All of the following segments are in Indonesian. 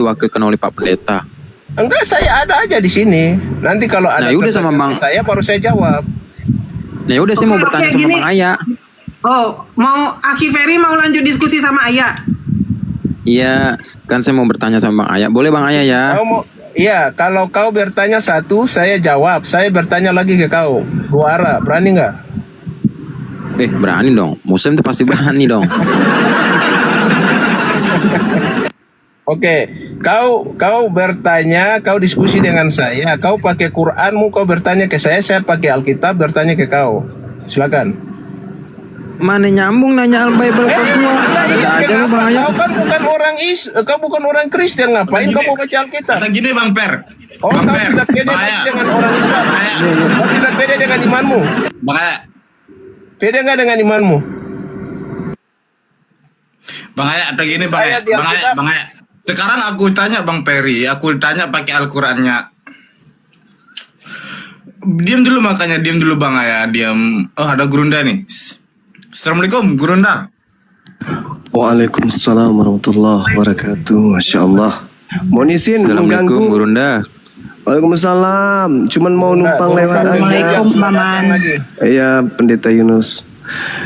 diwakilkan oleh Pak Pendeta. Enggak, saya ada aja di sini. Nanti kalau ada Nah, yaudah sama Bang. saya baru saya jawab. Nah yaudah saya mau bertanya sama gini. Bang Aya. Oh, mau Aki Ferry mau lanjut diskusi sama Aya? Iya, kan saya mau bertanya sama Bang Aya. Boleh Bang Aya ya? Kau mau, iya, kalau kau bertanya satu, saya jawab. Saya bertanya lagi ke kau. Dua arah, berani nggak? Berani dong. Muslim itu pasti berani dong. Oke, kau bertanya, kau diskusi dengan saya. Kau pakai Quranmu, kau bertanya ke saya pakai Alkitab bertanya ke kau. Silakan. Mana nyambung nanya Al-Bible ke gua? Ada aja lu Bang Aya. Kau kan bukan kau bukan orang Kristen, ngapain kau mau baca Alkitab? Kata gini Bang Per. Oh, Bang kau Per. tidak pede Bang Aya. dengan orang Islam. Kau tidak pede dengan imanmu. Bang Aya. Pede nggak dengan imanmu? Bang Aya atau gini Bang Saya Aya. di Bang Aya. Alkitab. Bang Aya. Sekarang aku tanya Bang Peri, aku tanya pakai Al-Qur'annya. Diam dulu makanya, diam dulu Bang Aya, diam. Oh, ada Gurunda nih. Assalamualaikum Gurunda. Waalaikumsalam warahmatullahi wabarakatuh. Masya Allah. Mohon izin Assalamualaikum mengganggu. Gurunda. Waalaikumsalam. Cuman mau numpang lewat aja. Assalamualaikum, Maman. Iya, Pendeta Yunus.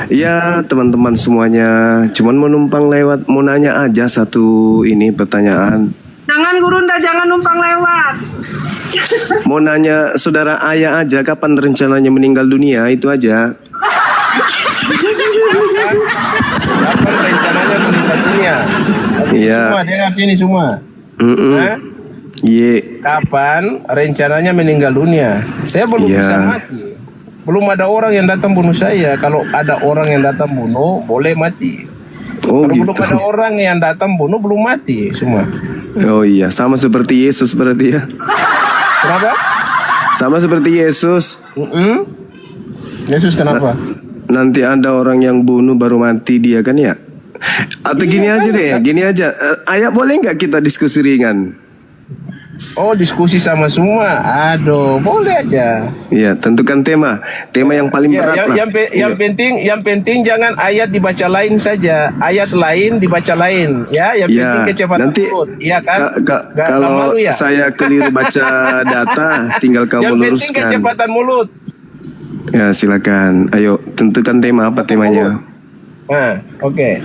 Iya, teman-teman semuanya. Cuman mau numpang lewat, mau nanya aja satu ini pertanyaan. Jangan Gurunda, jangan numpang lewat. Mau nanya saudara Ayah aja kapan rencananya meninggal dunia, itu aja. Kapan rencananya meninggal dunia? Iya. Semua dengar sini semua. Hah? Iya. Kapan rencananya meninggal dunia? Saya belum Iya. bisa mati. Belum ada orang yang datang bunuh saya. Kalau ada orang yang datang bunuh, boleh mati. Oh Kalau gitu. belum ada orang yang datang bunuh, belum mati semua. Oh iya, sama seperti Yesus berarti ya. Kenapa? Sama seperti Yesus. Yesus kenapa? Nanti ada orang yang bunuh baru mati dia kan ya? Atau gini aja deh, gini aja. Ayah boleh nggak kita diskusi ringan? Oh, diskusi sama semua. Aduh, boleh aja. Iya, tentukan tema yang paling berat lah. Yang penting jangan ayat dibaca lain saja. Ayat lain dibaca lain, ya. Yang penting kecepatan nanti mulut, iya kan? Nggak kalau malu ya? saya keliru baca data, tinggal kamu Yang penting luruskan. kecepatan mulut. Ya silakan. Ayo tentukan tema apa temanya? Nah, oke.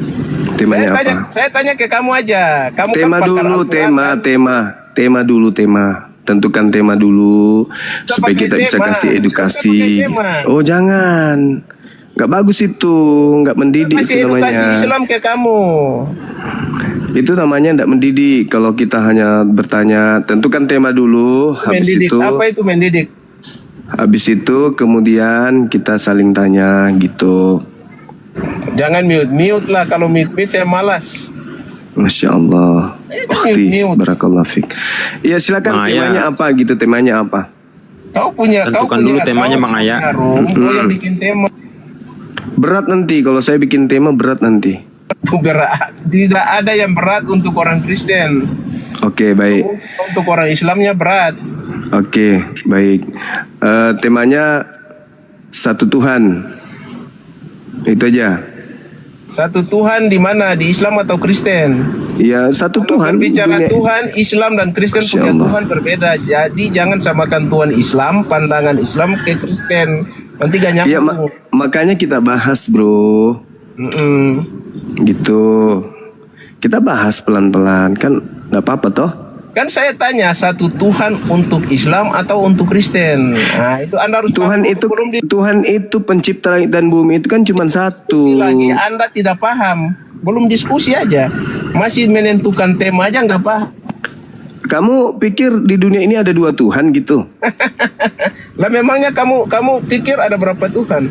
Temanya apa? Saya tanya ke kamu aja. Kamu Tema kan pakar dulu, Al-Quran, kan? tema dulu, tema. Tentukan tema dulu supaya pakai kita bisa tema. kasih Kita edukasi. pakai tema. Oh jangan, nggak bagus itu, nggak mendidik Kasih itu edukasi namanya. Islam ke kamu. Itu namanya nggak mendidik. Kalau kita hanya bertanya, tentukan tema dulu. Mendidik. Apa itu mendidik? Habis itu kemudian kita saling tanya gitu. Jangan mute lah. Kalau mute saya malas. Masya Allah. Ukti, mute. barakallah fik. Ya silakan Bang Aya. temanya apa gitu, temanya apa? Tentukan dulu temanya, Bang Aya. Kau yang bikin tema. Berat nanti kalau saya bikin tema berat nanti. Berat. Tidak ada yang berat untuk orang Kristen. Oke, baik. Untuk orang Islamnya berat. Oke, baik. Temanya satu Tuhan. Itu aja. Satu Tuhan di mana? Di Islam atau Kristen? Ya, satu Tuhan. Bicara Dunia- Tuhan, Islam dan Kristen Masya punya Allah. Tuhan berbeda. Jadi jangan samakan Tuhan Islam, pandangan Islam ke Kristen. Nanti gak nyambung. Ya, makanya kita bahas, bro. Gitu. Kita bahas pelan-pelan. Kan nggak apa-apa toh. Kan saya tanya satu Tuhan untuk Islam atau untuk Kristen. Nah, itu Anda harus Tuhan tahu. itu Belum Tuhan itu pencipta langit dan bumi itu kan cuma satu. lagi Anda tidak paham. Belum diskusi aja. Masih menentukan tema aja nggak paham. Kamu pikir di dunia ini ada dua Tuhan gitu? Lah memangnya kamu pikir ada berapa Tuhan?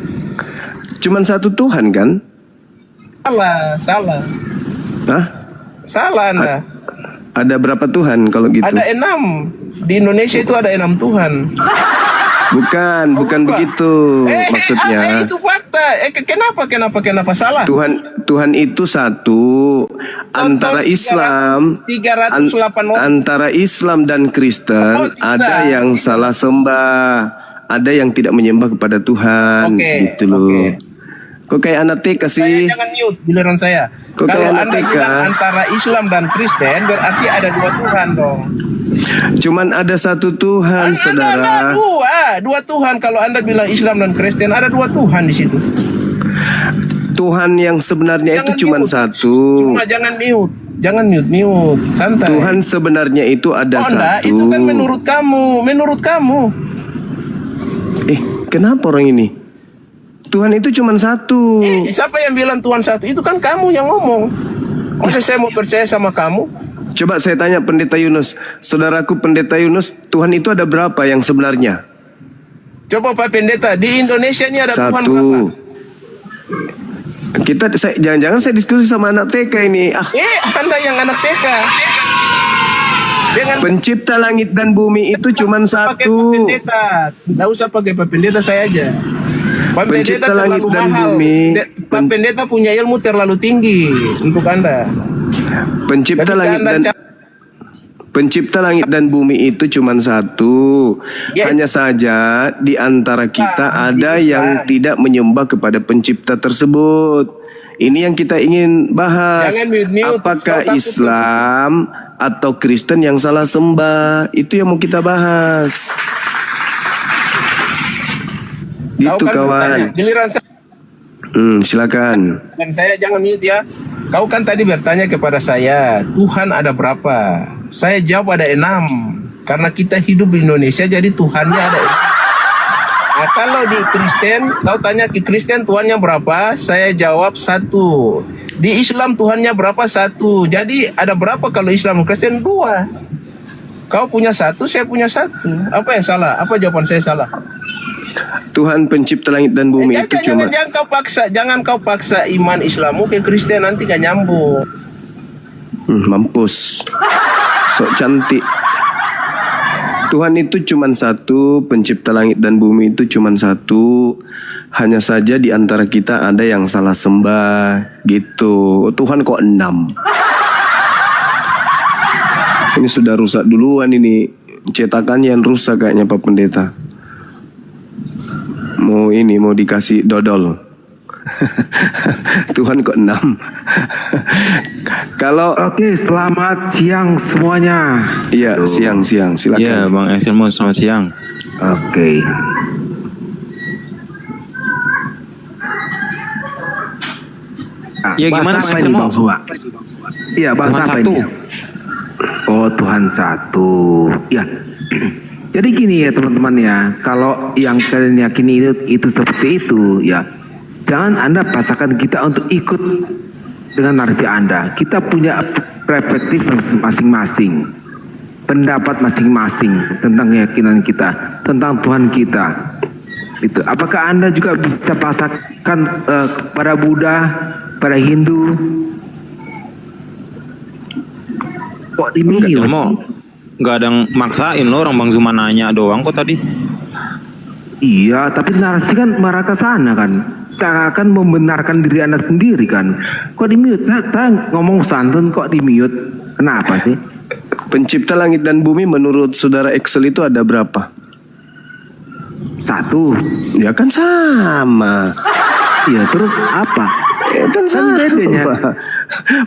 Cuman satu Tuhan kan? Salah. Hah? Salah Anda. Ada berapa Tuhan kalau gitu? Ada 6. Di Indonesia itu ada 6 Tuhan. Bukan begitu maksudnya. Itu fakta. Kenapa salah? Tuhan itu satu antara 300 Islam 308 orang. antara Islam dan Kristen. Oh, tidak. Ada yang salah sembah, ada yang tidak menyembah kepada Tuhan, Oke, gitu loh. oke. Kok kayak anak TK Saya sih? jangan mute giliran saya. Kok Kalau kayak anak Anda TK? bilang antara Islam dan Kristen, berarti ada dua Tuhan dong. Cuman ada satu Tuhan, Ada saudara. dua Tuhan. Kalau Anda bilang Islam dan Kristen, ada dua Tuhan di situ. Tuhan yang sebenarnya itu cuma mute. satu. Cuma jangan mute, santai. Tuhan sebenarnya itu ada enggak, satu. itu kan menurut kamu. Kenapa orang ini? Tuhan itu cuma satu. Siapa yang bilang Tuhan satu? Itu kan kamu yang ngomong. Masa saya mau percaya sama kamu? Coba saya tanya Pendeta Yunus, saudaraku Pendeta Yunus, Tuhan itu ada berapa yang sebenarnya? Coba Pak Pendeta, di Indonesia ini ada Tuhan Satu. berapa? Jangan-jangan saya diskusi sama anak TK ini. Anda yang anak TK. Dengan Pencipta langit dan bumi itu cuma pakai Pak satu. Pendeta. Nggak usah pakai Pak Pendeta, saya aja. Pak Pendeta Pencipta langit terlalu dan mahal. bumi. Pak Pendeta punya ilmu terlalu tinggi untuk Anda. Pencipta Jadi langit Anda dan Pencipta langit dan bumi itu cuma satu. Ya. Hanya saja di antara kita Nah, ada di yang Islam. tidak menyembah kepada pencipta tersebut. Ini yang kita ingin bahas. Jangan mute-mute. Apakah Kau takut Islam atau Kristen yang salah sembah? Itu yang mau kita bahas. Gitu Kau kan bertanya, kawan. giliran saya Silakan. dan saya jangan mute ya. Kau kan tadi bertanya kepada saya, Tuhan ada berapa? Saya jawab ada 6. Karena kita hidup di Indonesia, jadi Tuhannya ada 6. Nah, kalau di Kristen, kau tanya ke Kristen Tuhannya berapa? Saya jawab 1. Di Islam Tuhannya berapa? 1. Jadi ada berapa kalau Islam dan Kristen? 2. Kau punya 1, saya punya 1. Apa yang salah? Apa jawaban saya salah? Tuhan pencipta langit dan bumi itu cuma Jangan kau paksa iman Islammu ke Kristen, nanti gak nyambung. mampus. Sok cantik. Tuhan itu cuma satu, pencipta langit dan bumi itu cuma satu. Hanya saja di antara kita ada yang salah sembah gitu. Tuhan kok 6? Ini sudah rusak duluan ini. Cetakannya yang rusak kayaknya Pak Pendeta. Mau dikasih dodol. Tuhan kok 6? Kalau Oke, selamat siang semuanya. iya siang silakan. Iya, Bang Excelmo, selamat siang. Oke. Nah, Ya, bahasa gimana, apa Bang ini, Excelmo? Bang Suha? Iya, bahasa Tuhan apa satu. ini? Oh, Tuhan satu. Ya. Jadi gini ya teman-teman ya, kalau yang kalian yakini itu seperti itu ya, jangan Anda paksakan kita untuk ikut dengan narasi Anda. Kita punya perspektif masing-masing, pendapat masing-masing tentang keyakinan kita, tentang Tuhan kita. Itu. Apakah Anda juga bisa paksakan para Buddha, para Hindu? Kok Enggak, dimilih? mau nggak ada yang maksain lo, orang Bang Zuma nanya doang kok tadi. Iya, tapi narasi kan marah ke sana kan. Akan membenarkan diri Anda sendiri kan. Kok di-mute? Saya ngomong santun kok di-mute. Kenapa sih? Pencipta langit dan bumi menurut saudara Excel itu ada berapa? 1. Ya kan sama. Iya, terus apa? Ya kan sama. bedanya.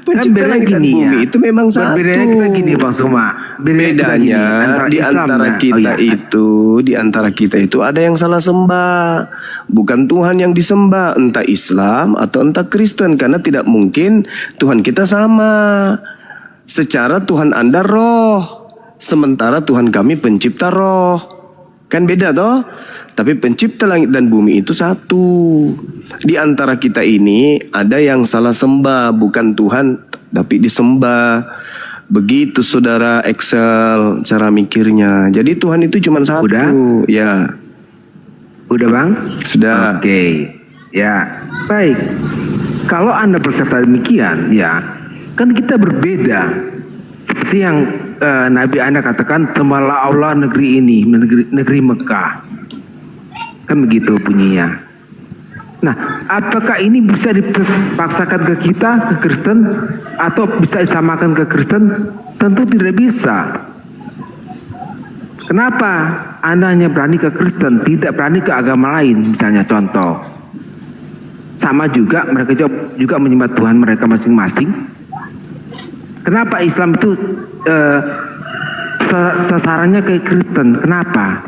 Pencipta bedanya langit dan gini bumi ya. itu memang satu. Bedanya kita gini Bang Suma. Bedanya di antara kita di antara kita itu ada yang salah sembah. Bukan Tuhan yang disembah, entah Islam atau entah Kristen, karena tidak mungkin Tuhan kita sama. Secara Tuhan Anda roh, sementara Tuhan kami pencipta roh. Kan beda toh? Tapi pencipta langit dan bumi itu satu. Di antara kita ini ada yang salah sembah, bukan Tuhan tapi disembah. Begitu saudara Excel cara mikirnya. Jadi Tuhan itu cuma satu. Udah? Ya. Udah Bang? Sudah. Oke. Ya, baik. Kalau Anda berkata demikian, ya, kan kita berbeda. Seperti yang Nabi Anda katakan, sembahlah Allah negeri ini, negeri Mekah. Kan begitu bunyinya. Nah, apakah ini bisa dipaksakan ke kita, ke Kristen, atau bisa disamakan ke Kristen? Tentu tidak bisa. Kenapa Anda hanya berani ke Kristen, tidak berani ke agama lain, misalnya contoh. sama juga mereka juga menyembah Tuhan mereka masing-masing. Kenapa Islam itu sasarannya kayak Kristen? Kenapa?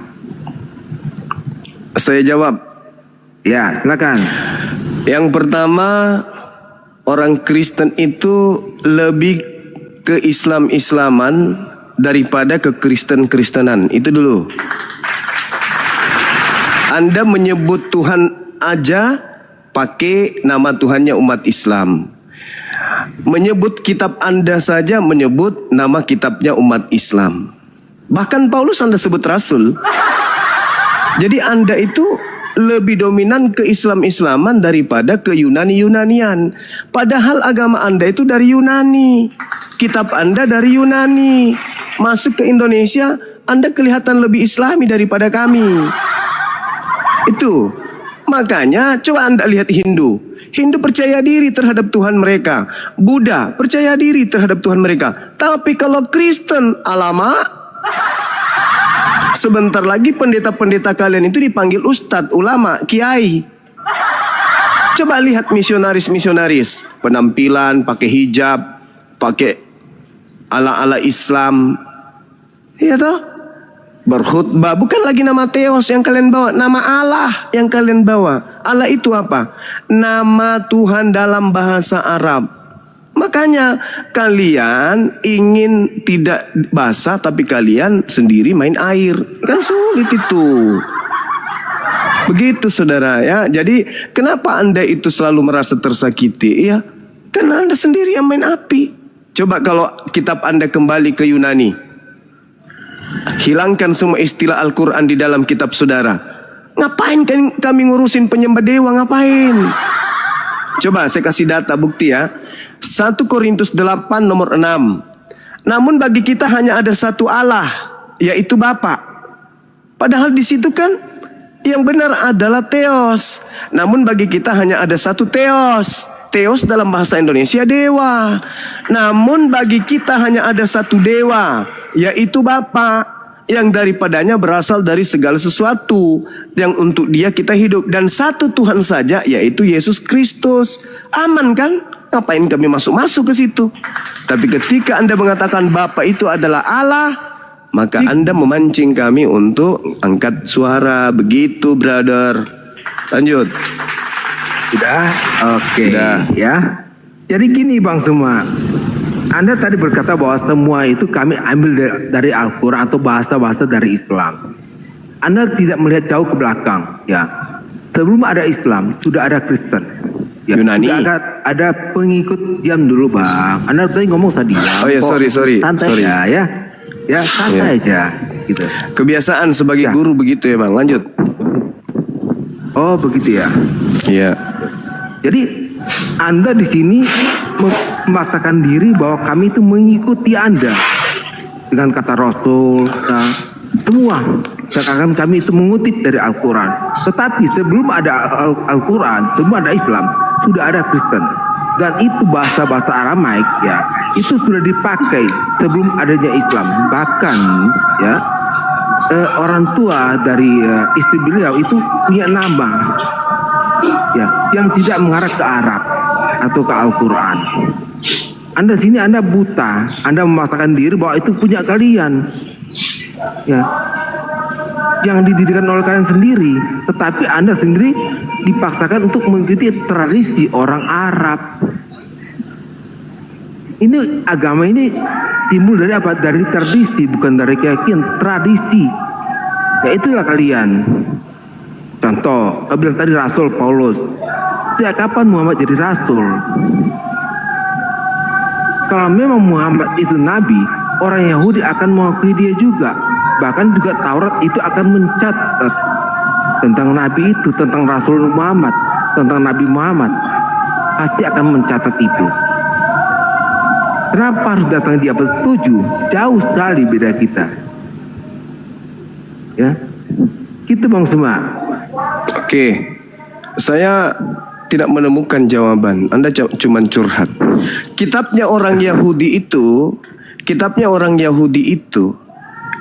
Saya jawab. Ya, silakan. Yang pertama, orang Kristen itu lebih ke Islam-Islaman daripada ke Kristen-Kristenan. Itu dulu. Anda menyebut Tuhan aja pakai nama Tuhannya umat Islam. Menyebut kitab Anda saja menyebut nama kitabnya umat Islam. Bahkan Paulus Anda sebut rasul. Jadi Anda itu lebih dominan ke Islam-Islaman daripada ke Yunani-Yunanian. Padahal agama Anda itu dari Yunani. Kitab Anda dari Yunani. Masuk ke Indonesia, Anda kelihatan lebih Islami daripada kami. Itu. Makanya coba Anda lihat Hindu. Hindu percaya diri terhadap Tuhan mereka. Buddha percaya diri terhadap Tuhan mereka. Tapi kalau Kristen, alamak. Sebentar lagi pendeta-pendeta kalian itu dipanggil ustadz, ulama, kiai. Coba lihat misionaris-misionaris. Penampilan, pakai hijab, pakai ala-ala Islam. Iya toh? Berkhutbah. Bukan lagi nama Theos yang kalian bawa. Nama Allah yang kalian bawa. Allah itu apa? Nama Tuhan dalam bahasa Arab. Makanya kalian ingin tidak basah tapi kalian sendiri main air. Kan sulit itu. Begitu saudara ya. Jadi kenapa Anda itu selalu merasa tersakiti? Ya, karena Anda sendiri yang main api. Coba kalau kitab Anda kembali ke Yunani. Hilangkan semua istilah Al-Quran di dalam kitab saudara. Ngapain kami ngurusin penyembah dewa? Ngapain? Coba saya kasih data bukti ya. 1 Korintus 8 nomor 6. Namun bagi kita hanya ada satu Allah, yaitu Bapa. Padahal di situ kan yang benar adalah Theos. Namun bagi kita hanya ada satu Theos. Theos dalam bahasa Indonesia dewa. Namun bagi kita hanya ada satu dewa, yaitu Bapa, yang daripadanya berasal dari segala sesuatu, yang untuk Dia kita hidup, dan satu Tuhan saja, yaitu Yesus Kristus. Aman kan? Ngapain kami masuk-masuk ke situ? Tapi ketika Anda mengatakan Bapa itu adalah Allah, maka Anda memancing kami untuk angkat suara. Begitu, brother. Lanjut. Sudah? Oke. Sudah. Ya. Jadi gini Bang semua. Anda tadi berkata bahwa semua itu kami ambil dari Al-Quran atau bahasa-bahasa dari Islam. Anda tidak melihat jauh ke belakang. Ya. Sebelum ada Islam, sudah ada Kristen. Ya, Yunani. Ada pengikut. Diam dulu Bang. Anda tadi ngomong tadi. Oh ya, sorry. Santai Sorry. ya. Ya santai aja. Gitu. Kebiasaan sebagai Ya. guru begitu ya Bang. Lanjut. Oh begitu ya. Iya. Jadi Anda di sini memaksakan diri bahwa kami itu mengikuti Anda dengan kata Rasul, nah, semua. Seakan kami itu mengutip dari Al-Quran. Tetapi sebelum ada Al-Quran, sebelum ada Islam, sudah ada Kristen. Dan itu bahasa-bahasa Aramaik ya, itu sudah dipakai sebelum adanya Islam. Bahkan ya, orang tua dari istri beliau itu punya nama ya, yang tidak mengarah ke Arab atau ke Al-Quran. Anda sini Anda buta, Anda memaksakan diri bahwa itu punya kalian ya, yang didirikan oleh kalian sendiri, tetapi Anda sendiri dipaksakan untuk mengikuti tradisi orang Arab. Ini agama ini timbul dari apa? Dari tradisi, bukan dari keyakinan. Tradisi. Ya itulah kalian. Contoh, saya bilang tadi Rasul Paulus. Sejak kapan Muhammad jadi Rasul? Kalau memang Muhammad itu Nabi, orang Yahudi akan mengakui dia juga. Bahkan juga Taurat itu akan mencatat tentang Nabi itu, tentang Rasul Muhammad, tentang Nabi Muhammad. Pasti akan mencatat itu. Kenapa harus datang di abad 7? Jauh sekali beda kita. Ya, gitu Bang Suma. Oke. Saya tidak menemukan jawaban. Anda cuma curhat. Kitabnya orang Yahudi itu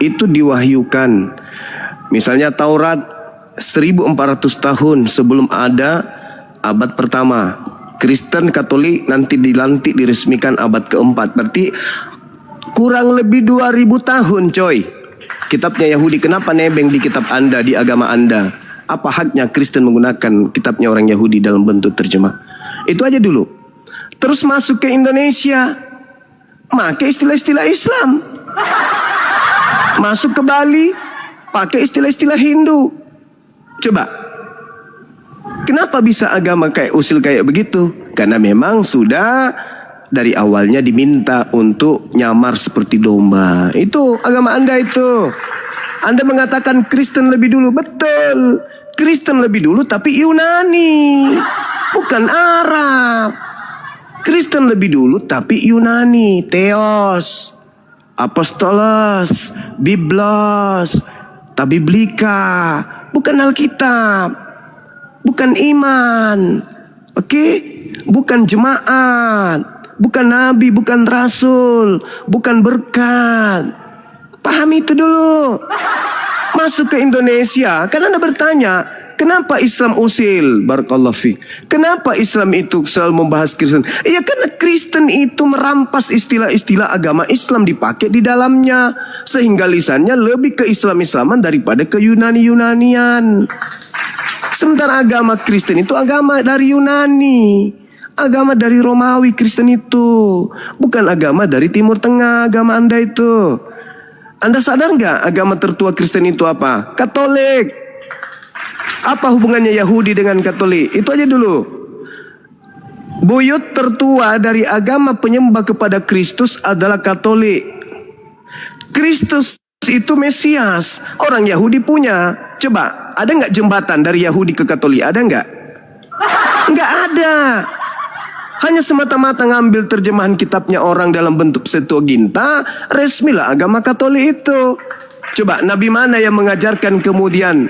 diwahyukan. Misalnya Taurat 1400 tahun sebelum ada abad pertama. Kristen Katolik nanti dilantik diresmikan abad keempat. Berarti kurang lebih 2000 tahun coy. Kitabnya Yahudi kenapa nebeng di kitab Anda, di agama Anda? Apa haknya Kristen menggunakan kitabnya orang Yahudi dalam bentuk terjemah? Itu aja dulu. Terus masuk ke Indonesia, pakai istilah-istilah Islam. Masuk ke Bali, pakai istilah-istilah Hindu. Coba, kenapa bisa agama kayak usil kayak begitu? Karena memang sudah dari awalnya diminta untuk nyamar seperti domba. Itu agama Anda itu. Anda mengatakan Kristen lebih dulu. Betul, Kristen lebih dulu tapi Yunani, bukan Arab. Kristen lebih dulu tapi Yunani, Theos, Apostolos, Biblos, Tabiblika, bukan Alkitab, bukan iman, oke? Bukan jemaat, bukan nabi, bukan rasul, bukan berkat. Pahami itu dulu. Masuk ke Indonesia, kan Anda bertanya, kenapa Islam usil? Barakallahu fiik. Kenapa Islam itu selalu membahas Kristen? Ya karena Kristen itu merampas istilah-istilah agama Islam dipakai di dalamnya, sehingga lisannya lebih ke Islam-Islaman daripada ke Yunani-Yunanian. Sementara agama Kristen itu agama dari Yunani, agama dari Romawi. Kristen itu bukan agama dari Timur Tengah. Agama Anda itu, Anda sadar nggak agama tertua Kristen itu apa? Katolik. Apa hubungannya Yahudi dengan Katolik? Itu aja dulu. Buyut tertua dari agama penyembah kepada Kristus adalah Katolik. Kristus itu Mesias. Orang Yahudi punya. Coba, ada nggak jembatan dari Yahudi ke Katolik? Ada nggak? Nggak ada. Hanya semata-mata ngambil terjemahan kitabnya orang dalam bentuk Septuaginta, resmilah agama Katolik itu. Coba, nabi mana yang mengajarkan kemudian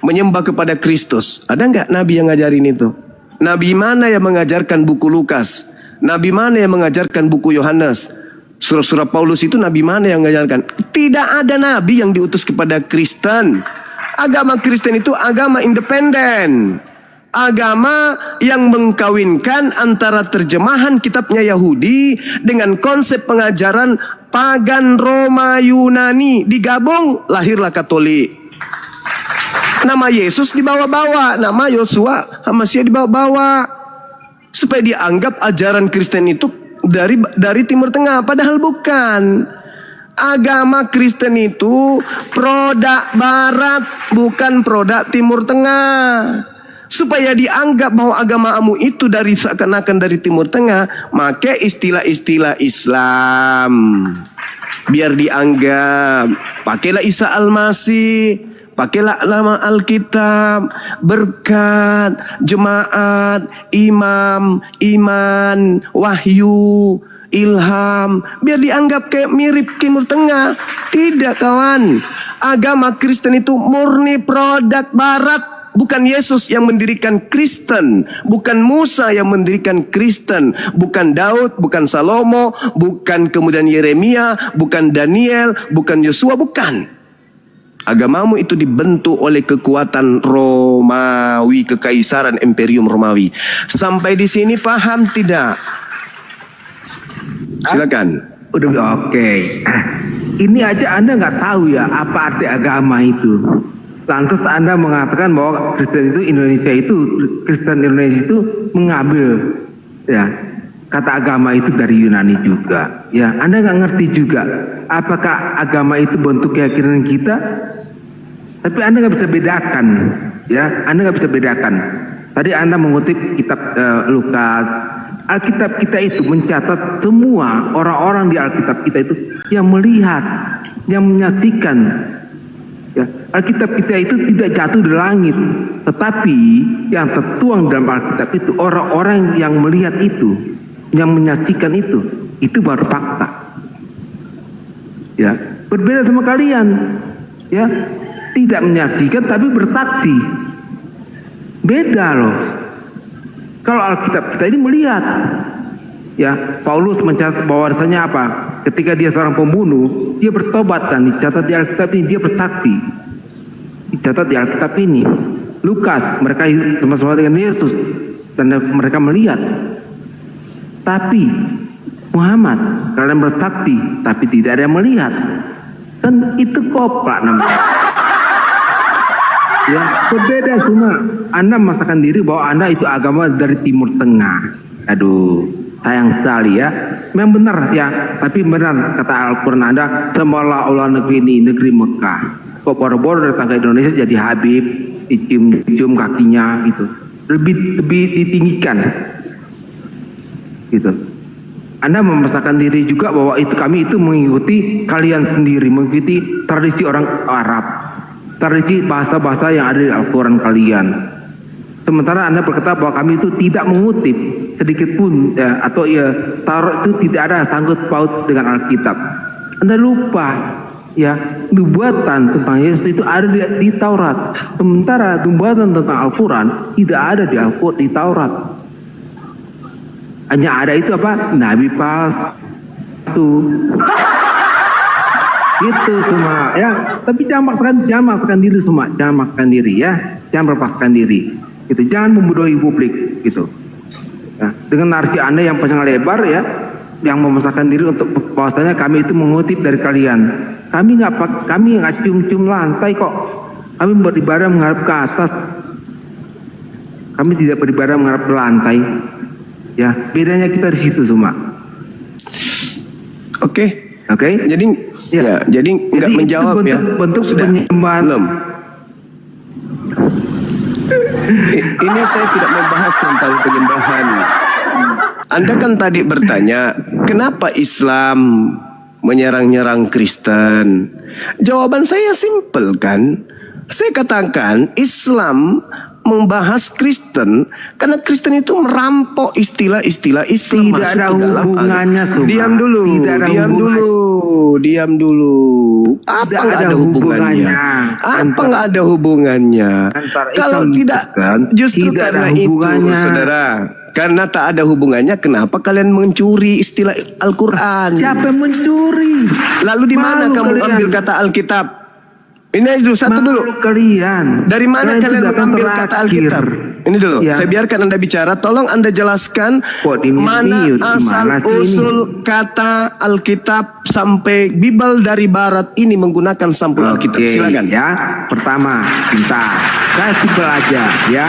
menyembah kepada Kristus? Ada nggak nabi yang ngajarin itu? Nabi mana yang mengajarkan buku Lukas? Nabi mana yang mengajarkan buku Yohanes? Surah-surah Paulus itu nabi mana yang mengajarkan? Tidak ada nabi yang diutus kepada Kristen. Agama Kristen itu agama independen. Agama yang mengkawinkan antara terjemahan kitabnya Yahudi dengan konsep pengajaran pagan Roma Yunani. Digabung, lahirlah Katolik. Nama Yesus dibawa-bawa, nama Yosua Hamasiah dibawa-bawa, supaya dianggap ajaran Kristen itu dari Timur Tengah. Padahal bukan. Agama Kristen itu produk Barat, bukan produk Timur Tengah. Supaya dianggap bahwa agamamu itu dari seakan-akan dari Timur Tengah, maka istilah-istilah Islam biar dianggap. Pakailah Isa Al-Masih, pakailah nama Alkitab, berkat, jemaat, imam, iman, wahyu, ilham, biar dianggap kayak mirip Timur Tengah. Tidak kawan, agama Kristen itu murni produk Barat. Bukan Yesus yang mendirikan Kristen, bukan Musa yang mendirikan Kristen, bukan Daud, bukan Salomo, bukan kemudian Yeremia, bukan Daniel, bukan Yosua, bukan. Agamamu itu dibentuk oleh kekuatan Romawi, kekaisaran Imperium Romawi. Sampai di sini paham tidak? Silakan. Udah oke. Ini aja Anda nggak tahu ya apa arti agama itu. Lantas Anda mengatakan bahwa Kristen Indonesia itu mengambil ya kata agama itu dari Yunani juga. Ya, Anda nggak ngerti juga apakah agama itu bentuk keyakinan kita. Tapi Anda nggak bisa bedakan, ya. Anda nggak bisa bedakan. Tadi Anda mengutip kitab Lukas. Alkitab kita itu mencatat semua orang-orang di Alkitab kita itu yang melihat, yang menyaksikan. Ya, Alkitab kita itu tidak jatuh dari langit, tetapi yang tertuang dalam Alkitab itu orang-orang yang melihat itu, yang menyaksikan itu baru fakta. Ya, berbeda sama kalian, ya, tidak menyaksikan tapi bersaksi, beda loh. Kalau Alkitab kita ini melihat, ya, Paulus mencatat bahwasanya apa? Ketika dia seorang pembunuh, dia bertobat dan dicatat di Alkitab ini, dia bersaksi. Dicatat di Alkitab ini. Lukas, mereka sama-sama dengan Yesus. dan mereka melihat. Tapi Muhammad, kalian bersaksi, tapi tidak ada yang melihat. Kan itu koplak namanya. Ya, berbeda semua. Anda memaksakan diri bahwa Anda itu agama dari Timur Tengah. Aduh, sayang sekali ya. Memang benar ya, tapi benar kata Al-Quran Anda, seolah-olah negeri ini negeri Mekah. Kok boro-boro datang ke Indonesia jadi Habib, dicium kakinya gitu. Lebih ditinggikan. Gitu. Anda memaksakan diri juga bahwa kami itu mengikuti kalian sendiri, mengikuti tradisi orang Arab, tradisi bahasa-bahasa yang ada di Al-Quran kalian. Sementara Anda berkata bahwa kami itu tidak mengutip sedikit pun atau Taurat itu tidak ada sangkut paut dengan Alkitab. Anda lupa ya, nubuatan tentang Yesus itu ada di Taurat. Sementara nubuatan tentang Al-Quran tidak ada di Taurat. Hanya ada itu apa? Nabi palsu. Itu semua ya. Tapi jangan maksakan diri semua. Jangan maksakan diri ya. Jangan melepaskan diri. Gitu. Jangan membodohi publik gitu. Ya. Dengan narasi Anda yang panjang lebar ya, yang memaksakan diri untuk bahwasanya kami itu mengutip dari kalian. Kami nggak cium-cium lantai kok. Kami beribadah menghadap ke atas. Kami tidak beribadah menghadap ke lantai. Ya, bedanya kita di situ semua. Oke. Jadi Ya. jadi nggak menjawab ya. Bentuk Sudah. penyembahan. Belum. Ini saya tidak membahas tentang penyembahan. Anda kan tadi bertanya, kenapa Islam menyerang-nyerang Kristen? Jawaban saya simpel kan. Saya katakan Islam membahas Kristen karena Kristen itu merampok istilah-istilah Islam Tidak masuk ada ke dalam hubungannya, Suma. Diam dulu, Tidak ada diam hubungan. diam dulu. Apa Tidak nggak ada ada hubungannya? hubungannya. Apa nggak ada hubungannya? Antara Kalau Islam tidak, dan justru tidak karena ada itu, hubungannya. saudara. Karena tak ada hubungannya, kenapa kalian mencuri istilah Al-Quran? Siapa yang mencuri? Lalu di mana Malu kamu kalian. ambil kata Alkitab? Ini dulu satu dulu. Malu kalian. Dari mana kalian sudah mengambil terakhir. kata Alkitab? Ini dulu, Ya. saya biarkan Anda bicara. Tolong Anda jelaskan Kok di mana mute? asal Gimana sih ini? usul kata Alkitab sampai Bible dari Barat ini menggunakan sampul Alkitab. Oke, Silakan. ya. Pertama, bentar. Saya simpel aja ya.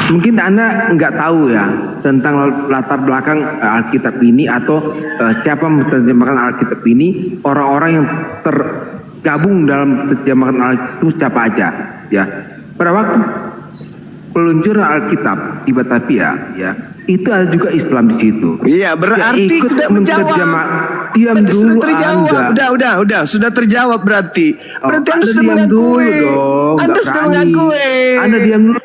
Mungkin Anda nggak tahu ya tentang latar belakang Alkitab ini atau siapa menerjemahkan Alkitab ini, orang-orang yang tergabung dalam terjemahan Alkitab itu siapa aja ya. Pada waktu peluncuran Alkitab di Batavia ya, itu ada juga Islam di situ. Iya, berarti Ya, ikut tidak menjawab. Diam Berarti dulu sudah terjawab. Anda. Udah, sudah terjawab berarti. Berarti Anda Anda sudah diam dulu mengakui. dong, Anda nggak sudah berani. mengakui. Anda diam dulu.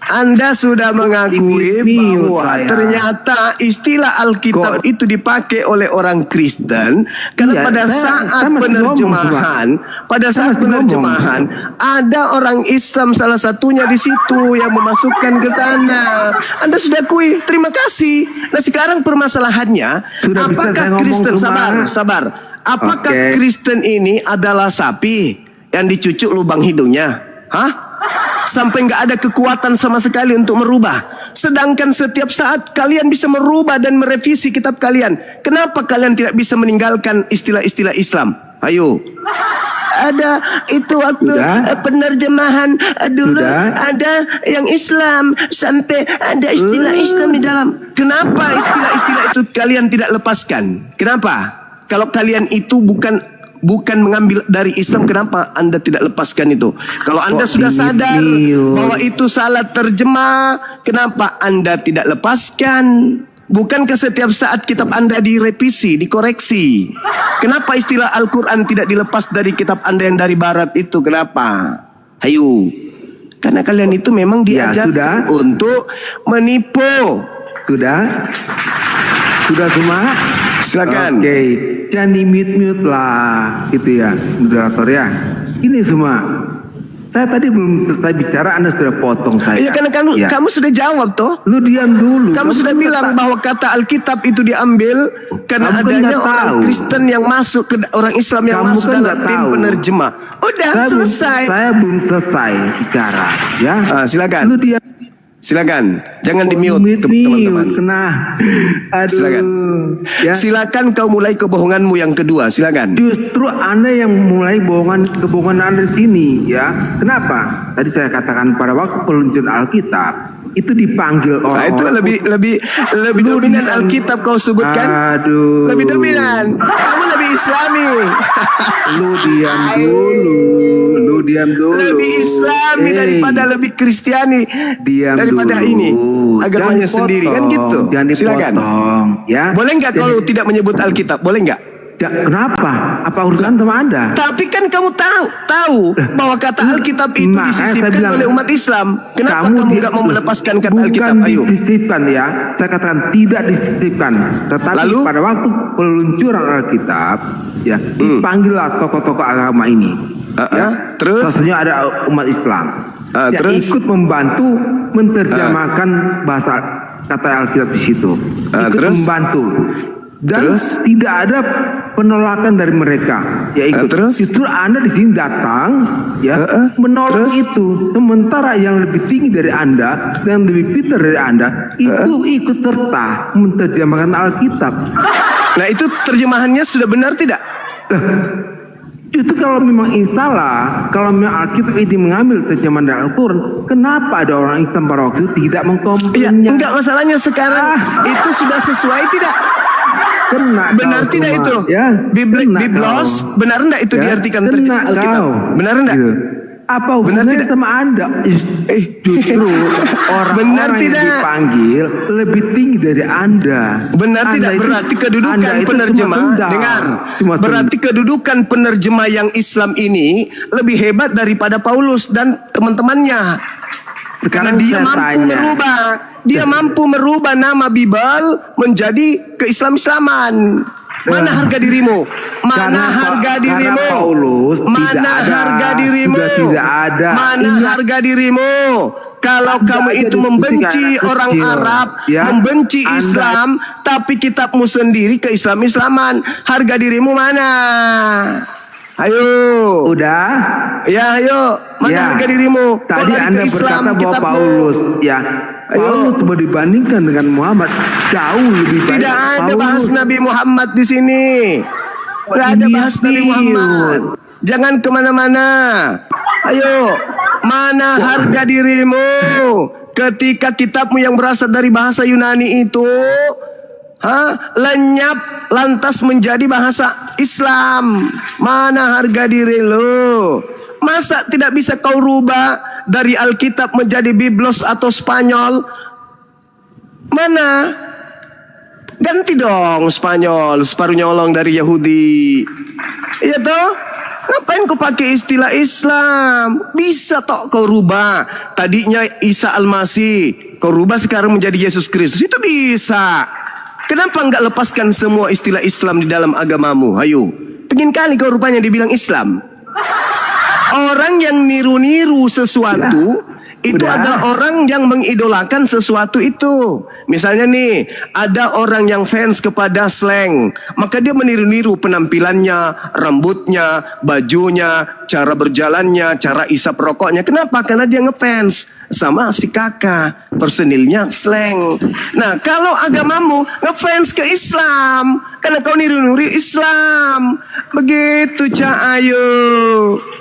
Anda sudah mengakui Mute bahwa saya. ternyata istilah Alkitab itu dipakai oleh orang Kristen karena Iya, pada saya saat masih penerjemahan, pada Saya saat masih penerjemahan ada orang Islam salah satunya di situ yang memasukkan ke sana. Anda sudah akui, terima kasih. Nah sekarang permasalahannya, Sudah bisa apakah saya ngomong Kristen semua. sabar? Apakah Oke. Kristen ini adalah sapi yang dicucuk lubang hidungnya? Hah? Sampai nggak ada kekuatan sama sekali untuk merubah. Sedangkan setiap saat kalian bisa merubah dan merevisi kitab kalian. Kenapa kalian tidak bisa meninggalkan istilah-istilah Islam? Ayo. Ada itu waktu Sudah. penerjemahan dulu Sudah. ada yang Islam sampai ada istilah Islam di dalam. Kenapa istilah-istilah itu kalian tidak lepaskan? Kenapa? Kalau kalian itu bukan mengambil dari Islam, kenapa Anda tidak lepaskan itu? Kalau Anda sudah sadar bahwa itu salah terjemah, kenapa Anda tidak lepaskan? Bukankah setiap saat kitab Anda direvisi, dikoreksi? Kenapa istilah Al-Quran tidak dilepas dari kitab Anda yang dari Barat itu? Kenapa? Hayu. Karena kalian itu memang Ya, diajarkan sudah. untuk menipu. Sudah semua? Silakan. Oke, jangan di mute lah, gitu ya, moderator ya. Ini semua. Saya tadi belum selesai bicara, Anda sudah potong saya. Iya, karena Ya. kamu sudah jawab toh. Lu diam dulu. Kamu sudah bilang bahwa kata Alkitab itu diambil karena Kamu kan adanya nggak orang tahu. Kristen yang masuk ke orang Islam yang Kamu masuk kan dalam nggak tim tahu. penerjemah. Udah selesai. Saya belum selesai bicara, ya. Silakan. Lu diam. Silakan, jangan di mute Mute, teman-teman. kena. Aduh. Silakan. Ya. Silakan kau mulai kebohonganmu yang kedua, silakan. Justru Anda yang mulai kebohongan Anda di sini, ya. Kenapa? Tadi saya katakan pada waktu peluncuran Alkitab itu dipanggil Nah, orang. itu lebih dominan Alkitab kau sebutkan. Aduh. Lebih dominan. Kamu lebih Islami. Lu diam dulu. Lebih Islami Eh, daripada lebih Kristiani. diam Daripada dulu. ini agamanya Jangan sendiri kan dipotong, gitu. Jangan Silakan. dipotong, ya. Boleh nggak Jadi- kalau tidak menyebut Alkitab? Boleh nggak? Kenapa? Apa urusan sama Anda? Tapi kan kamu tahu bahwa kata Alkitab itu Makanya saya disisipkan bilang, oleh umat Islam. Kenapa kamu nggak mau melepaskan kata Alkitab? Ayo. Bukan disisipkan ya. Saya katakan tidak disisipkan. Tetapi Lalu? pada waktu peluncuran Alkitab, ya dipanggillah tokoh-tokoh agama ini. Ya. Terus? Salah satunya ada umat Islam. Yang Terus? ikut membantu menerjemahkan bahasa kata Alkitab di situ. Ikut Terus? membantu. Dan Terus? tidak ada penolakan dari mereka. Ya ikut. Terus? Justru Anda di sini datang, ya menolak Terus? itu. Sementara yang lebih tinggi dari Anda, yang lebih pintar dari Anda, itu ikut serta menerjemahkan Alkitab. Nah itu terjemahannya sudah benar tidak? Itu kalau memang ini salah, kalau memang Alkitab ini mengambil terjemahan dari Al-Quran, kenapa ada orang Islam pada waktu itu tidak Iya, mengkomplainnya? enggak masalahnya sekarang itu sudah sesuai tidak? Kena Benar kau tidak cuma, itu? Ya, kena Biblos, kau. benar enggak itu Ya, diartikan kena Alkitab? kau. Benar enggak? Gitu. Apa Benar hubungannya tidak? sama Anda? Justru Benar orang-orang yang tidak? dipanggil lebih tinggi dari Anda. Benar Anda tidak? itu- Berarti kedudukan Anda itu penerjemah, cuma tendang. dengar. Cuma Berarti kedudukan penerjemah yang Islam ini lebih hebat daripada Paulus dan teman-temannya. Karena Sekarang dia saya mampu tanya. merubah, dia mampu merubah nama Bible menjadi keislam-islaman. Mana harga dirimu? Mana harga dirimu? Karena Paulus Mana tidak ada, harga dirimu? sudah tidak ada. Mana Ingat. harga dirimu? Kalau Anda kamu aja itu diskusi membenci kayak anak orang kecil, Arab, ya. membenci Anda- Islam, tapi kitabmu sendiri ke-Islam-Islaman, harga dirimu mana? Ayo. Udah. Ya, ayo. Mana Ya. harga dirimu? Kau Tadi lari Anda ke Islam, berkata bahwa kitabmu. Paulus, ya. Ayo. Paulus coba dibandingkan dengan Muhammad jauh lebih baik. Tidak ada Paulus- bahas Nabi Muhammad di sini. Tidak ada bahas Nabi Muhammad. Jangan kemana-mana. Ayo, mana harga dirimu ketika kitabmu yang berasal dari bahasa Yunani itu lenyap lantas menjadi bahasa Islam? Mana harga diri lu? Masa tidak bisa kau rubah dari Alkitab menjadi Biblos atau Spanyol? Mana? Ganti dong Spanyol, separuh nyolong dari Yahudi. Iya toh? Ngapain kau pakai istilah Islam? Bisa toh kau rubah. Tadinya Isa Al-Masih, kau rubah sekarang menjadi Yesus Kristus. Itu bisa. Kenapa enggak lepaskan semua istilah Islam di dalam agamamu? Ayo. Pengen kali kau rupanya dibilang Islam. Orang yang niru-niru sesuatu itu Udah. adalah orang yang mengidolakan sesuatu itu. Misalnya nih, ada orang yang fans kepada slang, maka dia meniru-niru penampilannya, rambutnya, bajunya, cara berjalannya, cara isap rokoknya. Kenapa? Karena dia ngefans sama si kakak, personilnya slang. Nah, kalau agamamu ngefans ke Islam, karena kau niru-niru Islam. Begitu, Cak, ayo.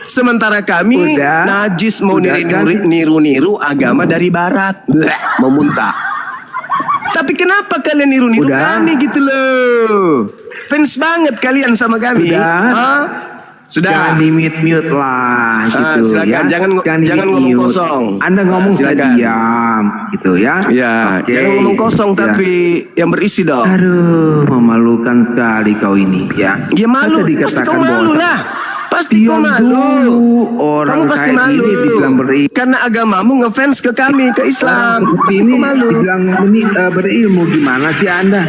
Sementara kami Udah. najis mau Udah, niru-niru agama dari barat. Bleh, mau muntah. Tapi kenapa kalian niru-niru Udah. kami gitu loh? Fans banget kalian sama kami. Udah. Hah? Sudah. Jangan di mute lah gitu silakan. ya. Jangan di-mute. ngomong kosong. Anda ngomong saya Silakan. diam gitu ya. Ya, Oke. jangan ngomong kosong Ya. tapi yang berisi dong. Aduh, memalukan sekali kau ini ya. Ya malu, Kan tadi pasti kau katakan malu bahwa- lah. Pasti Diam kau malu. dulu, orang Kamu pasti kayak malu. ini dibilang Karena agamamu ngefans ke kami, ke Islam. Pasti ini kau malu. dibilang berilmu gimana sih Anda?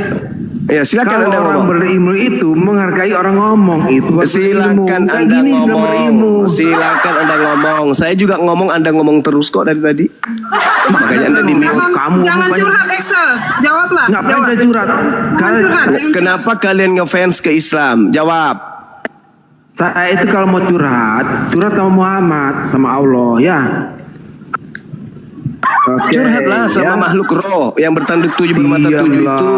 Ya, silakan Kalau Anda orang ngomong. berilmu itu menghargai orang ngomong itu baru berilmu. Silakan Bukan Anda gini bilang berilmu. ngomong. Silakan Anda ngomong. Saya juga ngomong, Anda ngomong terus kok dari tadi. Makanya Anda di mute. Kamu Jangan ngomong curhat Excel. Jawablah. Ngapain Jawab. saya curhat? Jangan curhat. Kenapa kalian ngefans ke Islam? Jawab. Saya itu kalau mau curhat sama Muhammad, sama Allah ya. Curhatlah sama makhluk roh yang bertanduk 7 bermata 7 itu,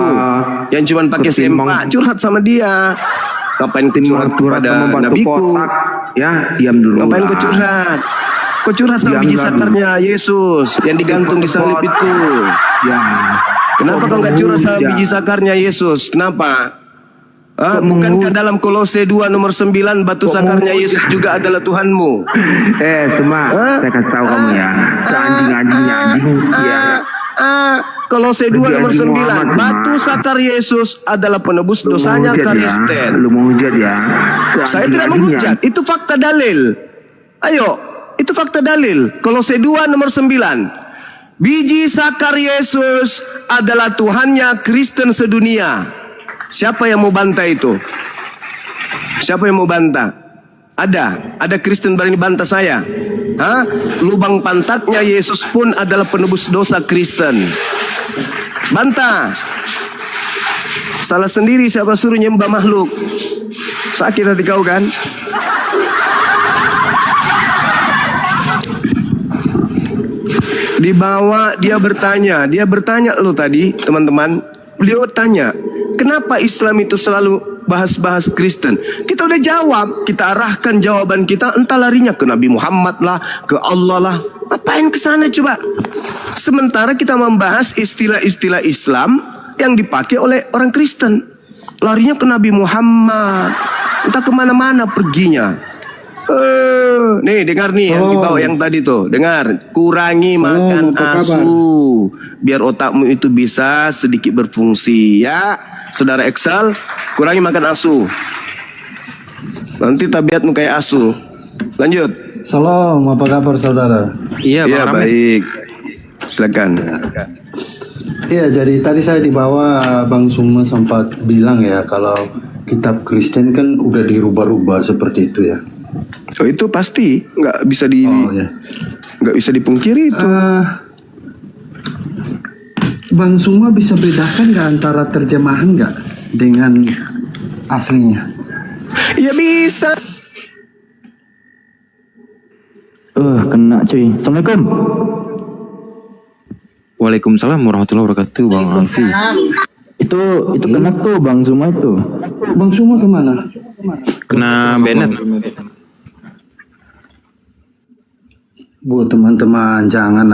yang cuman pakai sempak. Curhat sama dia. Ngapain curhat kepada nabiku? Ya, diam dulu. Ngapain kau curhat? Kau curhat sama biji sakarnya Yesus yang digantung di salib itu. Ya. Kenapa kau nggak curhat sama biji sakarnya Yesus? Kenapa? Bukankah dalam Kolose 2 nomor 9 batu sakarnya Yesus juga adalah Tuhanmu? Semua saya kasih tahu kamu ya. Anjing ya. Kolose 2 nomor 9 batu sakar Yesus adalah penebus dosanya Kristen. Lu mau hujat ya? Saya tidak menghujat, itu fakta dalil. Ayo, itu fakta dalil. Kolose 2 nomor 9. Biji sakar Yesus adalah Tuhannya Kristen sedunia. Siapa yang mau bantah itu? Siapa yang mau bantah? Ada Kristen berani bantah saya? Lubang pantatnya Yesus pun adalah penebus dosa Kristen. Bantah. Salah sendiri siapa suruh nyembah makhluk. Sakit hati kau kan? Dibawa dia bertanya lo tadi teman-teman. Beliau tanya, kenapa Islam itu selalu bahas-bahas Kristen? Kita udah jawab, kita arahkan jawaban kita, entah larinya ke Nabi Muhammad lah, ke Allah lah. Apain ke sana coba? Sementara kita membahas istilah-istilah Islam yang dipakai oleh orang Kristen. Larinya ke Nabi Muhammad, entah kemana-mana perginya. Nih dengar nih yang dibawa yang tadi tuh. Dengar, kurangi makan asu biar otakmu itu bisa sedikit berfungsi ya. Saudara Excel, kurangi makan asu. Nanti tabiatmu kayak asu. Lanjut. Salam, apa kabar saudara? Iya, Bang Rames. Baik. Silakan. Iya, jadi tadi saya dibawa Bang Suma sempat bilang ya kalau kitab Kristen kan udah dirubah-rubah seperti itu ya. So itu pasti nggak bisa nggak bisa dipungkiri itu. Bang Suma bisa bedakan nggak antara terjemahan nggak dengan aslinya? Ya bisa. Kena cuy. Assalamualaikum. Waalaikumsalam warahmatullahi wabarakatuh, Bang Alfi. Itu kena tuh Bang Suma itu. Bang Suma kemana? Kena Bennett. Bu teman-teman jangan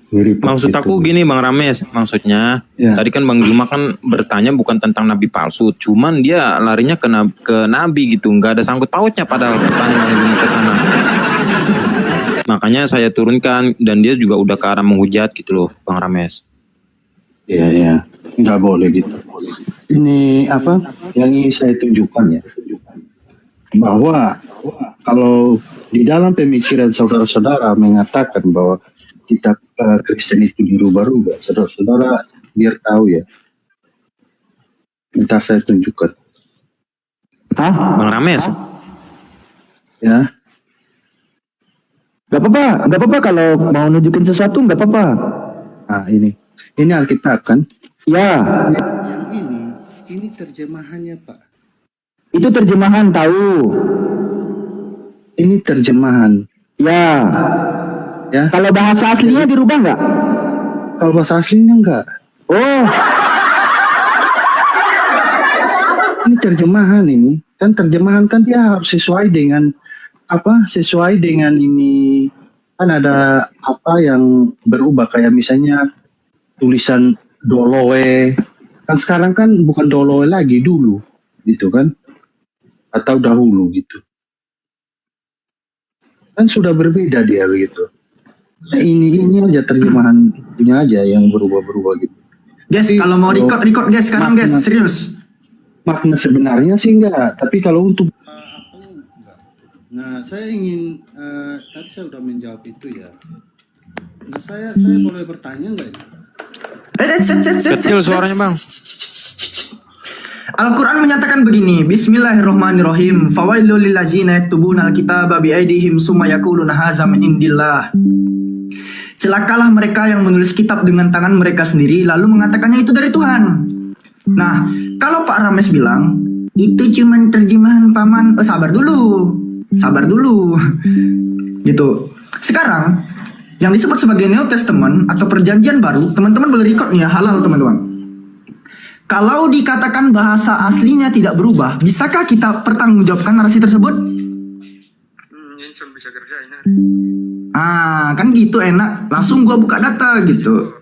mirip. Maksud aku gini Bang Rames, maksudnya tadi kan Bang Juma kan bertanya bukan tentang nabi palsu, cuman dia larinya ke nabi gitu, nggak ada sangkut pautnya padahal pertanyaan ke sana. Makanya saya turunkan dan dia juga udah ke arah menghujat gitu loh Bang Rames. Iya, nggak boleh gitu. Ini apa yang ingin saya tunjukkan ya, bahwa kalau di dalam pemikiran saudara-saudara mengatakan bahwa kitab Kristen itu dirubah-rubah, saudara-saudara biar tahu ya. Ntar saya tunjukkan. Bang Rames? Ya. Gak apa-apa kalau mau nunjukin sesuatu gak apa-apa. Nah ini Alkitab kan? Ya. Yang ini terjemahannya Pak. Itu terjemahan tahu. Ini terjemahan. Ya. Kalau bahasa aslinya dirubah nggak? Kalau bahasa aslinya nggak. Oh. Ini terjemahan ini. Kan terjemahan kan dia harus sesuai dengan apa? Sesuai dengan ini. Kan ada apa yang berubah kayak misalnya tulisan Doloe. Kan sekarang kan bukan Doloe lagi dulu, gitu kan? Atau dahulu gitu. Kan sudah berbeda dia begitu. Nah, ini aja terjemahan itunya aja yang berubah-berubah gitu. Guys, kalau mau record guys sekarang guys, serius. Makna sebenarnya sih enggak, tapi kalau untuk enggak. Nah, saya ingin tadi saya udah menjawab itu ya. Nah, saya boleh bertanya enggak ini? Kecil suaranya Bang. Al-Quran menyatakan begini, Bismillahirrahmanirrahim, Fawailul lillazina yaktubuna al-kitaba biaidihim summa yaquluna hadza min indillah. Celakalah mereka yang menulis kitab dengan tangan mereka sendiri lalu mengatakannya itu dari Tuhan. Nah, kalau Pak Rames bilang itu cuma terjemahan paman, sabar dulu. Gitu. Sekarang yang disebut sebagai New Testament atau Perjanjian Baru, teman-teman boleh record nih ya, halal teman-teman. Kalau dikatakan bahasa aslinya tidak berubah, bisakah kita pertanggungjawabkan narasi tersebut? Kan gitu enak. Langsung gua buka data gitu.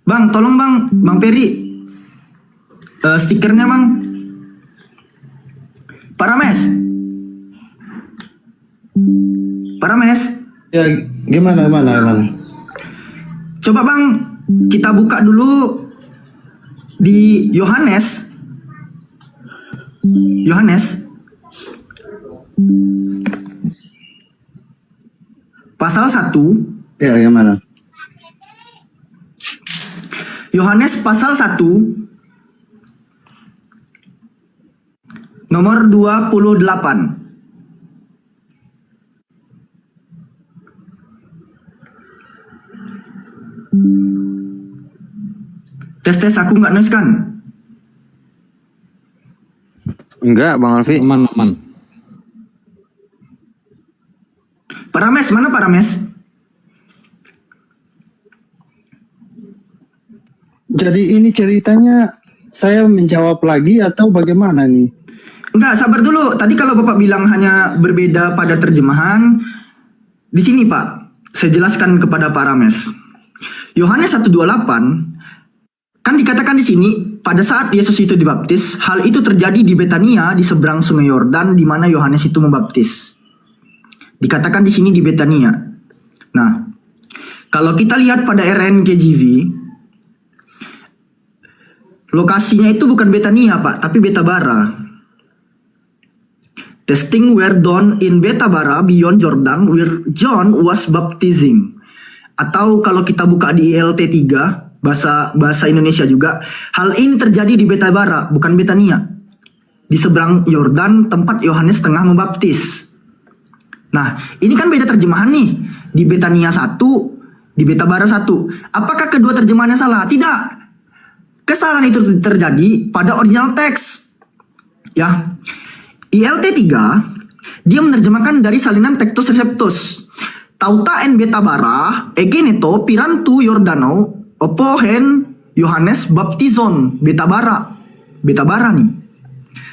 Bang, tolong Bang Peri. Stikernya Bang. Parames. Ya, gimana? Coba Bang, kita buka dulu di Yohanes pasal 1. Ya, gimana? Yohanes pasal 1 nomor 28. Tes aku nggak noise kan? Enggak, Bang Alfi. Aman. Parames, mana Parames? Jadi ini ceritanya saya menjawab lagi atau bagaimana nih? Enggak, sabar dulu. Tadi kalau Bapak bilang hanya berbeda pada terjemahan, di sini Pak, saya jelaskan kepada Pak Rames. Yohanes 1:28 kan dikatakan di sini pada saat Yesus itu dibaptis, hal itu terjadi di Betania di seberang Sungai Yordan di mana Yohanes itu membaptis. Dikatakan di sini di Betania. Nah, kalau kita lihat pada RNKJV, lokasinya itu bukan Betania Pak, tapi Betabara. Testing were done in Betabara beyond Jordan where John was baptizing. Atau kalau kita buka di ILT 3, bahasa Indonesia juga, hal ini terjadi di Betabara, bukan Betania. Di seberang Yordan tempat Yohanes tengah membaptis. Nah, ini kan beda terjemahan nih. Di Betania 1, di Betabara 1. Apakah kedua terjemahannya salah? Tidak. Kesalahan itu terjadi pada original teks. Ya. ILT 3, dia menerjemahkan dari salinan Textus Receptus. Tauta en Betabara, egeneto pirantu Yordano, opohen Yohanes baptizon. Betabara nih.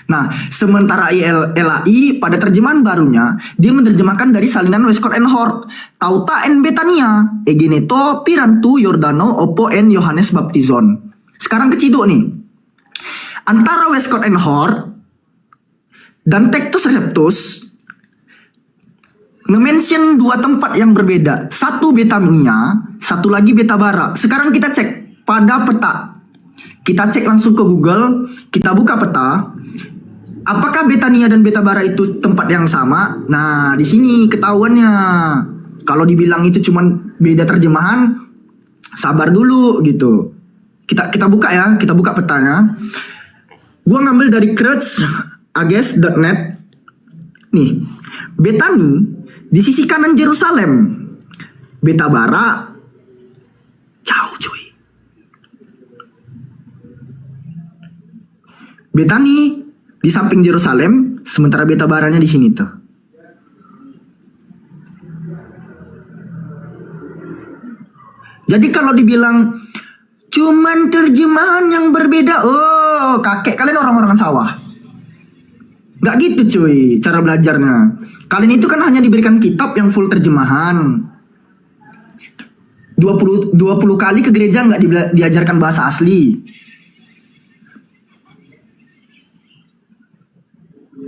Nah, sementara LAI pada terjemahan barunya, dia menerjemahkan dari salinan Westcott and Hort. Tauta en Betania, egeneto pirantu Yordano, opohen Yohanes baptizon. Sekarang keciduk nih. Antara Westcott and Hort dan Textus Receptus nge-mention dua tempat yang berbeda. Satu Betania, satu lagi Betabara. Sekarang kita cek pada peta. Kita cek langsung ke Google, kita buka peta. Apakah Betania dan Betabara itu tempat yang sama? Nah, di sini ketahuannya. Kalau dibilang itu cuman beda terjemahan, sabar dulu gitu. Kita buka ya, kita buka petanya. Gua ngambil dari crutchages.net. Nih, Betani di sisi kanan Yerusalem. Betabara jauh cuy. Betani di samping Yerusalem, sementara Betabaranya di sini tuh. Jadi kalau dibilang cuman terjemahan yang berbeda, oh kakek kalian orang-orang sawah. Gak gitu cuy cara belajarnya. Kalian itu kan hanya diberikan kitab yang full terjemahan. 20 kali ke gereja gak diajarkan bahasa asli.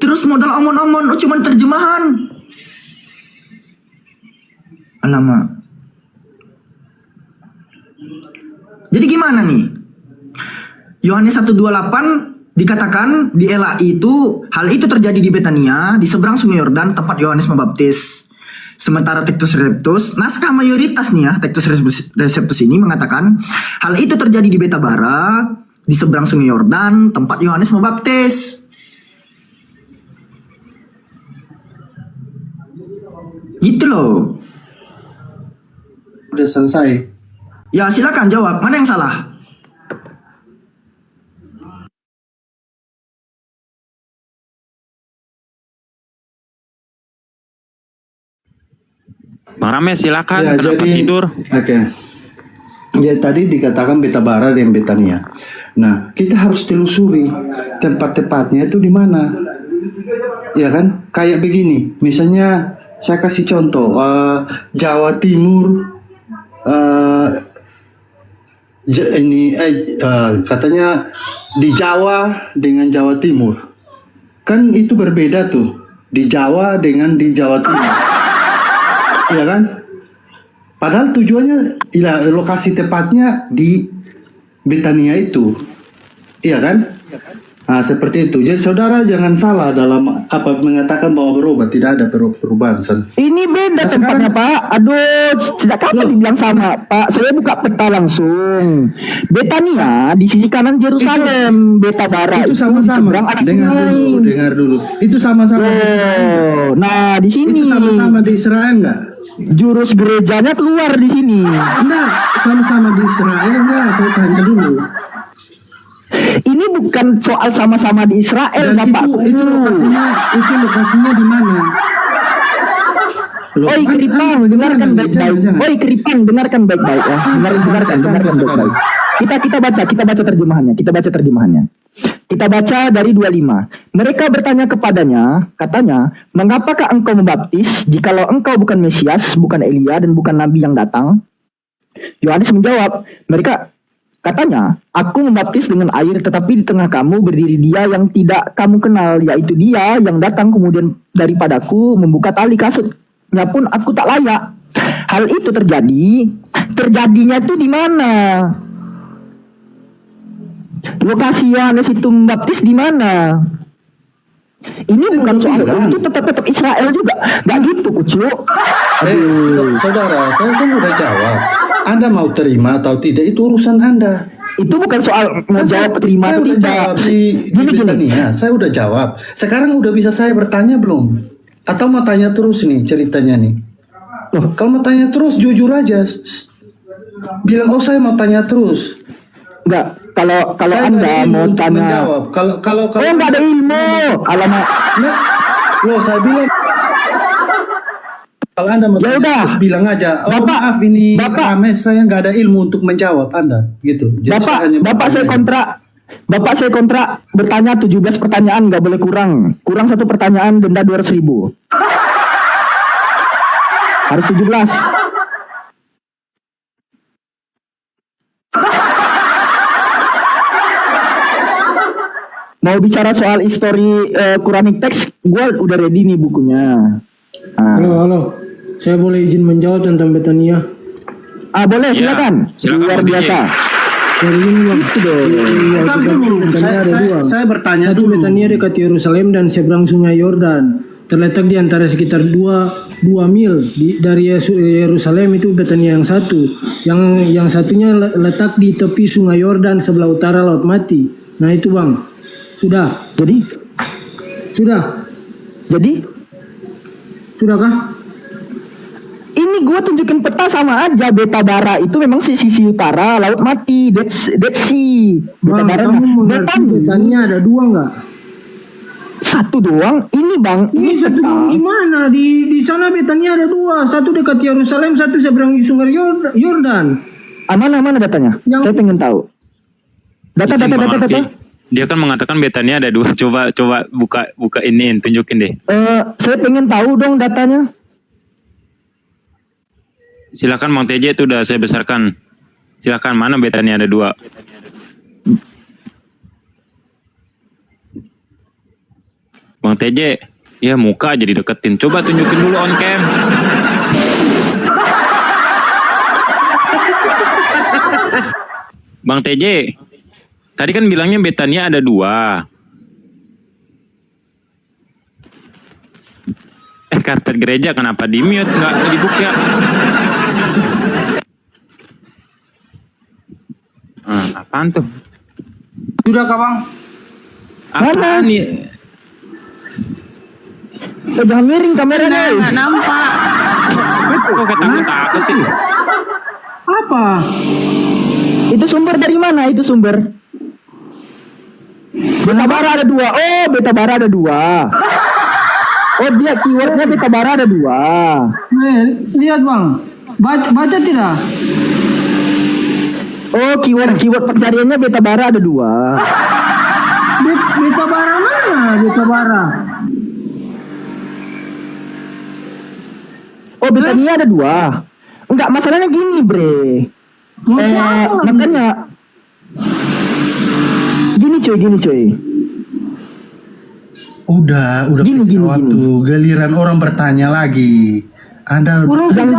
Terus modal omon-omon, oh cuman terjemahan. Alamak. Jadi gimana nih? Yohanes 1:28 dikatakan di LAI itu hal itu terjadi di Betania di seberang Sungai Yordan tempat Yohanes membaptis. Sementara Textus Receptus, naskah mayoritas nih ya, Textus Receptus ini mengatakan hal itu terjadi di Betabara di seberang Sungai Yordan tempat Yohanes membaptis. Gitu loh. Udah selesai. Ya silakan jawab, mana yang salah? Bang Rames silakan. Ya, Kenapa jadi- tidur? Oke. Ya tadi dikatakan Betabara dan Betania. Nah, kita harus telusuri tempat-tempatnya itu di mana. Ya kan? Kayak begini. Misalnya saya kasih contoh Jawa Timur katanya di Jawa dengan Jawa Timur. Kan itu berbeda tuh. Di Jawa dengan di Jawa Timur. Iya kan? Padahal tujuannya ya, lokasi tepatnya di Betania itu. Iya kan? Nah, seperti itu. Jadi saudara jangan salah dalam apa mengatakan bahwa berubah, tidak ada perubahan. Ini beda tempatnya Pak. Aduh, sejak kapan dibilang sama Pak? Saya buka peta langsung. Betania di sisi kanan Yerusalem, Betabara Itu sama-sama. seberang anak Dengar dulu. Itu sama-sama. Oh, nah di sini Itu sama-sama di Israel enggak? jurus gerejanya keluar di sini. Enggak, sama-sama di Israel enggak? Saya tanya dulu. Ini bukan soal sama-sama di Israel, Dan Bapak. itu lokasinya di mana? Loh, Oi Keripang, dengarkan baik-baik. Jangan. Oi Keripang, dengarkan baik-baik ya. Dengarkan baik-baik. Kita baca terjemahannya. Kita baca dari 25. Mereka bertanya kepadanya, katanya, mengapakah engkau membaptis jikalau engkau bukan Mesias, bukan Elia dan bukan Nabi yang datang? Yohanes menjawab, katanya, aku membaptis dengan air, tetapi di tengah kamu berdiri dia yang tidak kamu kenal, yaitu dia yang datang kemudian daripadaku, membuka tali kasutnya pun aku tak layak. Hal itu terjadinya itu di mana? Lokasi Yohanes itu membaptis di mana? Ini bukan soal itu tetap Israel juga, nggak gitu kucuk. Saudara, saya kan udah jawab. Anda mau terima atau tidak itu urusan Anda. Itu bukan soal mau jawab terima atau Saya udah tidak. jawab di Gini. Betania, saya udah jawab. Sekarang udah bisa saya bertanya belum? Atau mau tanya terus nih ceritanya nih? Loh. Kalau mau tanya terus jujur aja. Bilang saya mau tanya terus. Enggak, kalau Saya Anda nggak ada ilmu mau untuk tanya, menjawab. Kalau enggak ada ilmu. Alamak. Nah, loh saya bilang kalau Anda mau Ya tanya, udah. bilang aja. Oh Bapak- maaf ini Bapak- Rames, saya nggak ada ilmu untuk menjawab Anda gitu. Jadi Bapak saya kontrak bertanya 17 pertanyaan, nggak boleh kurang. Kurang satu pertanyaan denda 200.000. Harus 17. Mau bicara soal histori Quranic text, gue udah ready nih bukunya. Nah. Halo. Saya boleh izin menjawab tentang Betania? Boleh, silakan. silakan, Luar Bang biasa. Jadi gini bang. Itu dong. Bentar dulu. Betania ada dua. Saya bertanya Satu dulu. Betania dekat Yerusalem dan seberang sungai Yordan. Terletak di antara sekitar 2 mil dari Yerusalem. Itu Betania yang satu. Yang satunya letak di tepi sungai Yordan sebelah utara Laut Mati. Nah itu bang. Sudah. Sudahkah? Ini gue tunjukin peta sama aja. Betabara itu memang sisi utara Laut Mati, Dead Sea. Bang, Betabara. kamu mengerti Betania ada dua nggak? Satu doang. Ini bang. Ini satu peta. di mana? Di sana Betania ada dua. Satu dekat Yerusalem, satu seberang sungai Yordan. Mana datanya? Yang- Saya pengen tahu. Izin, Bang Alfi. Data. Dia kan mengatakan Betania ada 2. Coba buka ini, tunjukin deh. Saya pengen tahu dong datanya. Silakan Bang TJ, itu udah saya besarkan. Silakan, mana Betania ada 2. Bang TJ, ya muka aja dideketin. Coba tunjukin dulu on cam. Bang TJ, tadi kan bilangnya Betania ada 2. Karpet gereja kenapa di mute, nggak dibuka? Apaan tuh? Sudah kah bang? Apaan nih? Jangan miring kameranya. Nggak nampak. Kok ketakut sih? Apa? Itu sumber dari mana? Itu sumber. Betabara ada 2. Oh, Betabara ada 2. Oh dia keywordnya beta bara ada 2. Lihat bang, baca tidak? Oh keyword pencariannya beta bara ada 2. Beta bara mana? Beta bara. Oh Betania ada 2. Enggak, masalahnya gini bre. Makanya gini cuy. Udah Gini. waktu giliran orang bertanya lagi. Anda yang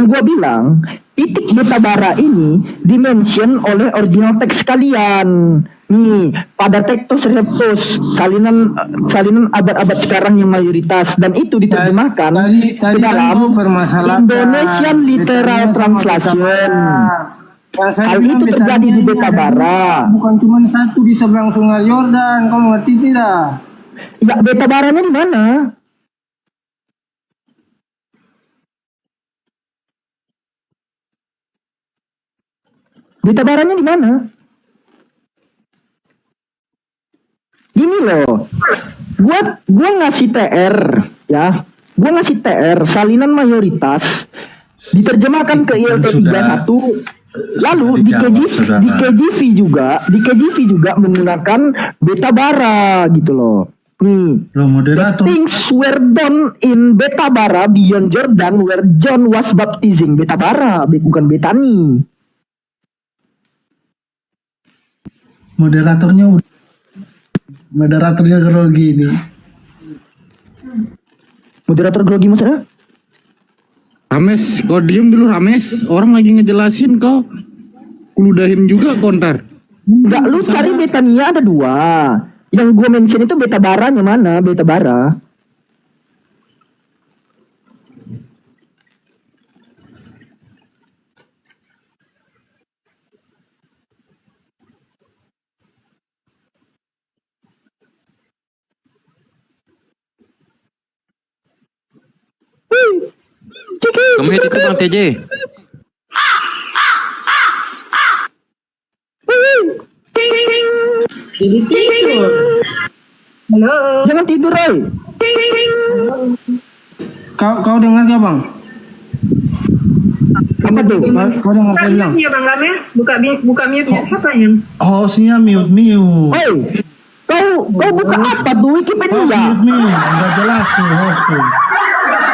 gua bilang titik beta bara ini dimention oleh original teks kalian. Nih, pada Tectus Reptus salinan abad-abad sekarang yang mayoritas, dan itu diterjemahkan ke dalam Indonesian Literal Translation. Hal itu terjadi di beta bara. Bukan cuma satu di seberang Sungai Yordan, kamu ngerti tidak? Ya, beta baranya di mana? Beta baranya di mana? Gini loh, gua ngasih TR ya, gua ngasih TR salinan mayoritas diterjemahkan ke ILT 31, lalu di KJV juga menggunakan beta bara gitu loh. Nih, moderator. Things were done in beta bara beyond Jordan where John was baptizing. Beta bara, bukan Betani. Moderatornya grogi nih. Moderator grogi maksudnya? Rames, kau diem dulu Rames. Orang lagi ngejelasin kau. Ludahin juga kontar. Enggak, lu cari Betania ada 2. Yang gue mention itu beta baranya mana? Beta bara. Kamu itu Bang TJ. Jadi tidur. Halo. Jangan tidur, Roy. Kau dengar gak bang? Apa tuh? Kau dengar saya bilang? Ya Bang Rames, buka mute-nya siapa yang? Hostnya mute. Hei, kau buka apa tuh Wikipedia? Mute. Nggak jelas tuh host tuh.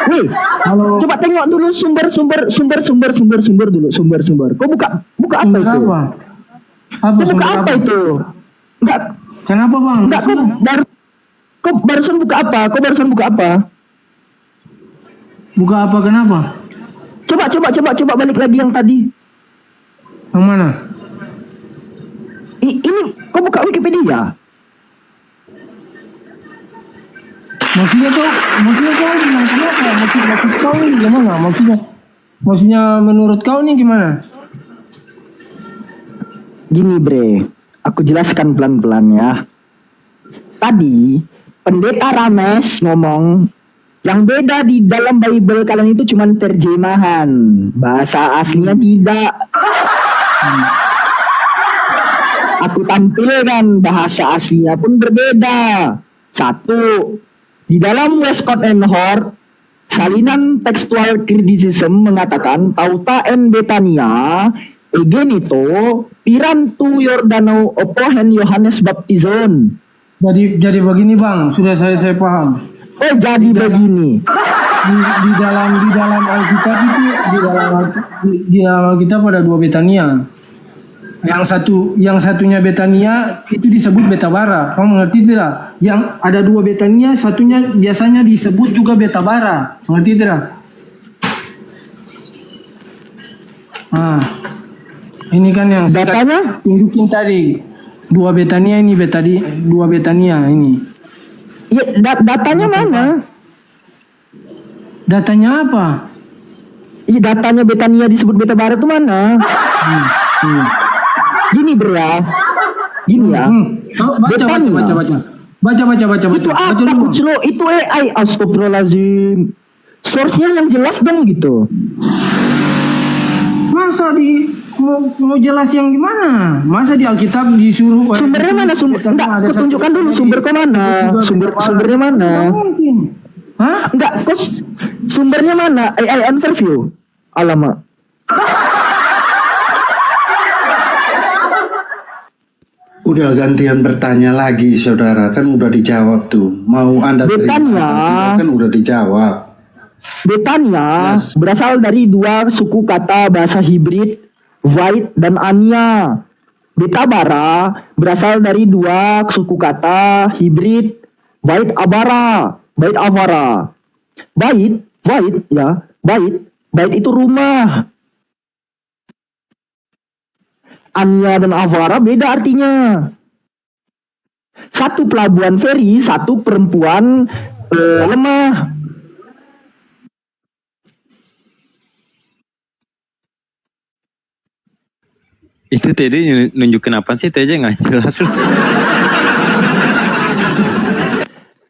Nih, coba tengok dulu sumber dulu. Kau buka apa itu? Apa Kau buka apa itu? Enggak. Kenapa bang? Enggak, kau barusan buka apa? Buka apa kenapa? Coba balik lagi yang tadi. Yang mana? Ini kau buka Wikipedia. Maksudnya kau bilang kenapa? Maksud kau ini gimana? Maksudnya menurut kau ini gimana? Gini bre, aku jelaskan pelan-pelan ya. Tadi pendeta Rames ngomong yang beda di dalam Bible kalian itu cuma terjemahan, bahasa aslinya tidak. Aku tampilkan bahasa aslinya pun berbeda. 1. Di dalam Westcott and Hort, salinan textual criticism mengatakan Tauta en Betania egenito pirantu Yordano opohen Yohanes Baptizon. Jadi begini bang, sudah saya paham. Oh jadi begini. Di dalam Alkitab itu di dalam Alkitab ada 2 Betania. Yang satunya Betania itu disebut beta bara. Kamu mengerti tidak? Yang ada 2 Betania, satunya biasanya disebut juga beta bara. Mengerti tidak? Nah, ini kan yang datanya tunjukin tadi. 2 Betania ini 2 Betania ini. Ya, datanya mana? Datanya apa? Iya, datanya Betania disebut beta bara itu mana? Gini bro ya. Gini ya. Baca. Itu apa Kuclo? Itu AI. Astagfirullahaladzim. Source-nya yang jelas dong gitu. Masa mau jelas yang gimana? Masa di Alkitab disuruh Sumbernya mana? Enggak, aku tunjukkan dulu sumber ke mana? Sumbernya mana? Mungkin. Hah? Enggak, sumbernya mana? AI overview. Alamak. Udah gantian bertanya lagi, saudara. Kan udah dijawab tuh. Mau Anda terima kan udah dijawab. Betania berasal dari dua suku kata bahasa hibrid, White dan Ania. Betabara berasal dari dua suku kata hibrid, Bait Abara, Bait Avara. Bait itu rumah. Ania dan Avara beda artinya. Satu pelabuhan feri, satu perempuan lemah. Itu tadi nunjukin apa sih? Tadi nggak jelas loh.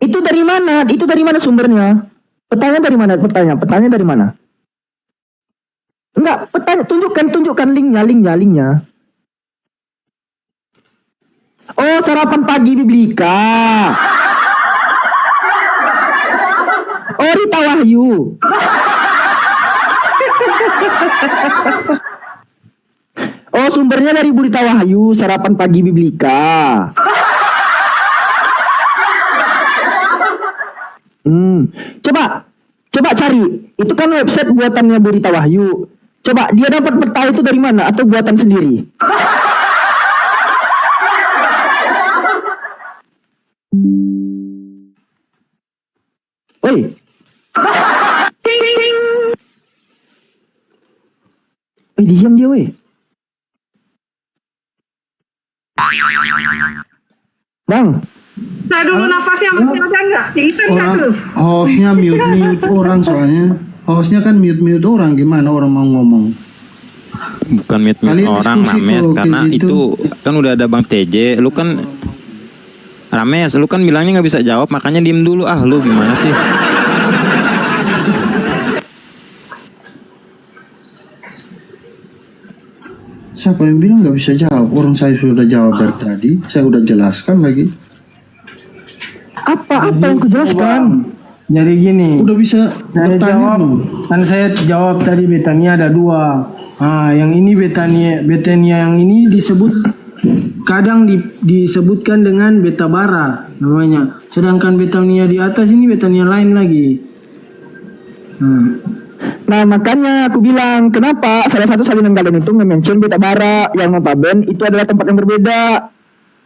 Itu dari mana? Itu dari mana sumbernya? Petanya dari mana? Petanya dari mana? Enggak, petanya tunjukkan linknya. Oh, sarapan pagi Biblika. Oh, Rita Wahyu. Oh, sumbernya dari Burita Wahyu, sarapan pagi Biblika. Coba cari. Itu kan website buatannya Burita Wahyu. Coba dia dapat peta itu dari mana atau buatan sendiri? Oi. Diam dia, weh. Bang. Nah dulu nafasnya masih ada nggak? Pingsan nggak tuh? Hostnya mute orang soalnya. Hostnya kan mute orang, gimana orang mau ngomong? Bukan mute orang, Rames, karena itu kan udah ada Bang TJ. Lu kan Rames, lu kan bilangnya nggak bisa jawab, makanya diem dulu. Lu gimana sih? Siapa yang bilang nggak bisa jawab? Orang saya sudah jawab dari tadi. Saya udah jelaskan lagi. Apa yang kujelaskan? Jadi gini. Udah bisa saya jawab. Kan saya jawab tadi Betania ada dua. Yang ini Betania yang ini disebut kadang disebutkan dengan Betabara namanya. Sedangkan Betania di atas ini Betania lain lagi. Nah, makanya aku bilang kenapa salah satu salinan kalian itu nge-mention Betabara yang notabene itu adalah tempat yang berbeda.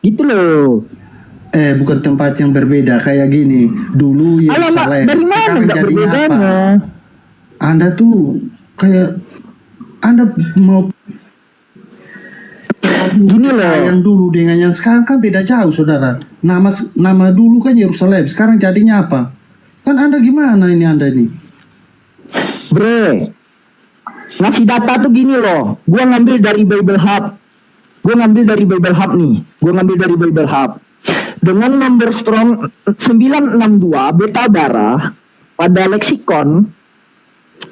Gitu loh. Bukan tempat yang berbeda kayak gini. Dulu Yerusalem. Dari mana enggak berbedanya? Anda tuh kayak Anda mau gini loh. Yang dulu dengan yang sekarang kan beda jauh, saudara. Nama dulu kan Yerusalem, sekarang jadinya apa? Kan Anda gimana ini Anda ini? Bre, ngasih data tuh gini loh. Gua ngambil dari Bible Hub. Dengan nomor strong 962 Betabara pada leksikon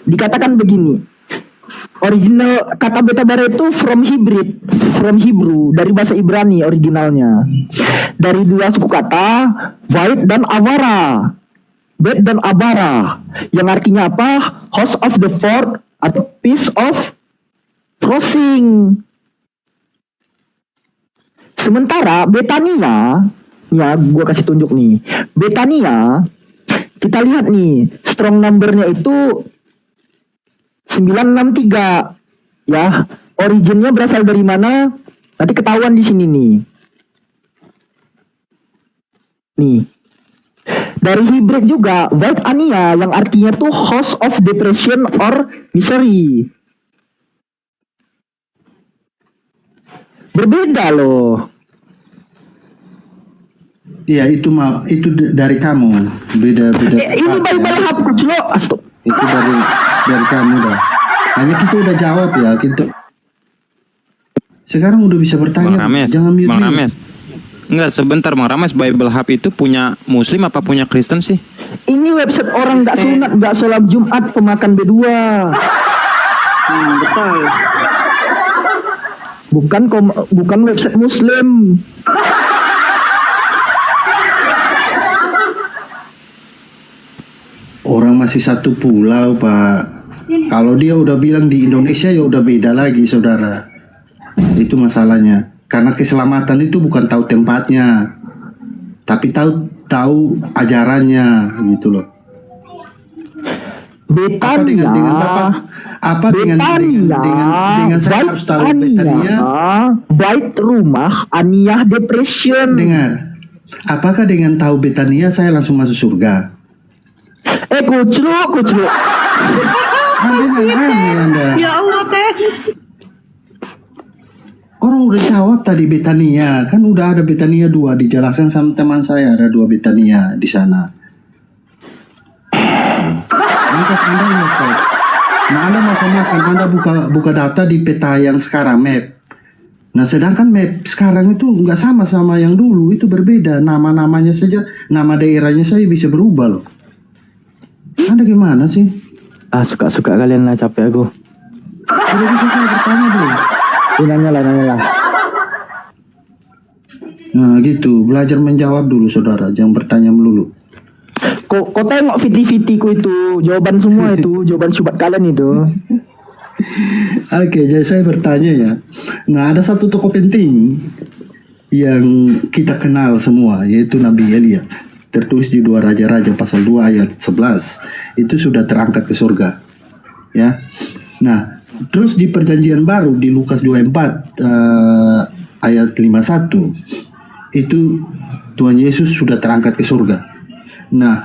dikatakan begini. Original kata Betabara itu from Hebrew, dari bahasa Ibrani originalnya. Dari dua suku kata, Bait dan Avara. Bait dan Abara, yang artinya apa? House of the fort atau piece of crossing. Sementara Betania, ya gue kasih tunjuk nih. Betania, kita lihat nih, strong numbernya itu 963. Ya, originnya berasal dari mana? Nanti ketahuan di sini nih. Nih. Dari hybrid juga, White Ania yang artinya tuh house of depression or misery. Berbeda loh. Iya, itu dari kamu. Beda. Ini Bible Hub lo. Itu dari kamu dah. Hanya kita udah jawab ya, kita. Sekarang udah bisa bertanya. Jangan mute. Bang Rames. Enggak, sebentar Bang Rames, Bible Hub itu punya Muslim apa punya Kristen sih? Ini website orang nggak sunat, nggak sholat Jumat, pemakan B2. Betul. bukan website Muslim. Orang masih satu pulau, Pak. Kalau dia udah bilang di Indonesia ya udah beda lagi, saudara. Itu masalahnya. Karena keselamatan itu bukan tahu tempatnya, tapi tahu ajarannya, gitu loh. Betania, dengan saya harus tahu Betania, Bait Rumah Aniyah Depression. Dengar, apakah dengan tahu Betania saya langsung masuk surga? Kucluk. Anda. Ya Allah teh. Orang udah jawab tadi Betania, kan udah ada Betania 2, dijelaskan sama teman saya ada 2 Betania di sana. Lantas Anda lihat kok. Nah, Anda mau samakan, Anda buka data di peta yang sekarang map. Nah, sedangkan map sekarang itu nggak sama yang dulu, itu berbeda. Nama-namanya saja, nama daerahnya saya bisa berubah loh. Anda gimana sih? Suka-suka kalian lah, capek aku. Udah bisa saya bertanya belum? Nanya lah. Nah gitu, belajar menjawab dulu saudara, jangan bertanya melulu. Kok tengok fiti-fitiku itu, jawaban semua itu, jawaban sobat kalian itu. Oke, jadi saya bertanya ya. Nah, ada satu tokoh penting yang kita kenal semua, yaitu Nabi Elia. Tertulis di 2 Raja-Raja pasal 2 ayat 11. Itu sudah terangkat ke surga. Ya. Nah, terus di perjanjian baru di Lukas 24 ayat 51 itu Tuhan Yesus sudah terangkat ke surga. Nah,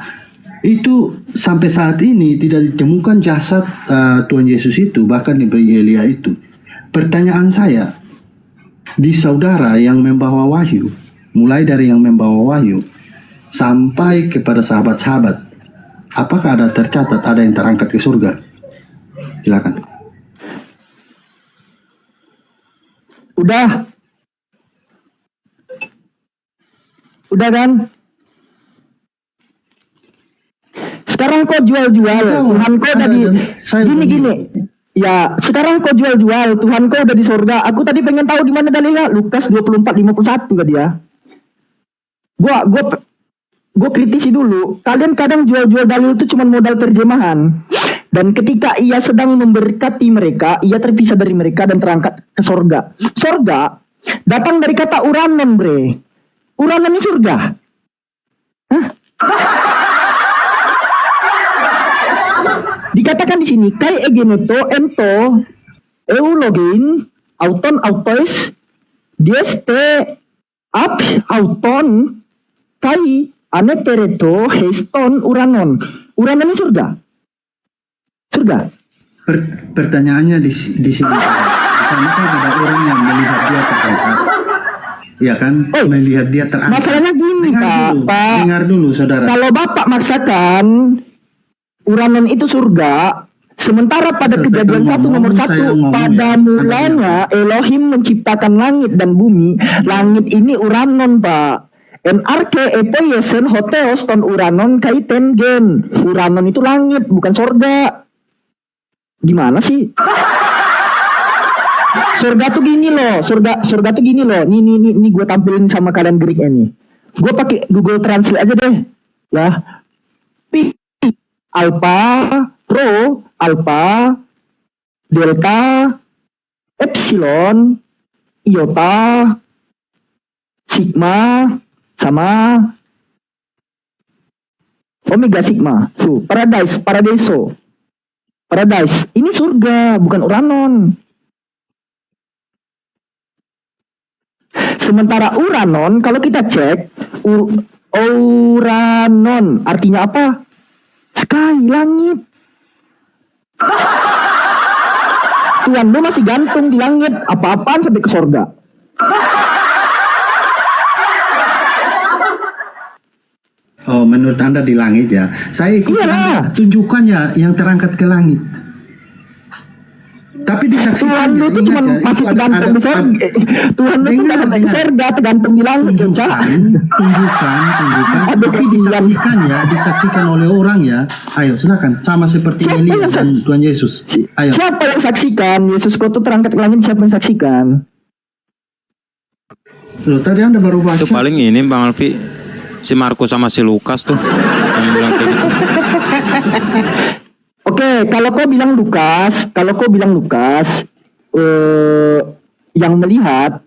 itu sampai saat ini tidak ditemukan jasad Tuhan Yesus itu, bahkan Nabi Elia itu. Pertanyaan saya, di saudara yang membawa wahyu, mulai dari yang membawa wahyu sampai kepada sahabat-sahabat, apakah ada tercatat ada yang terangkat ke surga? Silakan. Udah kan? Sekarang kau jual-jual, Tuhan kau udah di gini. Ya, sekarang kau jual-jual, Tuhan kau udah di surga. Aku tadi pengen tahu di mana dalilnya. Lukas 24:51 kan dia. Gua kritisi dulu. Kalian kadang jual-jual dalil itu cuma modal terjemahan. Dan ketika ia sedang memberkati mereka, ia terpisah dari mereka dan terangkat ke surga. Surga datang dari kata uranon, bre. Uranon ini surga. Hah? Dikatakan di sini kai egeneto ento eulogin auton autois dieste ap auton kai anepereto heiston uranon. Uranon ini surga. Pertanyaannya di sini. Di sana kan ada orang yang melihat dia terangkat. Ya kan? Melihat dia terangkat. Masalahnya gini, Pak. Dengar dulu, saudara. Kalau Bapak maksakan uranon itu surga, sementara pada Kejadian 1 nomor 1, pada mulanya Elohim menciptakan langit dan bumi. Langit ini uranon, Pak. NRK epoyesen hoteos ton uranon kaiten gen. Uranon itu langit, bukan surga. Gimana sih? Surga tuh gini loh, surga tuh gini loh. Nih gue tampilin sama kalian Greeknya nih. Gue pakai Google Translate aja deh, ya. Pi, alpha, rho, alpha, delta, epsilon, iota, sigma, sama omega sigma. Tuh, paradiso. Paradise, ini surga, bukan uranon. Sementara uranon, kalau kita cek, uranon artinya apa? Sky, langit. Tuhan lu masih gantung di langit, apa-apaan sampai ke surga. Oh, menurut Anda di langit ya? Saya ikut tunjukkan ya yang terangkat ke langit. Tapi disaksikan. Tuhan lu tuh cuma masih tergantung di surga. Tuhan lu tuh nggak sampai ke surga, tergantung di langit. Tunjukkan. Tapi disaksikan oleh orang ya. Ayo silakan. Sama seperti Elia dan Tuhan Yesus. Ayo. Siapa yang saksikan? Yesus kau tuh terangkat ke langit, siapa yang saksikan? Loh, tadi Anda baru baca. Itu paling ini Bang Alfi, si Markus sama si Lukas tuh yang bilang kayak gitu. Oke, kalau kau bilang Lukas, yang melihat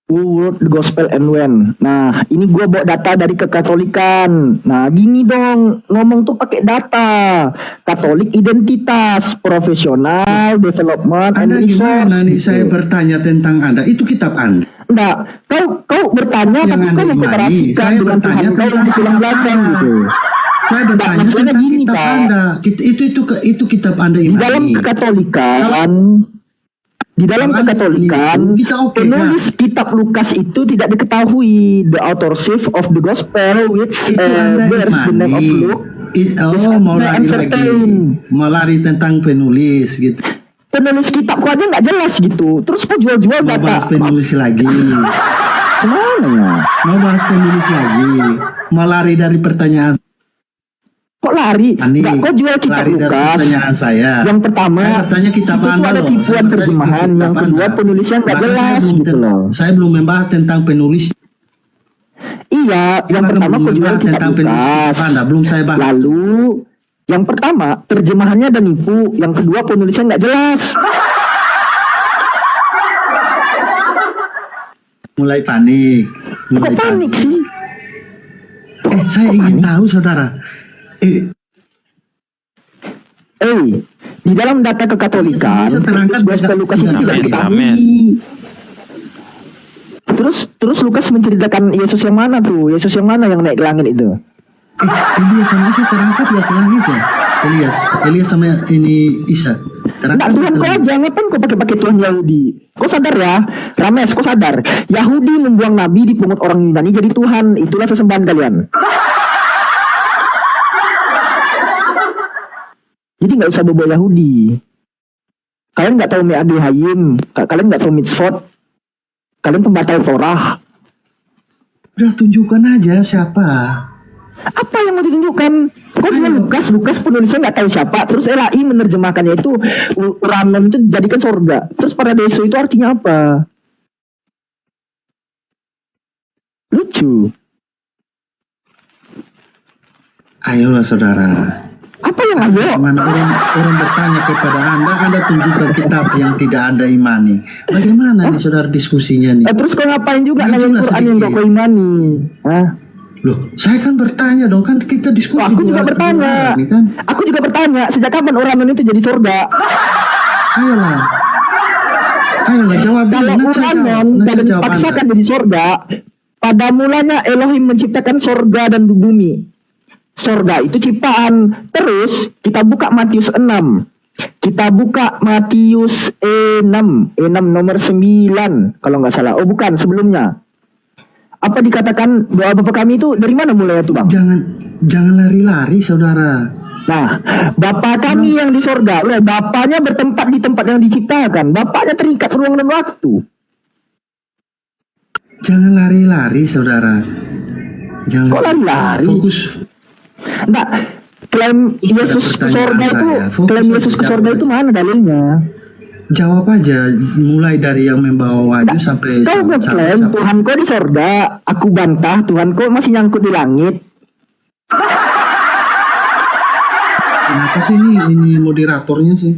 who wrote the gospel and when. Nah, ini gua bawa data dari kekatolikan. Nah, gini dong, ngomong tuh pakai data. Katolik identitas, profesional, development, and Anda resource. gimana nih gitu. saya bertanya tentang Anda? Itu kitab Anda. Enggak, kau bertanya Yang tapi Anda kau imani. mengkomparasikan Saya dengan bertanya Tuhan kau yang di tulang belakang gitu. Saya bertanya maksudnya tentang gini, kitab Pak. Anda. Itu kitab Anda Di imani. dalam kekatolikan, kita oke, penulis kitab Lukas itu tidak diketahui the authorship of the gospel which Itu Anda bears the name of imani. Luke. Mau lari lagi, uncertain. mau lari tentang penulis gitu. Penulis kitab kok aja nggak jelas gitu. Terus kok jual-jual Mau bahas data? penulis lagi. Kemana ya? Mau bahas penulis lagi. Mau lari dari pertanyaan. Kok lari? Ani, Nggak, kok jual kitab lari dari Lukas? pertanyaan saya. Yang pertama, Saya bertanya kitab situ tuh Anda ada loh. tipuan Saya bertanya terjemahan. kitab Yang kedua, Anda. penulisnya nggak Bahkan jelas gitu loh. Saya belum membahas tentang penulis. Iya, yang Bahkan pertama belum kau jual membahas kitab tentang penulis Lukas. kitab Anda. Belum saya bahas. Lalu, yang pertama terjemahannya ada nipu. Yang kedua penulisnya nggak jelas. Mulai panik. Kok panik sih? Saya ingin tahu saudara. Di dalam data kekatolikan, Bisa terangkat gospel Lukas itu tidak Rames. diketahui. Terus Lukas menceritakan Yesus yang mana tuh? Yesus yang mana yang naik ke langit itu? Elias sama Isa terangkat ya ke langit ya? Elias sama ini Isa terangkat. Enggak, Tuhan kau aja, ngapain kau pakai Tuhan Yahudi? Kau sadar ya, Rames, kau sadar? Yahudi membuang nabi, dipungut orang Yunani jadi Tuhan. Itulah sesembahan kalian. Jadi nggak usah bobo Yahudi. Kalian nggak tahu Me'ad Hayim, kalian nggak tahu mitzvot, kalian pembatal Torah. Udah tunjukkan aja siapa. Apa yang mau ditunjukkan? Kok cuma Lukas penulisnya nggak tahu siapa. Terus LAI menerjemahkannya itu Uranon itu jadikan sorga. Terus paradiso itu artinya apa? Lucu. Ayolah saudara. Apa yang ayo? Mana orang bertanya kepada Anda tunjukkan kitab yang tidak Anda imani. Bagaimana nih saudara diskusinya nih? Terus kau ngapain juga Nah, nanyain jelas Quran yang sedikit. gak kau imani? Hah? Loh, saya kan bertanya dong, kan kita diskusi. Aku juga bertanya. Ini kan. Aku juga bertanya, sejak kapan Uranon itu jadi surga? Ayolah jawab dulu. Kalau Nanti saya Uranon jawab. Nanti dan saya jawab dipaksakan Anda. jadi surga, pada mulanya Elohim menciptakan surga dan bumi. Surga itu ciptaan. Terus kita buka Matius 6. Kita buka Matius 6 nomor 9 kalau nggak salah. Oh bukan, sebelumnya. Apa dikatakan doa Bapa kami itu dari mana mulai itu, Bang? Jangan lari-lari saudara. Nah, Bapa kami yang di surga, Bapaknya bertempat di tempat yang diciptakan. Bapaknya terikat ruang dan waktu. Jangan lari-lari saudara. Jangan Kok lari-lari? Fokus. Enggak, klaim Yesus ke surga itu, klaim Yesus ke surga itu mana dalilnya? Jawab aja, mulai dari yang membawa wajah sampai Kau ngeklaim Tuhan kau di surga, aku bantah Tuhan kau masih nyangkut di langit. Kenapa sih ini moderatornya sih?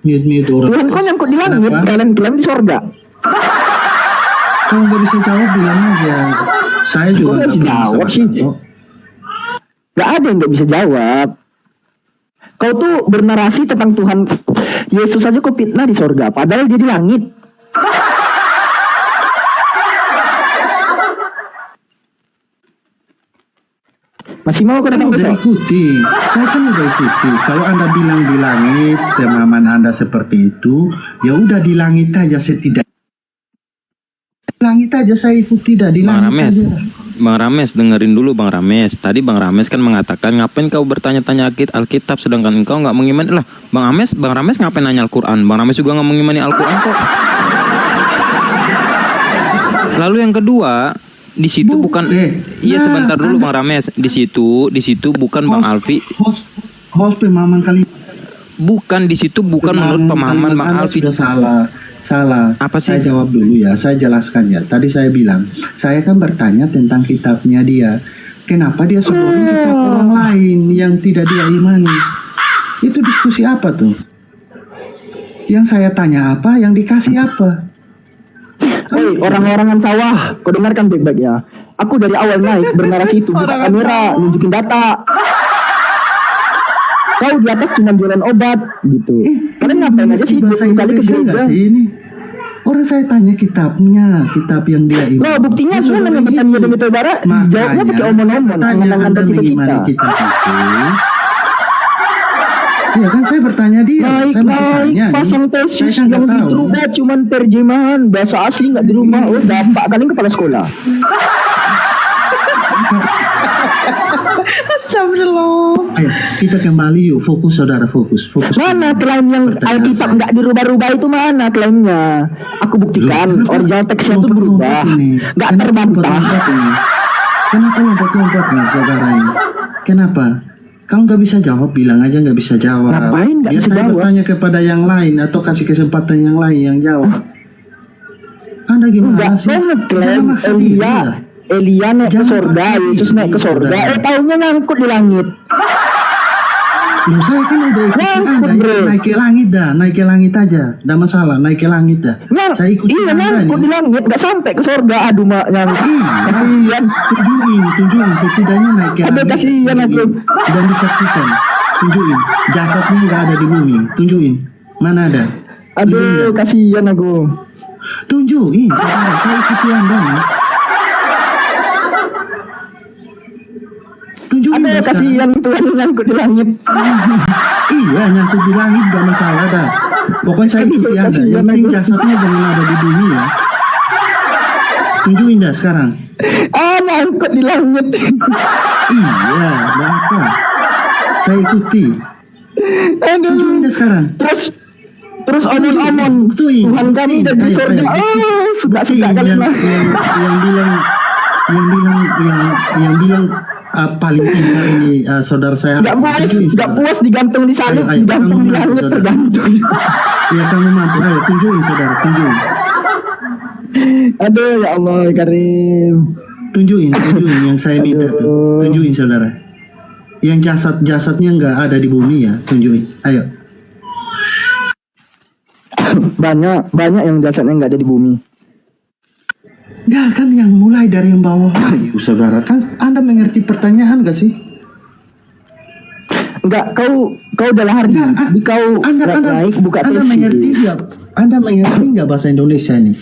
Mute orang. Tuhan kau nyangkut di langit, Kenapa? kalian klaim di surga. Kalau nggak bisa jawab bilang aja. Saya juga Kok nggak bisa jawab sih? Gak ada yang nggak bisa jawab. Kau tuh bernarasi tentang Tuhan Yesus aja kau fitnah di surga, padahal dia di langit. Masih mau kau datang udah besok? ikuti. Saya kan udah ikuti. Kalau Anda bilang di langit, pemahaman Anda seperti itu, ya udah di langit aja setidaknya. Di langit aja saya ikuti dah di Bang langit Rames, aja. Bang Rames dengerin dulu Bang Rames. Tadi Bang Rames kan mengatakan ngapain kau bertanya-tanya Alkitab sedangkan engkau nggak mengimani lah. Bang Rames ngapain nanya Al-Quran? Bang Rames juga nggak mengimani Al-Quran kok. Lalu yang kedua, di situ bukan iya sebentar dulu Bang Rames. Di situ bukan Bang Alfi. Host pemahaman kali. Bukan di situ bukan menurut pemahaman Bang Anda Alfi. sudah salah. Salah. Apa sih? Saya jawab dulu ya, saya jelaskan ya. Tadi saya bilang, saya kan bertanya tentang kitabnya dia. Kenapa dia sebelum kitab orang lain yang tidak dia imani? Itu diskusi apa tuh? Yang saya tanya apa, yang dikasih apa? Hei, orang-orangan sawah, kau dengarkan baik-baik ya. Aku dari awal naik bernarasi itu buka kamera, nunjukin data. Kau di atas cuma jualan obat gitu. Kalian ngapain aja sih 20 kali ke gereja? Ini orang saya tanya kitabnya, kitab yang dia imani. Nah, buktinya semua nanya pertanyaan demi Barat, jawabnya pakai omon-omon, angan-angan dan cita-cita. Kitab itu. Iya kan saya bertanya dia. Naik, pasang tesis yang dirubah cuman terjemahan, bahasa asli nggak di rumah. Oh, dampak kalian kepala sekolah. Astagfirullah. Ayo kita kembali yuk, fokus saudara, fokus. Mana klaim yang Alkitab nggak dirubah-rubah itu mana klaimnya? Aku buktikan original teksnya itu berubah, nggak terbantah. Kenapa lompat-lompat nih saudara ini? Kenapa? Kalau nggak bisa jawab, bilang aja nggak bisa jawab. Ngapain nggak bisa Biasanya jawab? bertanya kepada yang lain atau kasih kesempatan yang lain yang jawab. Anda gimana Enggak, sih? kau ngeklaim maksa diri lah. Elia naik ke Jangan sorga, maksa Yesus diri, naik ke sorga, saudara. tahunya nyangkut di langit. Loh, saya kan udah ikut Nyangkut, Anda, bro. naik ke langit dah, naik ke langit aja, nggak masalah, naik ke langit dah. Saya ikut Iya, nyangkut di langit, nggak sampai ke sorga. Aduh mak, nyangkut. Kasihan. Tunjukin, setidaknya naik ke Aduh, langit. kasihan aku. Dan disaksikan, tunjukin, jasadnya nggak ada di bumi, tunjukin, mana ada? Aduh, kasihan aku. Tunjukin, saudara, saya ikuti Anda nih. Tunjukin Aduh, dah sekarang. kasihan Tuhan nyangkut di langit. Iya, nyangkut di langit gak masalah dah. Pokoknya saya ikuti Anda. Yang penting jasadnya jangan ada di bumi ya. Tunjukin dah sekarang. Nyangkut di langit. Iya, ada apa? Saya ikuti. Aduh. Tunjukin dah sekarang. Terus omong-omong Tuhan kami dan di sorga. Suka-suka kalian lah. Yang bilang paling tinggal ini saudara saya. Gak puas digantung di salib, digantung di langit tergantung. Ya kamu mampu, ayo tunjukin saudara, tunjukin. Aduh ya Allah Karim. Tunjukin yang saya minta tuh. Tunjukin saudara. Yang jasadnya nggak ada di bumi ya, tunjukin. Ayo. Banyak yang jasadnya nggak ada di bumi. Nggak kan yang mulai dari yang bawah ayo saudara. Kan Anda mengerti pertanyaan gak sih? Enggak, kau udah lahir di kau naik buka Anda tesis. mengerti nggak? Anda mengerti nggak bahasa Indonesia nih?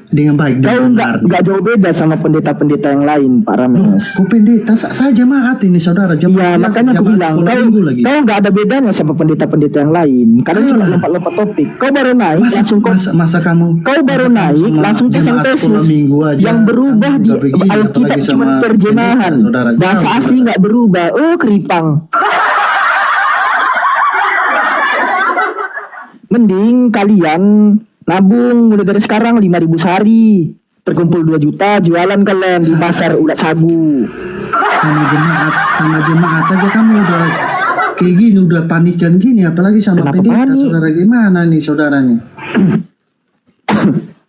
Dengan baik. Kau nggak jauh beda sama pendeta-pendeta yang lain, Pak Rames. Kau pendeta, saya jemaat ini saudara. Ya makanya aku bilang kau nggak ada bedanya sama pendeta-pendeta yang lain. Kalian cuma lompat-lompat topik. Kau baru naik langsung masa kamu. Kau baru naik langsung pasang tesis. Yang berubah di Alkitab cuma terjemahan. Bahasa asli nggak berubah. Oh keripang. Mending kalian nabung mulai dari sekarang 5.000 sehari, terkumpul 2 juta, jualan kalian di pasar ulat sagu. Sama jemaat aja kamu udah kayak gini, udah panikan gini, apalagi sama pendeta saudara. Gimana nih saudara nih?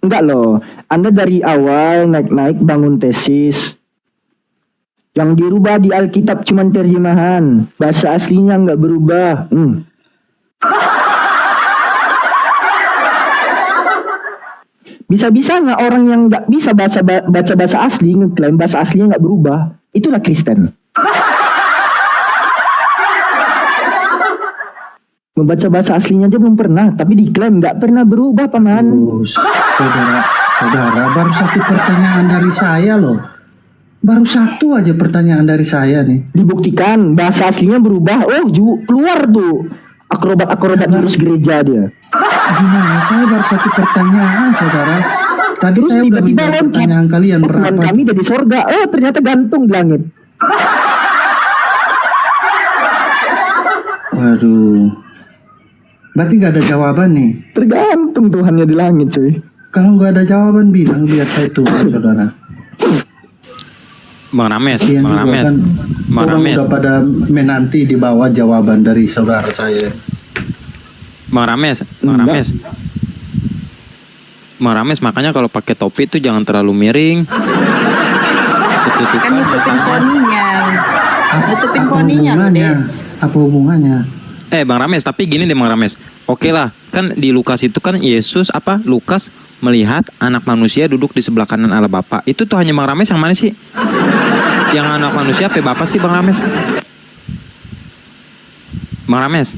Enggak loh, Anda dari awal naik-naik bangun tesis. Yang dirubah di Alkitab cuma terjemahan, bahasa aslinya nggak berubah. Bisa-bisa nggak orang yang nggak bisa baca bahasa asli ngeklaim bahasa aslinya nggak berubah? Itulah Kristen. Membaca bahasa aslinya aja belum pernah, tapi diklaim nggak pernah berubah, paman. Saudara, baru satu pertanyaan dari saya loh. Baru satu aja pertanyaan dari saya nih. Dibuktikan bahasa aslinya berubah. Oh, keluar tuh akrobat terus gereja dia. Gimana? Saya baru satu pertanyaan, saudara. Tadi terus saya tiba-tiba pertanyaan kalian berapa? Tuhan kami dari sorga. Oh, ternyata gantung di langit. Waduh. Berarti nggak ada jawaban nih. Tergantung Tuhannya di langit, cuy. Kalau nggak ada jawaban bilang biar saya turun, saudara. Bang Rames, Orang udah pada menanti di bawah jawaban dari saudara saya. Bang Rames. Bang Rames, makanya kalau pakai topi itu jangan terlalu miring. Kan nutupin poninya. Nutupin poninya loh, Dek. Apa hubungannya? Bang Rames, tapi gini deh Bang Rames. Oke lah, kan di Lukas itu kan Lukas melihat anak manusia duduk di sebelah kanan Allah Bapa. Itu tuh hanya Bang Rames yang mana sih? Yang anak manusia apa Bapa sih Bang Rames? Bang Rames?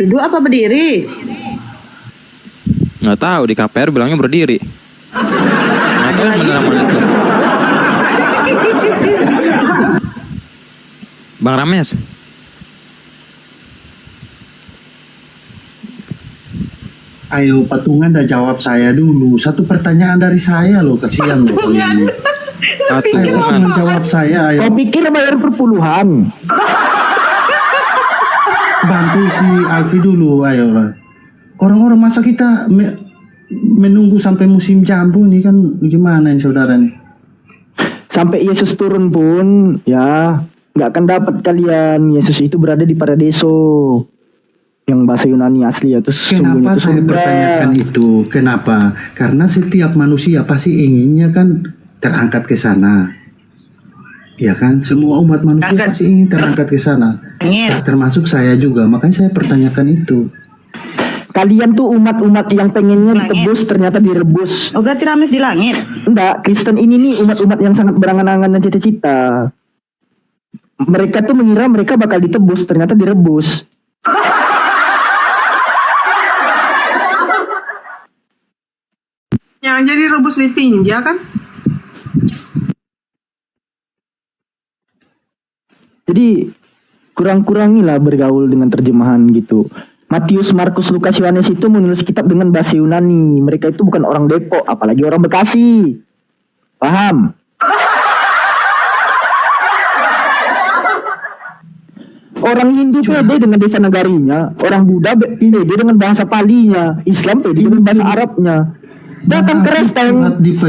Duduk apa berdiri? Nggak tahu, di KPR bilangnya berdiri. Nggak tahu yang benar mana itu. Bang Rames? Ayo patungan dah jawab saya dulu. Satu pertanyaan dari saya loh, kasihan loh. Patungan jawab saya. Ayo. Kau pikir bayar perpuluhan? Bantu si Alfi dulu, ayo lah. Orang-orang masa kita menunggu sampai musim jambu nih kan gimana nih saudara nih? Sampai Yesus turun pun ya nggak akan dapat kalian. Yesus itu berada di paradiso. Yang bahasa Yunani asli ya. Terus kenapa saya pertanyakan itu? Kenapa? Karena setiap manusia pasti inginnya kan terangkat ke sana. Ya kan? Semua umat manusia pasti ingin terangkat ke sana. Termasuk saya juga. Makanya saya pertanyakan itu. Kalian tuh umat-umat yang pengennya ditebus ternyata direbus. Oh berarti Rames di langit? Enggak, Kristen ini nih umat-umat yang sangat berangan-angan dan cita-cita. Mereka tuh mengira mereka bakal ditebus, ternyata direbus. Yang jadi rebus ditinja kan? Jadi kurang-kurangilah bergaul dengan terjemahan gitu. Matius, Markus, Lukas, Yohanes itu menulis kitab dengan bahasa Yunani. Mereka itu bukan orang Depok, apalagi orang Bekasi. Paham? Orang Hindu pede dengan desa nagarinya, orang Buddha pede dengan bahasa Palinya, Islam pede dengan bahasa Arabnya. Datang ke Resteng,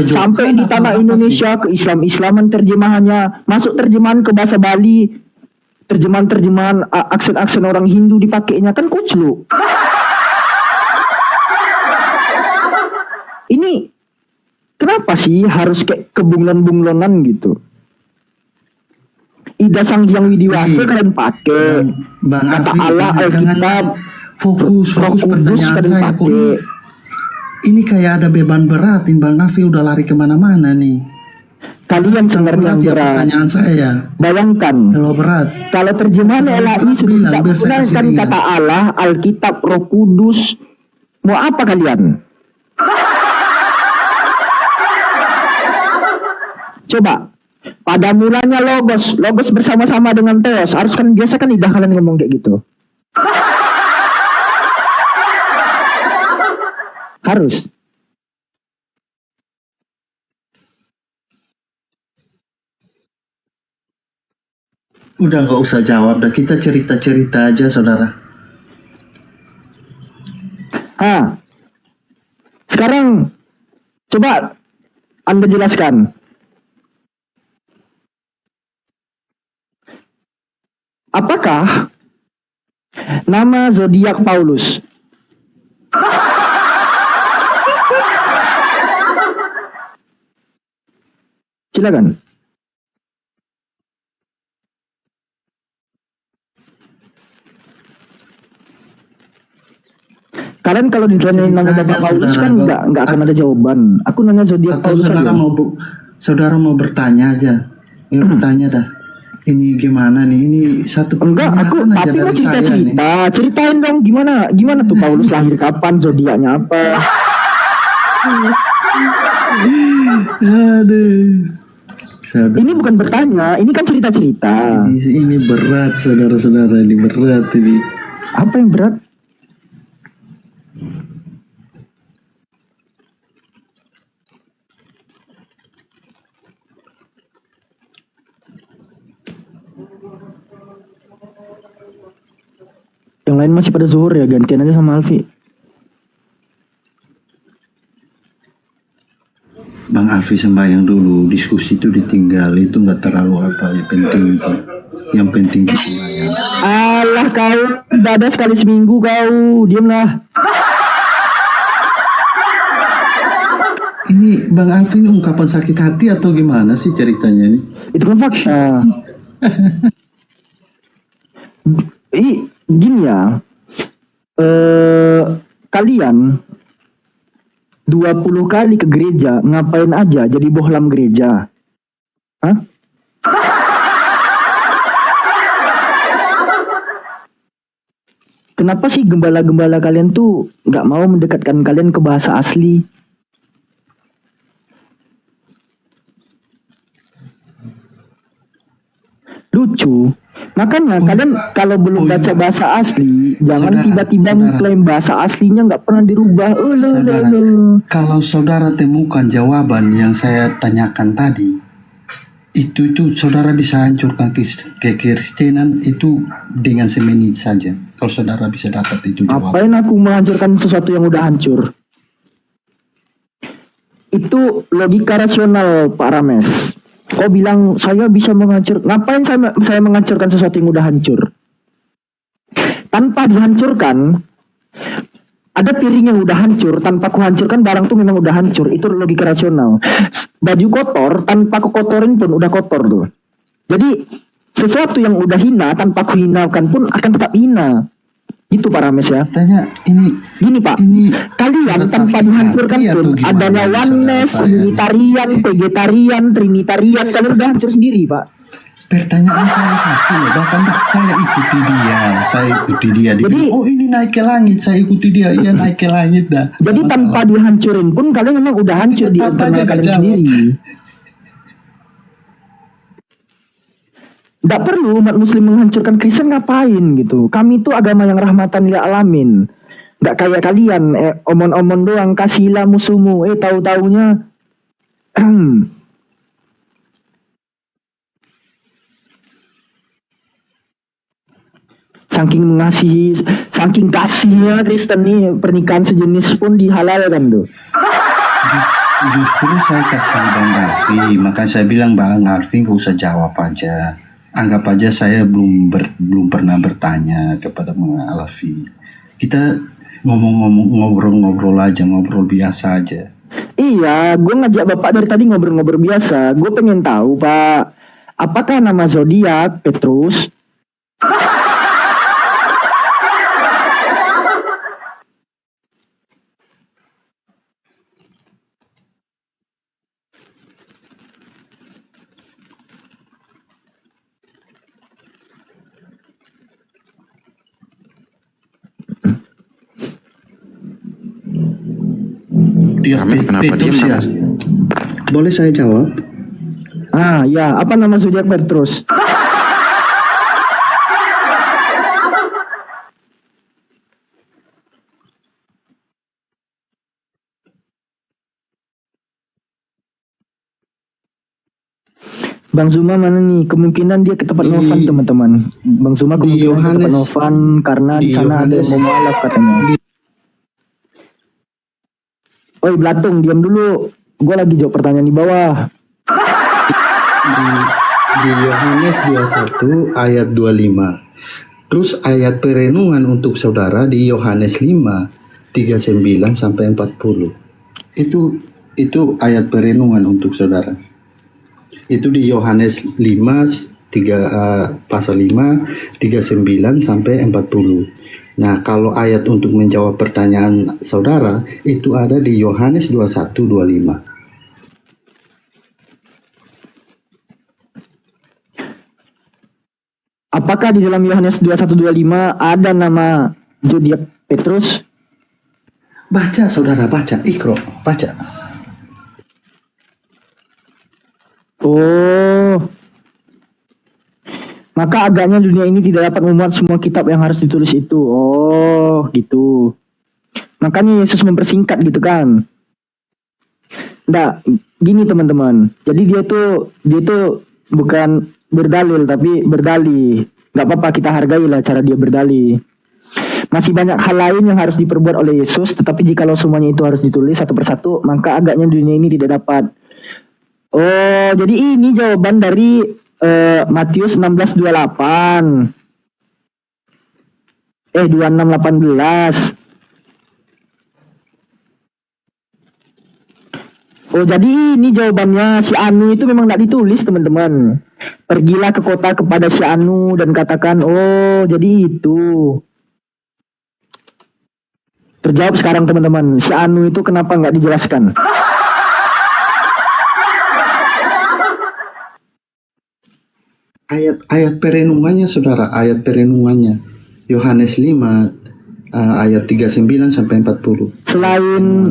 sampai di tanah Indonesia ke Islam-Islaman terjemahannya, masuk terjemahan ke bahasa Bali, terjemahan aksen-aksen orang Hindu dipakainya, kan kuclu. Ini kenapa sih harus kayak kebunglon-bunglonan gitu? Ida Sang Hyang Widiwasa kalian pakai, kata Allah, Alkitab, fokus pertanyaan saya pakai. Ini kayak ada beban berat, Bang Afi udah lari kemana-mana nih. Kalian sebenarnya berat. Pertanyaan saya. Bayangkan. Kalau berat. Kalau terjemahan LAI sudah tidak menggunakan kata Allah, Alkitab, Roh Kudus, mau apa kalian? Coba. Pada mulanya logos bersama-sama dengan teos. Harus kan biasa kan lidah kalian ngomong kayak gitu. Harus. Udah nggak usah jawab, dah kita cerita-cerita aja saudara. Sekarang coba Anda jelaskan. Apakah nama zodiak Paulus? Silakan. Kalian kalau ditanyain nama Bapak Paulus kan nggak akan ada jawaban. Aku nanya zodiak Paulus saudara aja. Saudara mau bertanya aja. Ya bertanya dah. Ini gimana nih? Ini satu. Enggak, tapi mau cerita-cerita. Ceritain dong gimana tuh Paulus lahir kapan, zodiaknya apa? Aduh. Ini bukan bertanya, ini kan cerita-cerita. Ini berat saudara-saudara, ini berat ini. Apa yang berat? Yang lain masih pada zuhur ya, gantian aja sama Alfi. Bang Alfi sembahyang dulu, diskusi itu ditinggal, itu nggak terlalu apa ya penting itu. Yang penting kita sembahyang. Alah kau, ibadah sekali seminggu kau, diamlah. ini Bang Alvin ungkapan sakit hati atau gimana sih ceritanya ini? Itu kan fakta. Gini ya, kalian 20 kali ke gereja, ngapain aja jadi bohlam gereja? Hah? Kenapa sih gembala-gembala kalian tuh nggak mau mendekatkan kalian ke bahasa asli? Lucu. Makanya kalian kalau belum baca bahasa asli, jangan tiba-tiba mengklaim bahasa aslinya nggak pernah dirubah. Kalau saudara temukan jawaban yang saya tanyakan tadi, itu saudara bisa hancurkan kekristenan itu dengan semenit saja. Kalau saudara bisa dapat itu jawaban. Apain aku menghancurkan sesuatu yang udah hancur? Itu logika rasional, Pak Rames. Kau bilang saya bisa menghancur. Ngapain saya menghancurkan sesuatu yang udah hancur? Tanpa dihancurkan, ada piring yang udah hancur. Tanpa ku hancurkan barang tuh memang udah hancur. Itu logika rasional. Baju kotor tanpa ku kotorin pun udah kotor tuh. Jadi sesuatu yang udah hina tanpa ku hinakan pun akan tetap hina. Itu Pak Rames ya. Tanya ini gini Pak, kalian tanpa dihancurkan pun adanya oneness, unitarian, vegetarian, trinitarian, kalian udah hancur sendiri Pak. Pertanyaan saya satu loh, bahkan saya ikuti dia. Jadi, oh ini naik ke langit, saya ikuti dia, iya naik ke langit dah. Jadi tanpa dihancurin pun kalian memang udah hancur di internal kalian sendiri. Nggak perlu umat muslim menghancurkan Kristen, ngapain gitu. Kami itu agama yang rahmatan lil alamin. Nggak kayak kalian, omon-omon doang, kasihlah musuhmu, tahu-taunya saking mengasihi, saking kasihnya Kristen nih, pernikahan sejenis pun dihalalkan tuh. Justru saya kasih Bang Alfi, makanya saya bilang Bang Alfi gak usah jawab aja. Anggap aja saya belum pernah bertanya kepada Bang Alfi. Kita ngobrol aja, ngobrol biasa aja. Iya, gue ngajak Bapak dari tadi ngobrol-ngobrol biasa. Gue pengen tahu Pak, apakah nama zodiak Petrus? Rames kenapa Petrus diam, ya? Rames? Boleh saya jawab? Ya, apa nama zodiak Petrus? Bang Zuma mana nih? Kemungkinan dia ke tempat Novan teman-teman. Bang Zuma kemungkinan ke tempat Novan karena di sana ada yang mau mualaf katanya. Oi Blatung, diam dulu. Gue lagi jawab pertanyaan di bawah. Di Yohanes 21 ayat 25. Terus ayat perenungan untuk saudara di Yohanes 5 39 sampai 40. Itu ayat perenungan untuk saudara. Itu di Yohanes 5 pasal 5 39 sampai 40. Nah, kalau ayat untuk menjawab pertanyaan saudara itu ada di Yohanes 21 25. Apakah di dalam Yohanes 21:25 ada nama zodiak Petrus? Baca saudara, baca, Iqra, baca. Oh. Maka agaknya dunia ini tidak dapat memuat semua kitab yang harus ditulis itu. Oh, gitu. Makanya Yesus mempersingkat gitu kan. Nggak, gini teman-teman. Jadi dia tuh bukan berdalil tapi berdalih. Nggak apa-apa, kita hargailah cara dia berdalih. Masih banyak hal lain yang harus diperbuat oleh Yesus, tetapi jikalau semuanya itu harus ditulis satu persatu, maka agaknya dunia ini tidak dapat. Oh, jadi ini jawaban dari Matius 16:28. 26:18. Oh jadi ini jawabannya, si Anu itu memang tidak ditulis teman-teman. Pergilah ke kota kepada si Anu dan katakan, oh jadi itu. Terjawab sekarang teman-teman, si Anu itu kenapa nggak dijelaskan? Ayat perenungannya saudara, ayat perenungannya Yohanes 5 ayat 39 sampai 40.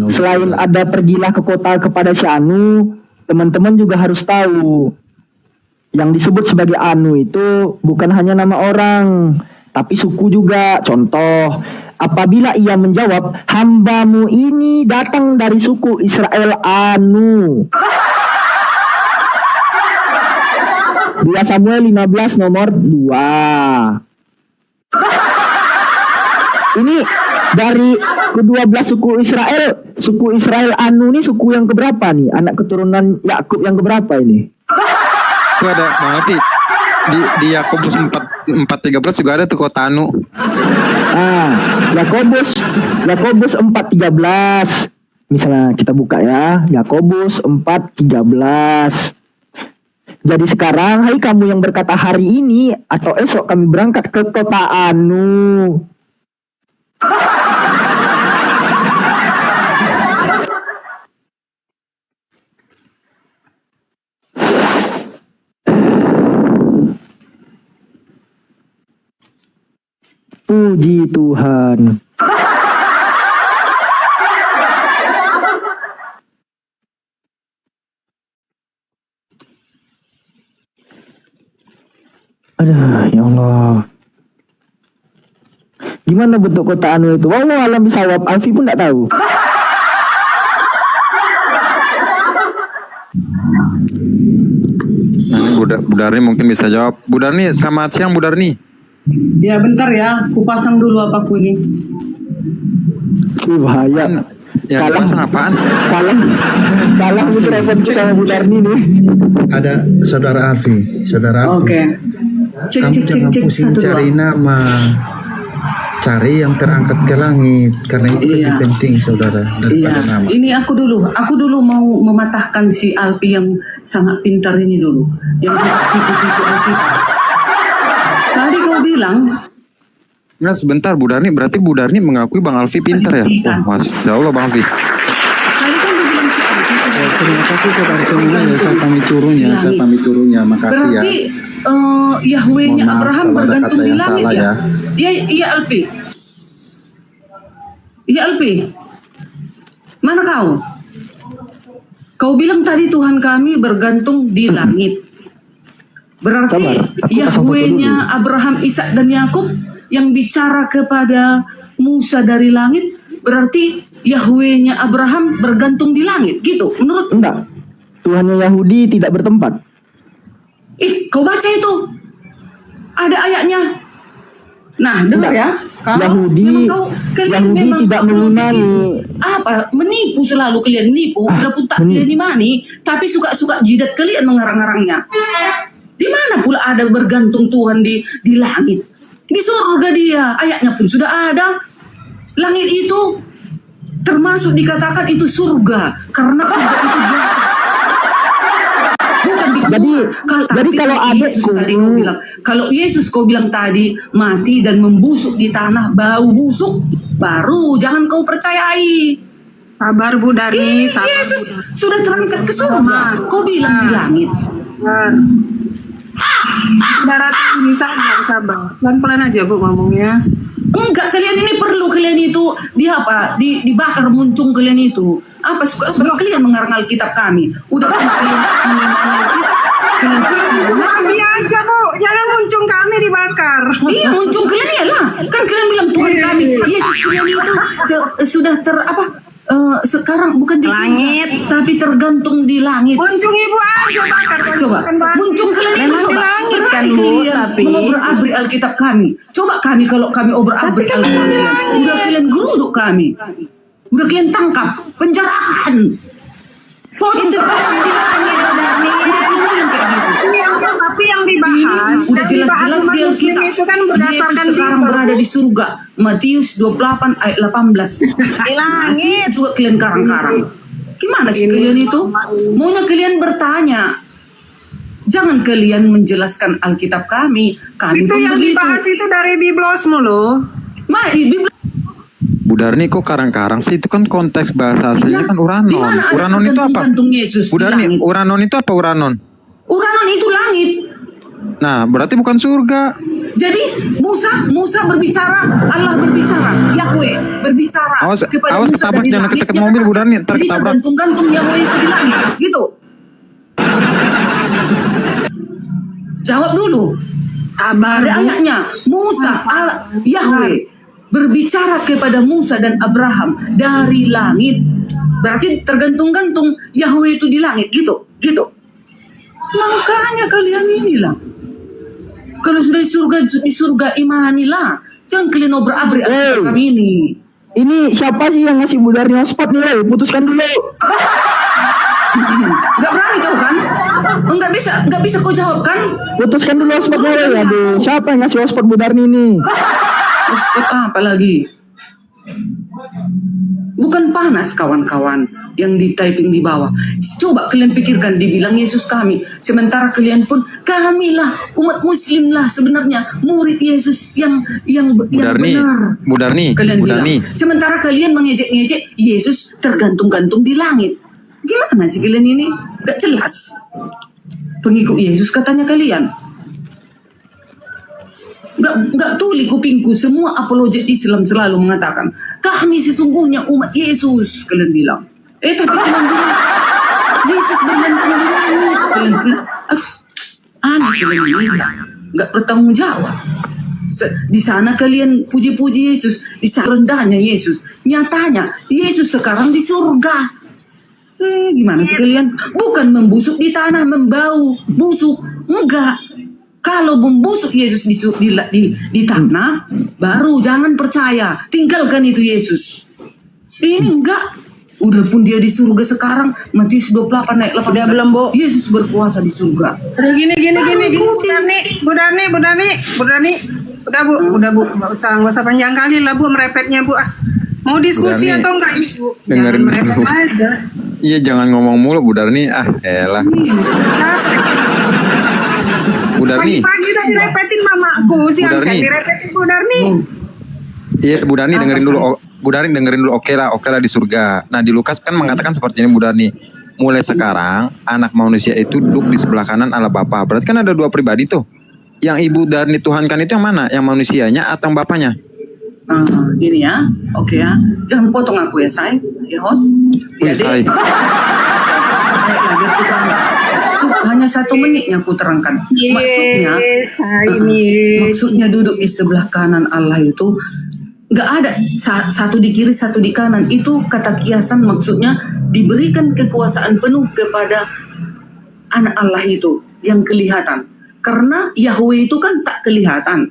Selain ada pergilah ke kota kepada si Anu, teman-teman juga harus tahu yang disebut sebagai Anu itu bukan hanya nama orang, tapi suku juga. Contoh, apabila ia menjawab, hambamu ini datang dari suku Israel Anu. 2 Samuel 15 nomor 2. Ini dari ke-12 suku Israel Anu ini suku yang keberapa nih? Anak keturunan Yakub yang keberapa ini? Itu ada banget di Yakobus 4:13 juga ada tuh kota Anu. Yakobus 4:13. Misalnya kita buka ya, Yakobus 4:13. Jadi sekarang, hai kamu yang berkata hari ini atau esok kami berangkat ke kota Anu. Puji Tuhan. Aduh, ya Allah. Gimana bentuk kota Anu itu? Wallah alam bisawab, Alfi pun tidak tahu. Nah, ini Bu Darni mungkin bisa jawab. Bu Darni, selamat siang Bu Darni. Ya bentar ya, ku pasang dulu apaku ini. Bahaya. Ya, pasang apaan? Kalah Bu repot sama Bu Darni nih. Ada saudara Alfi, Oke. Kamu jangan pusing cari nama, cari yang terangkat ke langit, karena itu lebih penting saudara daripada nama. Ini aku dulu mau mematahkan si Alpi yang sangat pintar ini dulu, yang suka tipu-tipu Alkitab. Tadi kau bilang, Nah sebentar Bu Darni, berarti Bu Darni mengakui Bang Alfi pintar ya? Oh, Mas, ya Allah Bang Alfi. tadi kan dia bilang si Alpi itu Terima kasih saudara semua ya, saya pamit turunnya, makasih ya. berarti Yahweh-nya Mohon maaf Abraham kalau ada bergantung kata di yang langit salah ya? Iya Alpi. Iya Alpi. Mana kau? Kau bilang tadi Tuhan kami bergantung di langit. Berarti Yahweh-nya Abraham, Ishak dan Yakub yang bicara kepada Musa dari langit, berarti Yahweh-nya Abraham bergantung di langit, gitu menurut? Enggak. Tuhannya Yahudi tidak bertempat. Kau baca itu. Ada ayatnya. Nah, dengar ya. Yahudi tidak mengimani. Menipu selalu kalian menipu. Udah pun tak kalian imani, tapi suka-suka jidat kalian mengarang-arangnya. Di mana pula ada bergantung Tuhan di langit? Di surga dia. Ayatnya pun sudah ada. Langit itu termasuk dikatakan itu surga karena surga itu di atas. Bukan di jadi kalau Yesus tadi kau bilang, kalau Yesus kau bilang tadi mati dan membusuk di tanah bau busuk, baru jangan kau percayai. Sabar Bu Darni, sabar. Yesus sudah terangkat ke surga. Kau bilang di langit. Darat tinggi, sabar. Pelan-pelan aja Bu ngomongnya. Enggak, kalian ini perlu, kalian itu dibakar muncung kalian itu. Apa suka kalian mengarang Alkitab kami? Udah kalian mengimani Alkitab. Kalian kami aja Bu, jangan muncung kami dibakar. Iya, muncung kalian iyalah. Kan kalian bilang Tuhan kami, Yesus kalian itu sudah sekarang bukan di langit, tapi tergantung di langit. Muncung Ibu aja bakar. Coba, muncung kalian itu memang di langit kan Bu, tapi mengobrak-abrik Alkitab kami. Coba kalau kami obrak-abrik Alkitab, udah kalian geruduk kami. Udah kalian tangkap, penjarakan. Potong itu pasti di langit tapi yang dibahas udah jelas-jelas di Alkitab. Itu kan berdasarkan Yesus sekarang berada di surga. Matius 28 ayat 18. Di langit juga kalian karang-karang. Gimana sih kalian itu? Maunya kalian bertanya. Jangan kalian menjelaskan Alkitab kami. Kami Itu pun yang begitu. dibahas itu dari Biblosmu loh. Bu Darni kok karang-karang sih? Itu kan konteks bahasa aslinya kan Di uranon. mana ada Uranon itu apa? tergantung Yesus Bu di Darni, langit? uranon itu apa uranon? Uranon itu langit. Nah, berarti bukan surga. Jadi Musa berbicara, Allah berbicara, Yahweh berbicara Awas, kepada awas Musa ketabrak, dari jangan langit. deket Dia mobil, Bu katakan, Darni, ntar jadi ketabrak. tergantung-gantung Yahweh itu di langit, gitu. Jawab dulu. Ada ayatnya. Musa, Yahweh berbicara kepada Musa dan Abraham dari langit. Berarti tergantung-gantung Yahweh itu di langit, gitu. Makanya kalian inilah. Kalau sudah di surga imanilah. Jangan kalian obrak-abrik kami ini. Ini siapa sih yang ngasih Bu Darni hotspot nih? Woy? Putuskan dulu. Gak berani kau kan? Enggak bisa kau jawab kan? Putuskan dulu hotspotnya. Woy. Aduh, siapa yang ngasih hotspot Bu Darni ini? Hotspot apa lagi? Bukan panas kawan-kawan yang di typing di bawah. Coba kalian pikirkan, dibilang Yesus kami. Sementara kalian pun kamilah umat Muslim lah sebenarnya murid Yesus yang Darni, benar. Bu Darni, Kalian Bu bilang. Darni. Sementara kalian mengejek-ngejek Yesus tergantung-gantung di langit. Gimana sih kalian ini? Gak jelas. Pengikut Yesus katanya kalian. Gak tuli kupingku. Semua apologet Islam selalu mengatakan kami sesungguhnya umat Yesus. Kalian bilang. Tapi kalian bilang Yesus bergantung di langit. Kalian bilang, aduh, aneh kalian ini. Gak bertanggung jawab. Di sana kalian puji-puji Yesus, di sana rendahnya Yesus. Nyatanya Yesus sekarang di surga. Gimana sih kalian? Bukan membusuk di tanah, membau, busuk. Enggak. Kalau membusuk Yesus di tanah, baru jangan percaya. Tinggalkan itu Yesus. Ini enggak. Udah pun dia di surga sekarang. Matius 28 naik 8. Udah belum, Bu? Yesus berkuasa di surga. Udah gini. Bu Darni. Udah Bu. Nggak usah panjang kali lah Bu merepetnya Bu. Mau diskusi Bu Darni, atau enggak ini Bu? dengerin Jangan merepet dulu. aja. Iya, jangan ngomong mulu Bu Darni. Elah. Bu Darni. Pagi udah direpetin mamaku. Siang Darni. direpetin Bu Darni. Iya, Bu Darni dengerin dulu. Bu Darni dengerin dulu. Oke lah di surga. Nah, di Lukas kan mengatakan seperti ini Bu Darni. Mulai sekarang anak manusia itu duduk di sebelah kanan Allah Bapa. Berarti kan ada dua pribadi tuh. Yang Ibu Darni Tuhankan itu yang mana? Yang manusianya atau bapaknya? Gini ya, oke ya. Jangan potong aku ya, say. Ya, host. Ya, Say. Baiklah, biar ku terangkan. Hanya 1 menitnya ku terangkan. Maksudnya duduk di sebelah kanan Allah itu nggak ada satu di kiri, satu di kanan. Itu kata kiasan, maksudnya diberikan kekuasaan penuh kepada anak Allah itu yang kelihatan. Karena Yahweh itu kan tak kelihatan.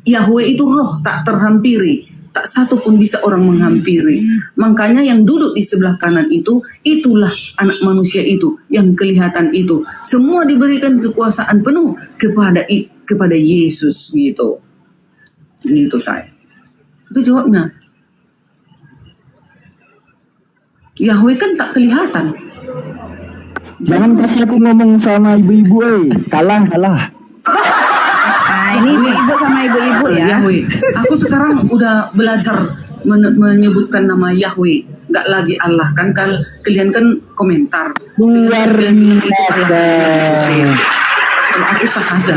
Yahweh itu roh, tak terhampiri. Tak satu pun bisa orang menghampiri. Makanya yang duduk di sebelah kanan itu, itulah anak manusia itu, yang kelihatan itu. Semua diberikan kekuasaan penuh kepada Yesus gitu. Gitu saya. Itu jawabnya. Yahweh kan tak kelihatan. Jangan kasih aku ngomong sama ibu-ibu, kalah. Ini ibu-ibu sama ibu-ibu ya. Yahweh. Aku sekarang udah belajar menyebutkan nama Yahweh, nggak lagi Allah kan. Kalian kan komentar. Luar biasa. Kalau aku sah aja.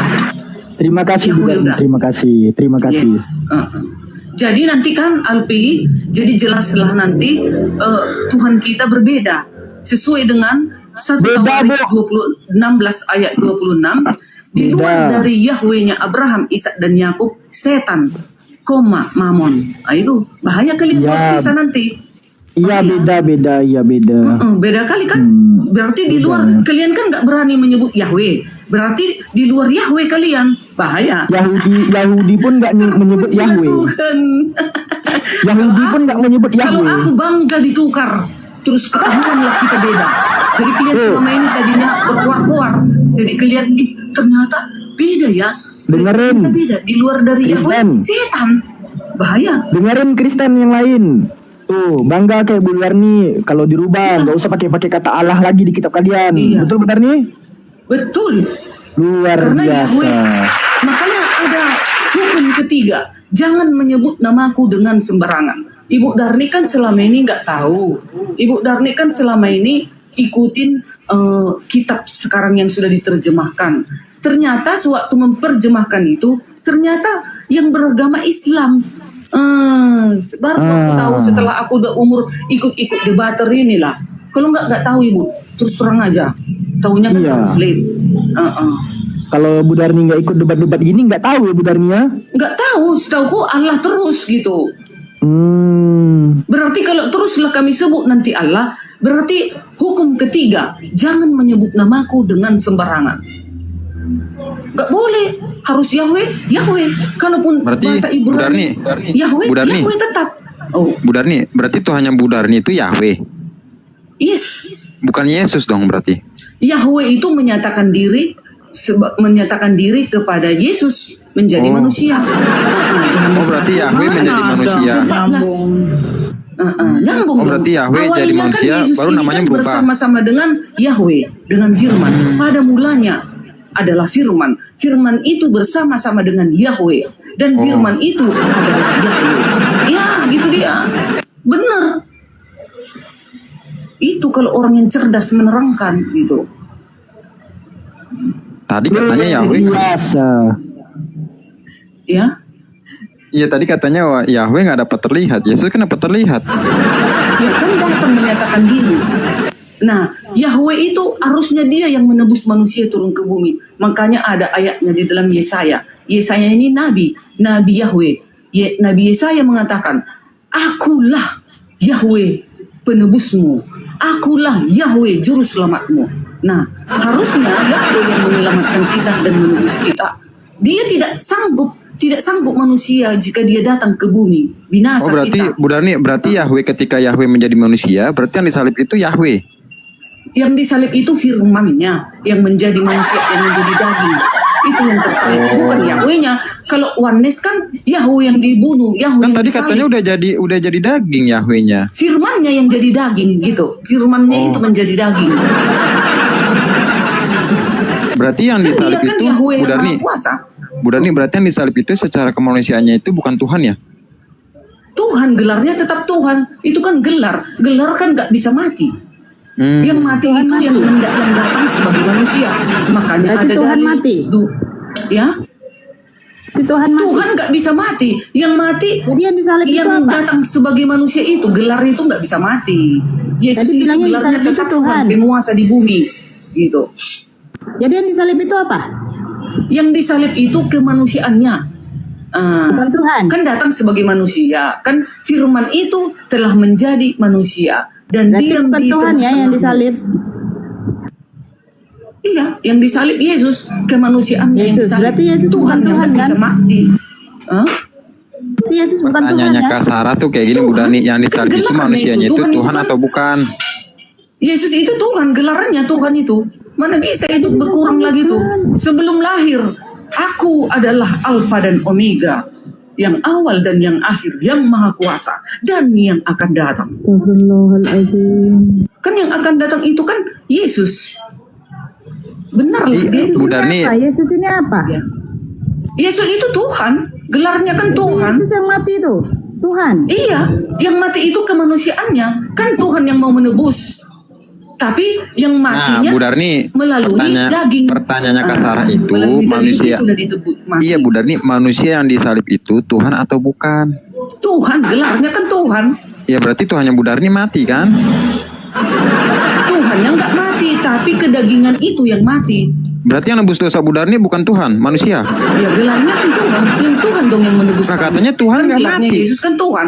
Terima kasih, Bu Darni. Terima kasih. Yes. Jadi nanti kan Alpi, jadi jelaslah nanti Tuhan kita berbeda sesuai dengan 1 Tawarikh 16 ayat 26. Di luar dari Yahwehnya Abraham, Ishak dan Yakub, setan, Mamon. Itu bahaya kali bisa nanti. Iya beda. Beda kali kan. Berarti di luar kalian kan nggak berani menyebut Yahweh. Berarti di luar Yahweh kalian bahaya. Yahudi pun nggak menyebut Yahweh. Yahudi pun nggak menyebut Yahweh. Kalau aku bangga ditukar, terus ketahuanlah kita beda. Jadi kalian selama ini tadinya berkuar-kuar. Jadi kalian ternyata beda ya. Dengerin. Kita beda. Di luar dari Yahweh, setan. Bahaya. Dengerin Kristen yang lain. Tuh, bangga kayak Bu Darni kalau dirubah nggak usah pakai kata Allah lagi di kitab kalian. Iya. Betul Bu Darni? Betul. Luar Karena biasa. Yahweh, makanya ada hukum ketiga, jangan menyebut namaku dengan sembarangan. Ibu Darni kan selama ini nggak tahu. Ibu Darni kan selama ini ikutin kitab sekarang yang sudah diterjemahkan. Ternyata sewaktu memperjemahkan itu, ternyata yang beragama Islam. Baru aku tahu setelah aku udah umur ikut-ikut debater inilah. Kalau nggak tahu Ibu, terus terang aja. Taunya kan translate. Kalau Bu Darni nggak ikut debat-debat gini nggak tahu ya Bu Darni ya? Nggak tahu, setauku Allah terus gitu. Berarti kalau teruslah kami sebut nanti Allah, berarti hukum ketiga, jangan menyebut namaku dengan sembarangan. Nggak boleh, harus Yahweh, Yahweh. Kalaupun Berarti bahasa Ibrani, Yahweh, Bu Darni. Yahweh tetap. Oh, Bu Darni, berarti Tuhannya Bu Darni itu Yahweh. yes. Bukan Yesus dong berarti. Yahweh itu menyatakan diri kepada Yesus menjadi manusia. Berarti Yahweh menjadi manusia. Nyambung. Berarti Yahweh Awalnya jadi kan manusia, Yesus baru ini namanya kan berubah. bersama-sama dengan Yahweh, dengan Firman. Pada mulanya adalah Firman. Firman itu bersama-sama dengan Yahweh, dan Firman itu adalah Yahweh. Ya, gitu dia. Benar. Itu kalau orang yang cerdas menerangkan gitu. Tadi katanya Yahweh. Ya. Iya tadi katanya Yahweh nggak dapat terlihat. Yesus kan dapat terlihat. Dia kan datang menyatakan diri. Nah, Yahweh itu harusnya dia yang menebus manusia turun ke bumi. Makanya ada ayatnya di dalam Yesaya. Yesaya ini nabi Yahweh. Nabi Yesaya mengatakan, "Akulah Yahweh penebusmu. Akulah Yahweh juru selamatmu." Nah, harusnya Yahweh yang menyelamatkan kita dan menebus kita. Dia tidak sanggup manusia jika dia datang ke bumi. Binasa berarti kita. Bu Darni, berarti Yahweh ketika Yahweh menjadi manusia, berarti yang disalib itu Yahweh. Yang disalib itu firman-Nya yang menjadi manusia, yang menjadi daging. Itu yang tersalib, bukan Yahweh-nya. Kalau oneness kan Yahweh yang dibunuh, Yahweh Kan yang tadi disalib. katanya udah jadi daging Yahweh-nya. Firman-Nya yang jadi daging gitu. Firman-Nya itu menjadi daging. Berarti yang Kan disalib dia kan itu Yahweh Bu yang Darni. Maha Kuasa. Bu Darni, berarti yang disalib itu secara kemanusiaannya itu bukan Tuhan ya? Tuhan, gelarnya tetap Tuhan. Itu kan gelar. Gelar kan gak bisa mati. Yang mati itu yang datang sebagai manusia. Makanya Berarti ada Tuhan dalil. mati? Ya? Tuhan mati. Tuhan gak bisa mati. Yang mati, Jadi yang disalib itu yang apa? datang sebagai manusia itu, gelar itu gak bisa mati. Yesus Tadi itu bilangnya gelarnya disalib itu tetap Tuhan. Tuhan, penguasa di bumi. Gitu. Jadi yang disalib itu apa? Yang disalib itu kemanusiaannya. Bukan Tuhan. Kan datang sebagai manusia. Kan firman itu telah menjadi manusia. Dan Berarti diam bukan di Tuhan ya yang tengah-tengahmu. disalib. Iya, yang disalib Yesus, kemanusiaannya yang Yesus. disalib. Berarti Yesus Tuhan bukan yang Tuhan, gak bisa kan? mati. Hah? Berarti Yesus bukan Tuhan Pertanyaannya ya? Kak Sarah tuh kayak gini Bu Darni, yang disalib itu Gelarnya manusianya itu, itu Tuhan itu Tuhan kan- atau bukan? Yesus itu Tuhan, gelarannya Tuhan itu. Mana bisa itu berkurang lagi tuh. Sebelum lahir, aku adalah Alfa dan Omega. Yang awal dan yang akhir, yang maha kuasa. Dan yang akan datang. Kan yang akan datang itu kan Yesus. Benar lah. Bu Darni, Yesus ini apa? Ya. Yesus itu Tuhan. Gelarnya kan Tuhan. Yesus yang mati itu Tuhan. Iya, yang mati itu kemanusiaannya. Kan Tuhan yang mau menebus. Tapi yang nah matinya Bu Darni, melalui daging. pertanyaannya Kak Sarah itu Melalui daging manusia. itu udah ditebus mati. Iya Bu Darni, manusia yang disalib itu Tuhan atau bukan? Tuhan, gelarnya kan Tuhan. Ya berarti Tuhannya Bu Darni mati kan? Tuhan yang nggak mati, tapi kedagingan itu yang mati. Berarti yang nebus dosa Bu Darni bukan Tuhan, manusia. Ya gelarnya kan Tuhan. Yang Tuhan dong yang menebus. Nah, kamu. katanya Tuhan Kan nggak gelarnya mati. Yesus kan Tuhan.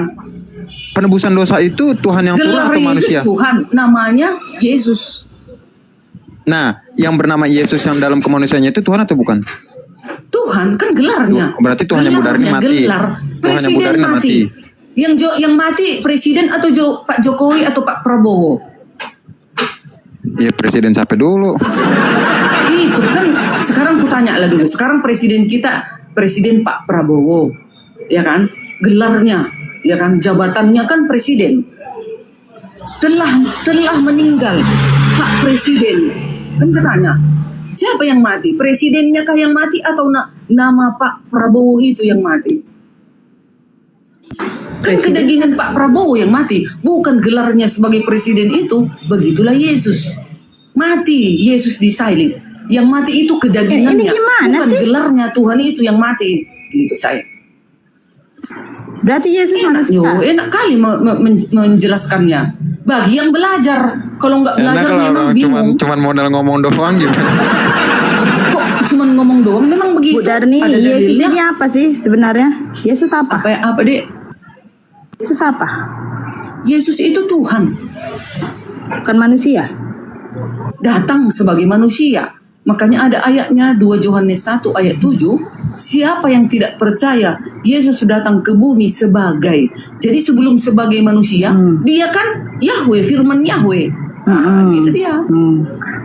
Penebusan dosa itu Tuhan yang turun Gelar atau Yesus manusia? Tuhan, namanya Yesus. Nah, yang bernama Yesus yang dalam kemanusiaannya itu Tuhan atau bukan? Tuhan kan gelarnya. Berarti Tuhannya Bu Darni Gelarnya, mati. Gelar. Tuhannya Bu Presiden Darni mati. mati. Yang mati presiden atau Pak Jokowi atau Pak Prabowo? Ya presiden sampai dulu. Itu kan sekarang ku tanya lah dulu. Sekarang presiden kita Presiden Pak Prabowo, ya kan? Gelarnya, ya kan? Jabatannya kan presiden. telah meninggal Pak Presiden. Kan katanya, siapa yang mati? Presidennya kah yang mati atau nama Pak Prabowo itu yang mati? Kan kedagingan Pak Prabowo yang mati, bukan gelarnya sebagai presiden itu. Begitulah Yesus. Mati Yesus disalib. Yang mati itu kedagingannya, bukan gelarnya Tuhan itu yang mati. Gitu saya. Berarti Yesus manusia. Enak kali menjelaskannya. Bagi yang belajar, kalau nggak belajar memang bingung. Cuman modal ngomong doang gimana? Kok cuman ngomong doang? Memang begitu. Bu Darni, Ada Yesus dalilnya. ini apa sih sebenarnya? Yesus apa? Apa Dek? Yesus apa? Yesus itu Tuhan. Bukan manusia. Datang sebagai manusia. Makanya ada ayatnya 2 Yohanes 1 ayat 7. Siapa yang tidak percaya Yesus datang ke bumi sebagai. Jadi sebelum sebagai manusia, dia kan Yahweh, firman Yahweh. Gitu dia.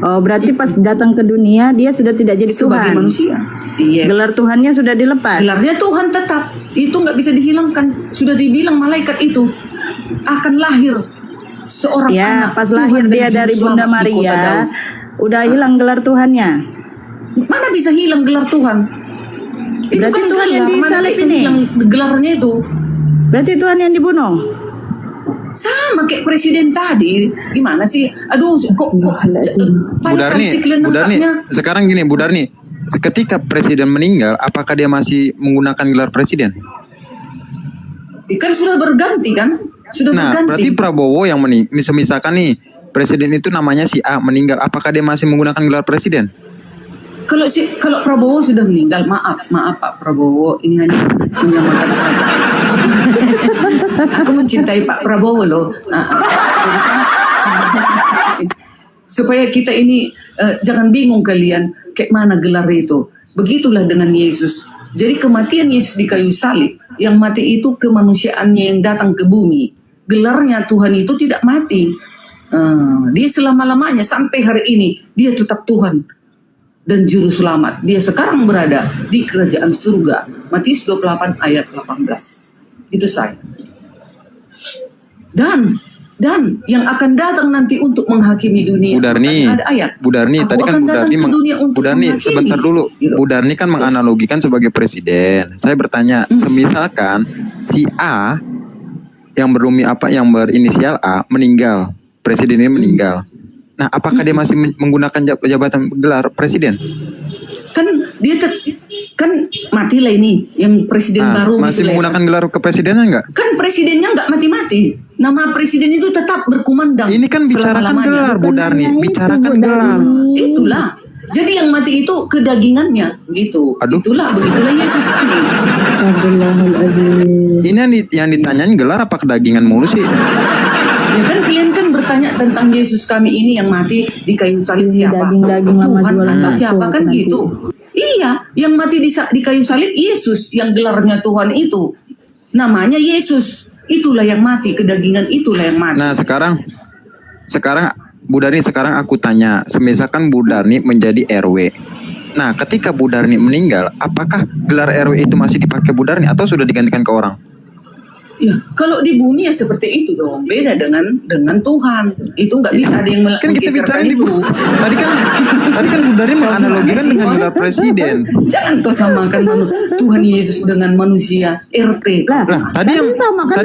Oh, berarti pas datang ke dunia dia sudah tidak jadi Sebagai Tuhan. manusia. Yes. Gelar Tuhannya sudah dilepas. Gelarnya Tuhan tetap. Itu nggak bisa dihilangkan. Sudah dibilang malaikat itu akan lahir seorang Ya, anak. pas Tuhan lahir dan dia Juru dari Selamat Bunda di kota Maria, Daud. udah hilang gelar Tuhannya. Mana bisa hilang gelar Tuhan? Itu Berarti kan Tuhan yang gelar, mana disalib bisa ini. hilang gelarnya itu? Berarti Tuhan yang dibunuh. Sama kayak presiden tadi. Gimana sih? Aduh, kok Bu payah Darni, kali kalian Bu Darni, nangkapnya. sekarang gini Bu Darni, ketika presiden meninggal, apakah dia masih menggunakan gelar presiden? Kan sudah berganti kan? Sudah Nah, berganti. berarti Prabowo yang misalkan nih, presiden itu namanya si A meninggal, apakah dia masih menggunakan gelar presiden? Kalau Prabowo sudah meninggal, maaf Pak Prabowo, ini hanya menyamakan saja. Aku mencintai Pak Prabowo loh. Jadi kan, supaya kita ini jangan bingung kalian kayak mana gelar itu. Begitulah dengan Yesus. Jadi kematian Yesus di kayu salib, yang mati itu kemanusiaannya yang datang ke bumi. Gelarnya Tuhan itu tidak mati. Dia selama-lamanya sampai hari ini dia tetap Tuhan dan Juru Selamat. Dia sekarang berada di kerajaan surga. Matius 28 ayat 18. Itu saya. Dan yang akan datang nanti untuk menghakimi dunia. Bu Darni, ada ayat. Bu Darni, Aku tadi kan akan Bu datang Darni, ke dunia untuk Bu Darni menghakimi. sebentar dulu. Bu Darni kan menganalogikan sebagai presiden. Saya bertanya, semisalkan si A yang yang berinisial A meninggal, presiden ini meninggal. Nah, apakah dia masih menggunakan jabatan gelar presiden? Kan dia kan matilah ini yang presiden baru masih gitu lah. menggunakan gelar kepresidenan enggak? Kan presidennya nggak mati-mati. Nama presiden itu tetap berkumandang. Ini kan bicarakan selama-lamanya. gelar, Bu Darni, bicarakan gelar. Itulah. Jadi yang mati itu kedagingannya, gitu. Begitulah Yesus kami. Ini yang ditanyain gelar apa kedagingan mulu sih? Ya kan kalian kan bertanya tentang Yesus kami ini yang mati di kayu salib siapa? Tuhan atau siapa kan gitu? Iya, yang mati di kayu salib Yesus, yang gelarnya Tuhan itu. Namanya Yesus. Itulah yang mati, kedagingan itulah yang mati. Nah, sekarang Bu Darni, sekarang aku tanya, semisalkan Bu Darni menjadi RW. Nah, ketika Bu Darni meninggal, apakah gelar RW itu masih dipakai Bu Darni atau sudah digantikan ke orang? Ya, kalau di bumi ya seperti itu dong. Beda dengan Tuhan. Itu nggak bisa ada yang Kan kita bicara di Bu. Tadi kan Bu Darni menganalogikan dengan gelar presiden. Jangan kau samakan Tuhan Yesus dengan manusia RT. Lah, tadi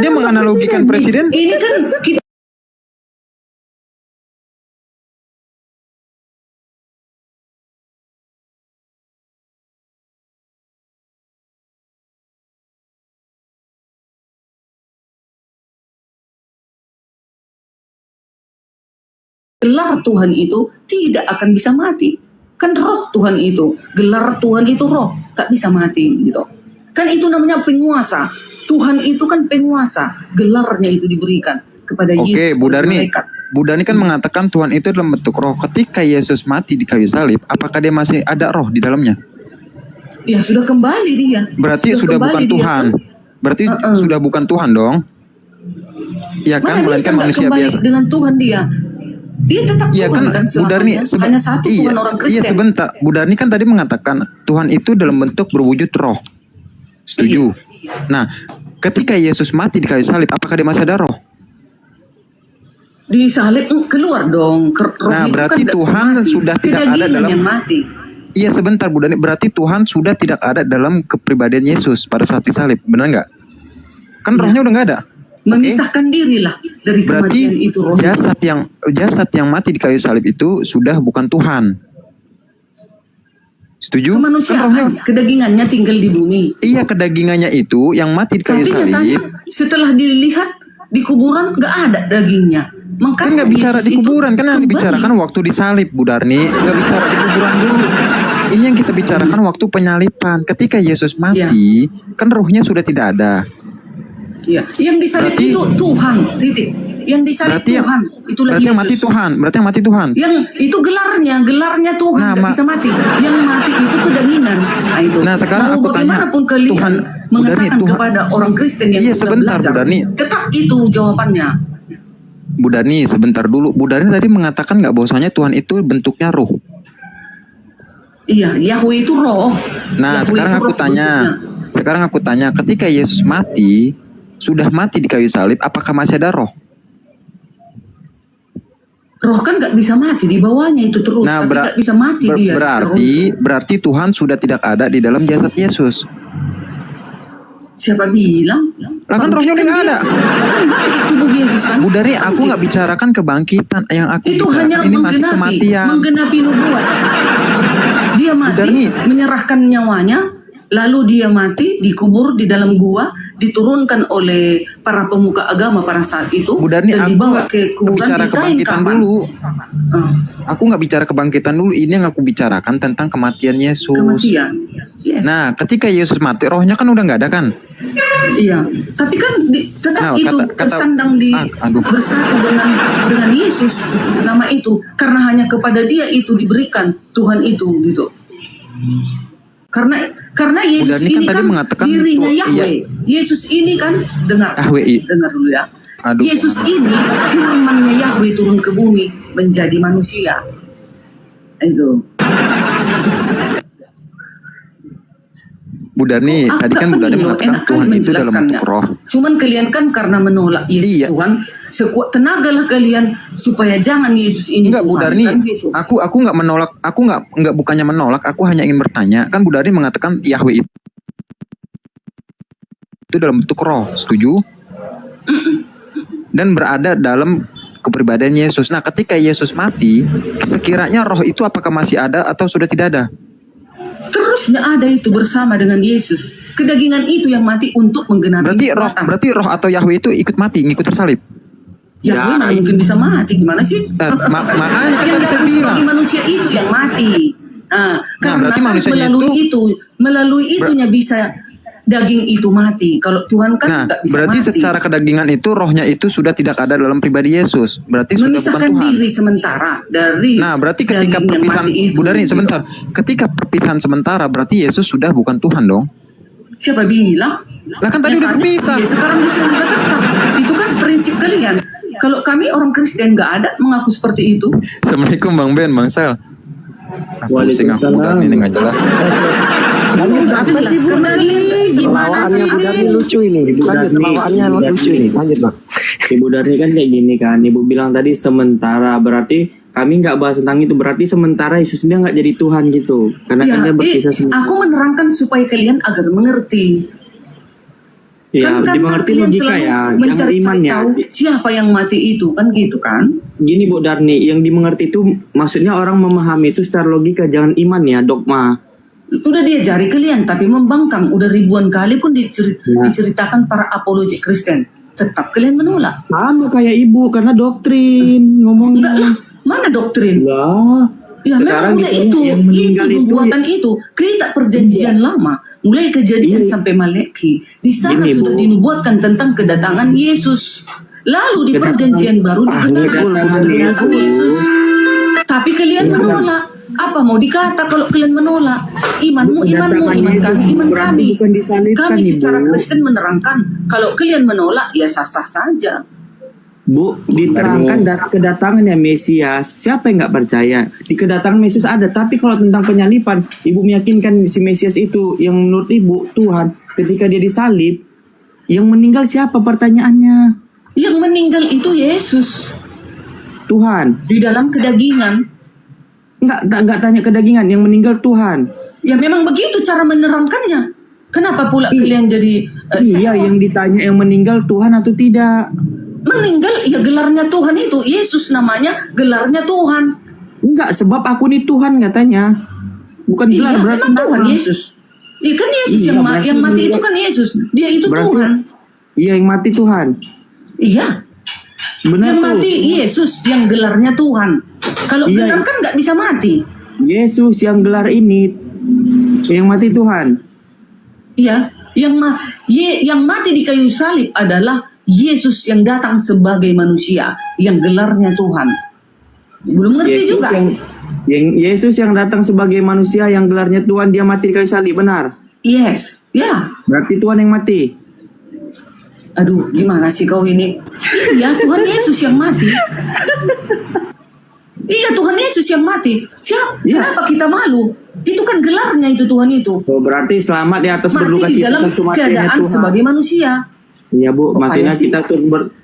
yang menganalogikan presiden. Ini kan kita gelar Tuhan itu tidak akan bisa mati. Kan roh Tuhan itu, gelar Tuhan itu roh, tak bisa mati gitu. Kan itu namanya penguasa. Tuhan itu kan penguasa, gelarnya itu diberikan kepada Yesus. Oke, Bu Darni kan mengatakan Tuhan itu dalam bentuk roh. Ketika Yesus mati di kayu salib, apakah dia masih ada roh di dalamnya? Ya sudah kembali dia. Berarti sudah bukan Tuhan. Berarti sudah bukan Tuhan dong. Ya kan, melainkan manusia biasa. Dengan Tuhan dia tetap Tuhan kan Bu Darni, hanya satu Tuhan orang Kristen. Iya sebentar, Bu Darni kan tadi mengatakan Tuhan itu dalam bentuk berwujud roh. Setuju? Nah, ketika Yesus mati di kayu salib, apakah dia masih ada roh? Disalib keluar dong. Roh Nah, itu berarti kan nggak bisa Tuhan mati. sudah tidak ada Kedagingan dalam. yang mati. Iya sebentar Bu Dani, berarti Tuhan sudah tidak ada dalam kepribadian Yesus pada saat disalib, benar nggak? Kan rohnya udah nggak ada. Memisahkan diri lah dari Berarti kematian itu roh. jasad yang mati di kayu salib itu sudah bukan Tuhan. Setuju? Kan Kemanusiaan, kedagingannya tinggal di bumi. Iya, kedagingannya itu yang mati di kayu Tapi salib. nyatanya setelah dilihat di kuburan nggak ada dagingnya. Kan Makanya nggak bicara Yesus di itu kuburan, kan yang kembali. dibicarakan waktu disalib, Bu Darni. Nggak bicara di kuburan dulu. Ini yang kita bicarakan waktu penyalipan. Ketika Yesus mati, kan ruhnya sudah tidak ada. Ya, yang disalib Berarti- itu Tuhan, titik. Yang disalib Berarti yang- Tuhan, itulah Berarti yang Yesus. mati Tuhan. Berarti yang mati Tuhan. Yang itu gelarnya Tuhan Nah, nggak bisa mati. Yang mati itu kedagingan. Nah, itu. Nah, sekarang Mau aku tanya, bagaimanapun kalian Tuhan, mengatakan Bu Darni, Tuhan- kepada orang Kristen yang Iya, sudah sebentar, belajar, Bu Darni. tetap itu jawabannya. Bu Darni, sebentar dulu. Bu Darni tadi mengatakan nggak bahwasanya Tuhan itu bentuknya ruh. Iya, Yahweh itu roh. Nah, Yahweh sekarang itu aku roh tanya. bentuknya. Sekarang aku tanya, ketika Yesus mati, sudah mati di kayu salib, apakah masih ada roh? Roh kan nggak bisa mati di bawahnya itu terus, Nah, tapi nggak bisa mati dia. berarti Tuhan sudah tidak ada di dalam jasad Yesus. Siapa bilang? Lah kan rohnya udah nggak ada. Kan bangkit tubuh Yesus kan? Bu Dari, aku nggak bicarakan kebangkitan, yang aku Itu bicarakan hanya ini masih kematian. menggenapi nubuat. Dia mati, Darni. menyerahkan nyawanya, lalu dia mati, dikubur di dalam gua, diturunkan oleh para pemuka agama pada saat itu, Bu Darni, dan aku dibawa nggak ke kuburan bicara di kain kebangkitan kapan. dulu. Aku nggak bicara kebangkitan dulu. Ini yang aku bicarakan tentang kematian Yesus. Kematian. Yes. Nah, ketika Yesus mati, rohnya kan udah nggak ada kan? Iya, tapi kan tetap Nah, itu tersandang di bersatu dengan Yesus, nama itu, karena hanya kepada Dia itu diberikan Tuhan itu gitu. Karena Yesus Darni kan ini tadi kan mengatakan, dirinya oh, Yahweh. iya. Yesus ini kan dengar dulu ya. Aduh, Yesus ini firman-Nya Yahweh turun ke bumi menjadi manusia. Itu. Bu Darni, tadi kan Bu Darni mengatakan Tuhan itu dalam bentuk roh. Cuman kalian kan karena menolak Yesus Tuhan, sekuat tenagalah kalian supaya jangan Yesus ini Enggak, Bu Tuhan, Darni, kan gitu. aku nggak menolak, aku nggak bukannya menolak, aku hanya ingin bertanya. Kan Bu Darni mengatakan Yahweh itu dalam bentuk roh, setuju? Dan berada dalam kepribadian Yesus. Nah, ketika Yesus mati, sekiranya roh itu apakah masih ada atau sudah tidak ada? Terusnya ada itu bersama dengan Yesus. Kedagingan itu yang mati untuk menggenapi Berarti roh atau Yahweh itu ikut mati, ngikut tersalib. Yahweh mana mungkin bisa mati, gimana sih? Makanya kan yang tadi saya datang bilang. sebagai manusia itu yang mati. Karena berarti kan manusianya melalui itunya bisa daging itu mati. Kalau Tuhan kan Nah, nggak bisa berarti mati. secara kedagingan itu rohnya itu sudah tidak ada dalam pribadi Yesus. Berarti sudah bukan Memisahkan Tuhan. diri sementara dari Nah, berarti ketika daging yang perpisahan, mati itu, Bu Darni, gitu. sebentar. Ketika perpisahan sementara, berarti Yesus sudah bukan Tuhan dong. Siapa bilang? Lah kan tadi udah berpisah. Ya, sekarang di surga tetap. Itu kan prinsip kalian. Kalau kami orang Kristen nggak ada mengaku seperti itu. Assalamualaikum Bang Ben, Bang Sal. Pusing aku Bu Darni ini nggak jelas. Apa sih Bu Darni? Gimana sih ini? Lucu ini, lanjut lawaannya lucu ini, lanjut Bang. Ibu Darni kan kayak gini kan, Ibu bilang tadi sementara, berarti kami nggak bahas tentang itu, berarti sementara Yesus dia nggak jadi Tuhan gitu, karena kan dia berpisah sementara. Aku menerangkan supaya kalian agar mengerti. Ya, kan dimengerti kalian logika selalu ya, jangan mencari imannya. tahu siapa yang mati itu kan gitu kan? Gini Bu Darni, yang dimengerti itu maksudnya orang memahami itu secara logika, jangan iman ya, dogma. Udah diajari kalian tapi membangkang, udah ribuan kali pun diceritakan para apologi Kristen, tetap kalian menolak. Sama kayak Ibu karena doktrin ngomongnya. Enggak lah, mana doktrin? Lah. Ya Sekarang memang mulai ditanya itu yang meninggal itu nubuatan itu kitab perjanjian lama, mulai kejadian sampai Maleki. Di sana Gini, sudah Bu. dinubuatkan tentang kedatangan Yesus. Lalu di perjanjian baru dikatakan Yesus. Tapi kalian menolak. Apa mau dikata kalau kalian menolak? Imanmu, imanmu, iman kami, iman kami. Kami secara Kristen menerangkan. Kalau kalian menolak, ya sah-sah saja. Bu, diterangkan kedatangannya Mesias. Siapa yang nggak percaya? Di kedatangan Mesias ada, tapi kalau tentang penyalipan, Ibu meyakinkan si Mesias itu yang menurut Ibu Tuhan, ketika dia disalib, yang meninggal siapa pertanyaannya? Yang meninggal itu Yesus. Tuhan. Di dalam kedagingan. Enggak tanya kedagingan, yang meninggal Tuhan. Ya memang begitu cara menerangkannya. Kenapa pula kalian jadi Iya, yang ditanya yang meninggal Tuhan atau tidak? meninggal? Ya gelarnya Tuhan itu Yesus, namanya gelarnya Tuhan. Enggak, sebab aku ini Tuhan katanya. Bukan gelar, Iya, berarti memang Tuhan nama. Yesus. Iya kan Yesus Iya, yang berarti yang mati itu dia- kan Yesus. Dia itu Berarti- Tuhan. Iya, yang mati Tuhan. Iya. Benar Yang tuh. mati Yesus, yang gelarnya Tuhan. Kalau Iya. gelar kan nggak bisa mati. Yesus yang gelar ini, yang mati Tuhan. Iya, yang mati di kayu salib adalah Yesus yang datang sebagai manusia, yang gelarnya Tuhan. Belum ngerti Yesus juga. yang Yesus yang datang sebagai manusia yang gelarnya Tuhan, dia mati di kayu salib, benar? Yes, ya. Berarti Tuhan yang mati. Aduh, gimana sih kau ini? Iya, Tuhan Yesus yang mati. Iya, Tuhan Yesus yang mati. Siap? Iya. Kenapa kita malu? Itu kan gelarnya itu Tuhan itu. Oh, berarti selamat di atas berduka Mati di cita dalam atas kematiannya keadaan Tuhan. sebagai manusia. Iya Bu, Oh, maksudnya payah sih. kita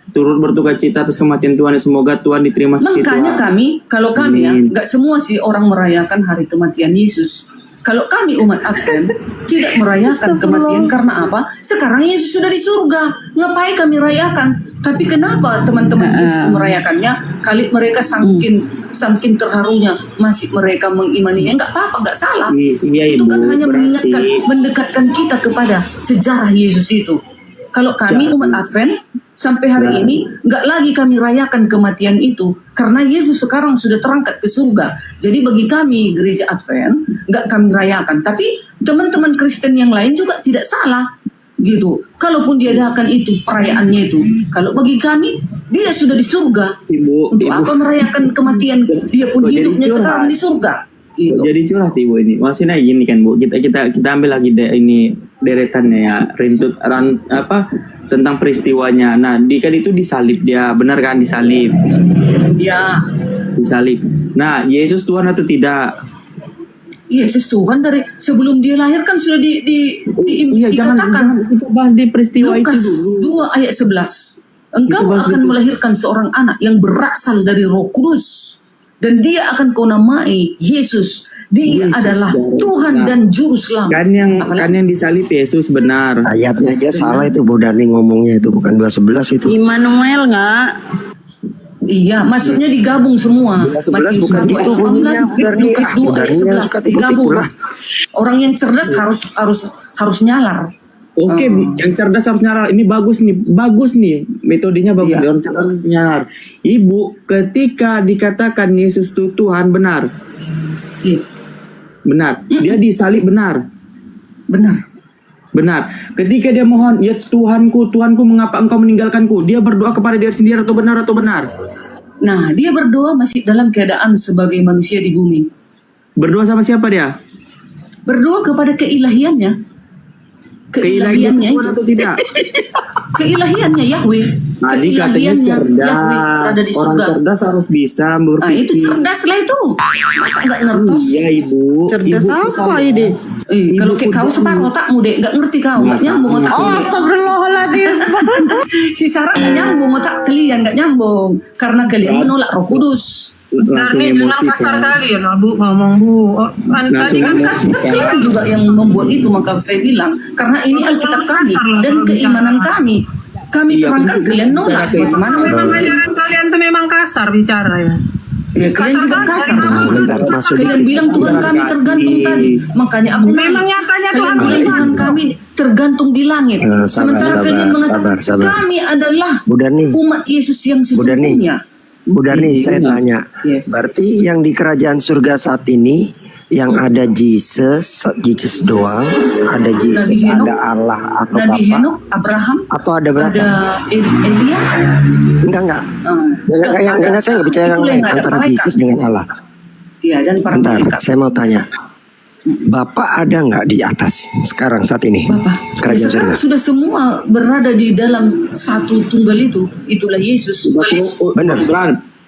turut berduka cita atas kematian Tuhan. Semoga Tuhan diterima sisi Makanya Tuhan. kami, kalau kami ya, Amin. nggak semua sih orang merayakan hari kematian Yesus. Kalau kami umat Advent tidak merayakan kematian karena apa? Sekarang Yesus sudah di surga. Ngapain kami rayakan? Tapi kenapa teman-teman Kristen merayakannya? Kali mereka saking terharunya masih mereka mengimaninya. Nggak apa-apa, nggak salah. Iya, Itu kan Ibu, hanya berarti- mendekatkan kita kepada sejarah Yesus itu. Kalau kami umat Advent sampai hari ini nggak lagi kami rayakan kematian itu karena Yesus sekarang sudah terangkat ke surga. Jadi bagi kami gereja Advent nggak kami rayakan, tapi teman-teman Kristen yang lain juga tidak salah gitu. Kalaupun diadakan itu perayaannya itu, kalau bagi kami dia sudah di surga. Ibu, Untuk apa merayakan kematian? Dia pun Kok jadi hidupnya curhat? sekarang di surga. Gitu. Jadi curhat Ibu ini. Maksudnya gini kan Bu, kita ambil lagi ini deretannya ya, tentang peristiwanya. Nah, kan itu disalib dia, benar kan disalib? Ya, Disalib. Nah, Yesus Tuhan atau tidak? Yesus Tuhan dari sebelum dia lahir kan sudah Iya, jangan dikatakan. kita bahas di peristiwa Lukas itu dulu. 2 ayat 11. Engkau Itu bahas akan itu. melahirkan seorang anak yang berasal dari Roh Kudus, dan dia akan kau namai Yesus. Dia Yesus adalah dari- Tuhan Nah, dan Juru Selamat. Kan yang disalib Yesus, benar. Ayatnya aja salah itu Bu Darni ngomongnya itu bukan 2:11 itu. Immanuel nggak? Iya, maksudnya digabung semua. 2:11 Matius bukan 1 gitu ayat bunyinya, 18, Bu Darni. Lukas 2 Bu ayat Darni yang 11 suka tipu-tipu digabung. lah. Orang yang cerdas harus nyalar. Oke, yang cerdas harus nyarar. Ini bagus nih. Metodenya bagus. Iya. Orang cerdas harus nyarar. Ibu, ketika dikatakan Yesus itu Tuhan, benar. Yes. Benar. Dia disalib, benar. Benar. Ketika dia mohon, ya Tuhanku, mengapa engkau meninggalkanku? Dia berdoa kepada diri sendiri atau benar? Nah, dia berdoa masih dalam keadaan sebagai manusia di bumi. Berdoa sama siapa dia? Berdoa kepada keilahiannya. Keilahiannya Keilahiannya atau tidak? Keilahiannya Yahweh. Tadi katanya Keilahiannya cerdas. Yahweh berada di Orang surga. cerdas harus bisa Nah, berpikir. itu cerdas lah itu. Masa nggak ngertos? Iya, Ibu. Cerdas Ibu apa salah. ini? Kalau kayak kau separuh otakmu dek, nggak ngerti kau, nggak nyambung otakmu. Oh, Dek. astagfirullahaladzim. Si Sarah nggak nyambung otak kalian, nggak nyambung karena kalian menolak Roh Kudus. Langsung jangan emosi kasar kan. kali ya Bu ngomong Bu. Kan tadi Langsung kan emosi. Kalian juga yang membuat itu, maka saya bilang karena ini Alkitab kami dan keimanan kami. Kami Iya, terangkan, benar. kalian nolak. Macam mana mau memang ngerti? ajaran kalian tuh memang kasar bicara ya. Ya, kalian juga kasar. Bentar, masuk Kalian bilang Tuhan kami tergantung tadi. Makanya aku Memang naik. nyatanya Kalian Tuhan bilang di Tuhan kami tergantung di langit. Sabar, Sementara sabar, kalian mengatakan sabar. kami adalah Bu Darni. umat Yesus yang Bu Darni. sesungguhnya. Bu Darni, saya tanya. Yes. Berarti yang di kerajaan surga saat ini yang ada Jesus doang, ada Jesus, Nabi Henok, ada Allah atau Nabi Bapa, Henok, Abraham, atau ada berapa? ada Elia. Enggak. Enggak, saya nggak bicara yang Itulah lain ada antara malaikat. Jesus dengan Allah. Iya, dan para Bentar, malaikat. saya mau tanya. Bapak ada nggak di atas sekarang saat ini? Bapak, Kerajaan sekarang surga. sudah semua berada di dalam satu tunggal itu. Itulah Yesus. Benar.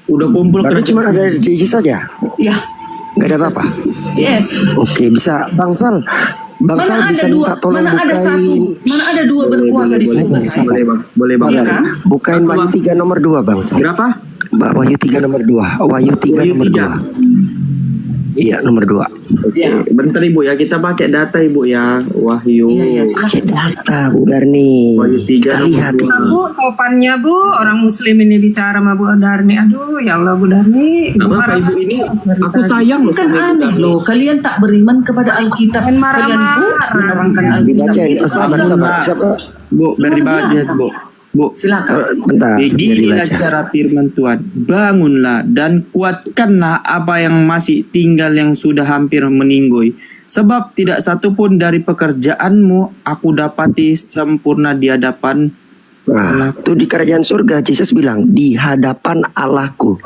Udah kumpul. Berarti cuma ada Jesus saja. Ya. Nggak ada apa-apa. Yes. Oke, bisa Bang Sal. Bang Sal bisa minta tolong mana ada satu, bukain. mana ada dua berkuasa di surga saya. Boleh bang. Iya kan? Bukain Wahyu 3 nomor 2 Bang Sal. Berapa? Coba Wahyu 3 nomor 2. Wahyu 3 Wahyu nomor 3. 2. Iya, nomor 2. Oke, bentar Ibu ya, kita pakai data Ibu ya. Wahyu. Pakai data Bu Darni. Wahyu 3 Kita lihat nomor ini. Bu, topannya Bu, orang muslim ini bicara sama Bu Darni. Aduh, ya Allah Bu Darni. Gak apa-apa Ibu, ini aku sayang loh Kan sama Ibu aneh Darni. loh, kalian tak beriman kepada Alkitab. Kalian menerangkan Alkitab. Dibacain. Itu Sabar, adalah sabar. Siapa? Bu, biar luar dibaca biasa. Bu. Bu, Silakan. Bentar, biar beginilah dibaca. cara firman Tuhan. Bangunlah dan kuatkanlah apa yang masih tinggal yang sudah hampir meninggoy. Sebab tidak satu pun dari pekerjaanmu aku dapati sempurna di hadapan. Nah, itu di kerajaan surga Yesus bilang di hadapan Allahku.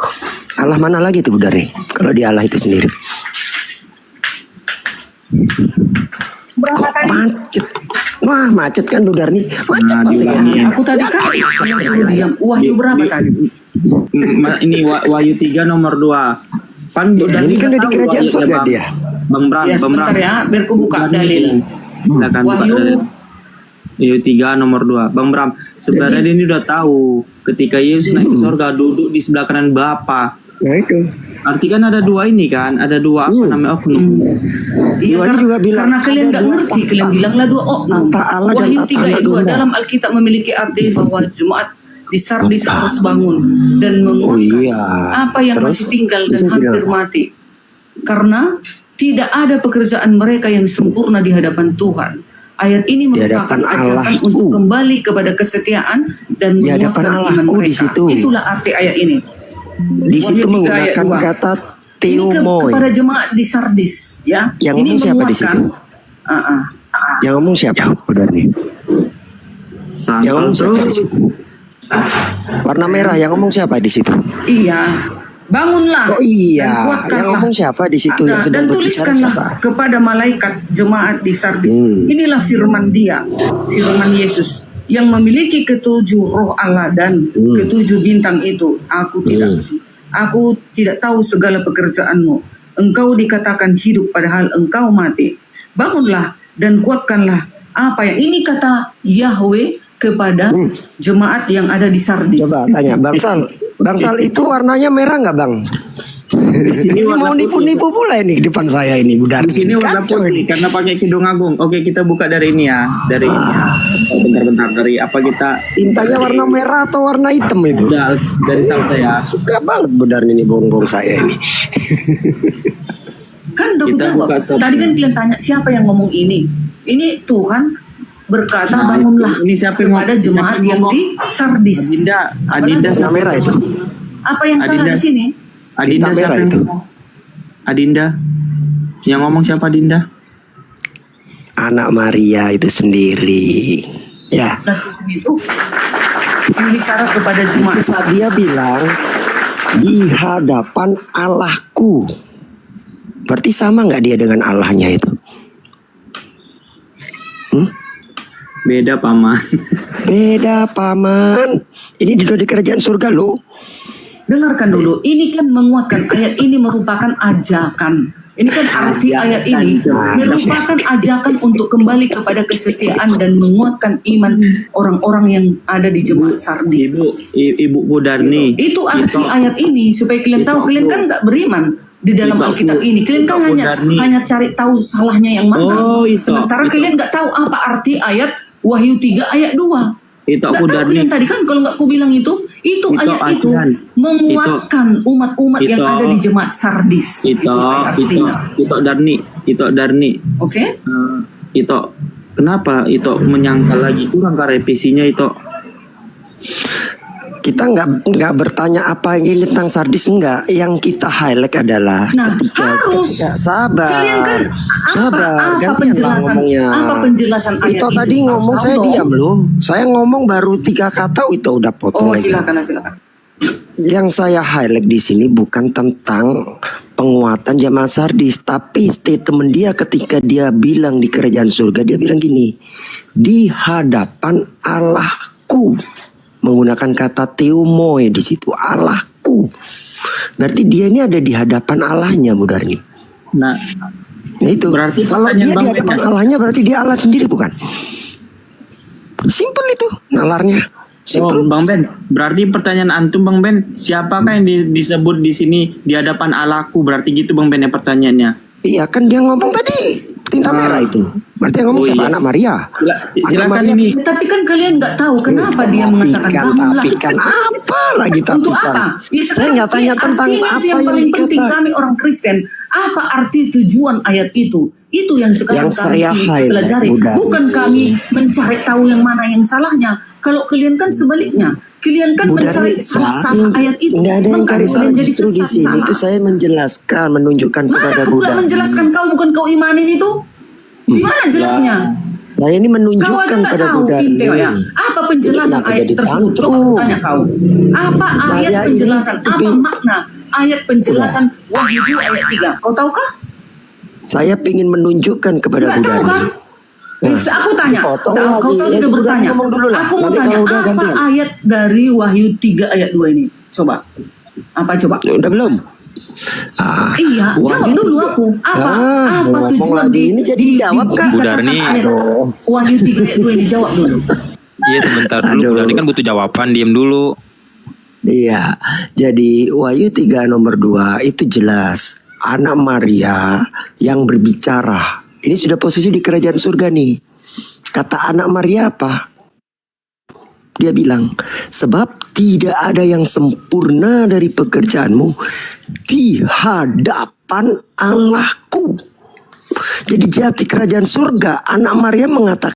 Allah mana lagi tuh Bu Darni? Kalau di Allah itu sendiri. Kok macet? Wah macet kan Bu Darni? Macet pasti kan? Aku tadi kan yang suruh diam. Wahyu berapa tadi? Ini Wahyu 3 nomor 2. Pan Bu Darni Ini kan udah di tahu kerajaan Wahyu surga Bang. dia. Bang Bram, Ya Bang Bram. sebentar ya, biar ku buka dalil. Silakan buka Wahyu. dalil. Wahyu 3 nomor 2. Bang Bram, sebenarnya dia ini udah tahu ketika Yesus naik ke surga duduk di sebelah kanan Bapa. Nah itu. Arti kan ada dua ini kan, ada dua apa namanya oknum. Iya, Yohani juga bilang, karena kalian nggak ngerti, kalian bilanglah dua oknum. Tata Allah dan Wahyu tata 3 anak ayat 2 domba. dalam Alkitab memiliki arti bahwa jemaat di Sardis harus bangun dan menguatkan apa yang Terus, masih tinggal dan Yesus hampir bilang, mati. Karena tidak ada pekerjaan mereka yang sempurna di hadapan Tuhan. Ayat ini Di merupakan hadapan ajakan Allahku. untuk kembali kepada kesetiaan dan Di hadapan menguatkan iman Allahku di mereka. situ. Itulah arti ayat ini. Di situ Wahyu 3 ayat menggunakan 2. kata Ini teumoi. kepada jemaat di Sardis, ya. Yang Ini ngomong siapa di situ? Yang ngomong siapa Bu Darni? Yang ngomong siapa di situ? Warna merah yang ngomong siapa di situ? Iya. Bangunlah Oh iya, dan kuatkanlah. yang ngomong siapa di situ? Yang sedang Dan berbicara tuliskanlah siapa? kepada malaikat jemaat di Sardis. Inilah firman Dia, firman Yesus yang memiliki ketujuh roh Allah dan ketujuh bintang itu. Aku tidak tahu segala pekerjaanmu. Engkau dikatakan hidup padahal engkau mati. Bangunlah dan kuatkanlah apa yang ini kata Yahweh kepada jemaat yang ada di Sardis. Coba tanya Bang Sal. Bang Sal itu warnanya merah nggak Bang? Ini mau nipu-nipu pula ini di depan saya ini Bu Darni. Di sini warna Kacau putih ini. karena pakai kidung agung. Oke, kita buka dari ini ya. Dari ini ya. Bentar-bentar dari apa kita Tintanya warna merah atau warna hitam itu? dari sampai ya. Suka banget Bu Darni ini bonggong saya ini. Kan udah Kita jawab. buka satu. Tadi kan kalian tanya siapa yang ngomong ini. Ini Tuhan berkata Nah, bangunlah ini siapa yang kepada ngomong? jemaat Siapa yang yang ngomong? di Sardis. Adinda Warna merah itu. Apa yang salah Adinda. di sini? Adinda Tinta siapa merah yang itu. ngomong? Adinda. Yang ngomong siapa Adinda? Anak Maria itu sendiri. Ya. Dan Tuhan itu yang bicara kepada jemaat Saat Sardis. dia bilang di hadapan Allahku. Berarti sama nggak dia dengan Allahnya itu? Beda paman. Beda paman. Ini di kerajaan surga loh. Dengarkan dulu, ini kan menguatkan. Ayat ini merupakan ajakan. Ini kan arti ayat ini merupakan ajakan untuk kembali kepada kesetiaan dan menguatkan iman orang-orang yang ada di jemaat Sardis. Ibu Bu Darni. Itu arti ayat ini supaya kalian tahu. Kalian kan nggak beriman di dalam Alkitab ini. Kalian kan hanya cari tahu salahnya yang mana. Sementara kalian nggak tahu apa arti ayat Wahyu 3 ayat 2. Itu Nggak aku tahu Darni. kalian tadi kan kalau nggak ku bilang itu ayat itu asihan. menguatkan umat-umat yang ada di jemaat Sardis. Itu artinya. Itu Darni. Oke? Itu kenapa itu menyangkal lagi kurang revisinya itu? Kita nggak bertanya apa yang ini tentang Sardis, enggak. Yang kita highlight adalah ketika sabar. Kalian kan apa gantian lah penjelasan ngomongnya. apa penjelasan ayat Itu tadi itu? ngomong Harus saya tahu diam dong. loh. Saya ngomong baru 3 kata itu udah potong lagi. Silakan. Yang saya highlight di sini bukan tentang penguatan jamaah Sardis, tapi statement dia ketika dia bilang di kerajaan surga, dia bilang gini, di hadapan Allahku, menggunakan kata teumoi di situ, Allahku. Berarti dia ini ada di hadapan Allahnya, Bu Darni. Nah, itu berarti kalau dia di hadapan Allahnya berarti dia Allah sendiri bukan? Simpel itu nalarnya. Oh, Bang Ben, berarti pertanyaan antum Bang Ben, siapakah yang disebut di sini di hadapan Allahku? Berarti gitu Bang Ben ya pertanyaannya. Iya kan dia ngomong tadi tinta merah itu. Berarti yang ngomong siapa? Anak Maria. Silakan ini. Tapi kan kalian nggak tahu kenapa dia mengatakan bangunlah. Tapi kan apa lagi tapi Untuk kan? apa? Ya, Saya sekarang nggak tanya tentang artinya apa itu yang paling penting dikatakan. kami orang Kristen. Apa arti tujuan ayat itu? Itu yang sekarang Yang kami saya highlight, pelajari. Buddha. Bukan kami mencari tahu yang mana yang salahnya. Kalau kalian kan sebaliknya. Kalian kan mencari salah ayat itu. Nggak ada yang Maka cari salah kalian jadi justru di sini. salah. Itu saya menjelaskan, menunjukkan Mana kepada aku pula Buddha. menjelaskan kau bukan kau imanin itu? Di mana jelasnya? Saya ini Kau aja menunjukkan nggak pada tahu Buddha. Inteo ya. Apa penjelasan Kenapa ayat jadi tersebut? Coba tantrum? aku tanya kau. Apa ayat Saya ini penjelasan? Apa tapi- makna ayat penjelasan Wahyu 2 ayat 3? Kau tahukah? Saya ingin menunjukkan kepada Nggak Buddha. tahu kan? Aku tanya, Dipotong kau lagi. tahu Ya, udah Buddha bertanya. ngomong dulu lah. Aku mau Nanti tanya, kalau udah apa gantian. ayat dari Wahyu 3 ayat 2 ini? Coba. Apa coba? Udah belum? Iya, jawab dulu aku. Apa ngomong tujuan lagi. Ini jadi jawab, Kak. Bu Darni. ayat Wahyu 3 ayat 2 ini? Jawab dulu. Iya sebentar dulu, Bu Darni kan butuh jawaban, diem dulu. Iya, jadi Wahyu 3 nomor 2 itu jelas anak Maria yang berbicara. Ini sudah posisi di kerajaan surga nih. Kata anak Maria apa? Dia bilang, sebab tidak ada yang sempurna dari pekerjaanmu di hadapan Allahku. Jadi jati kerajaan surga, anak Maria mengatakan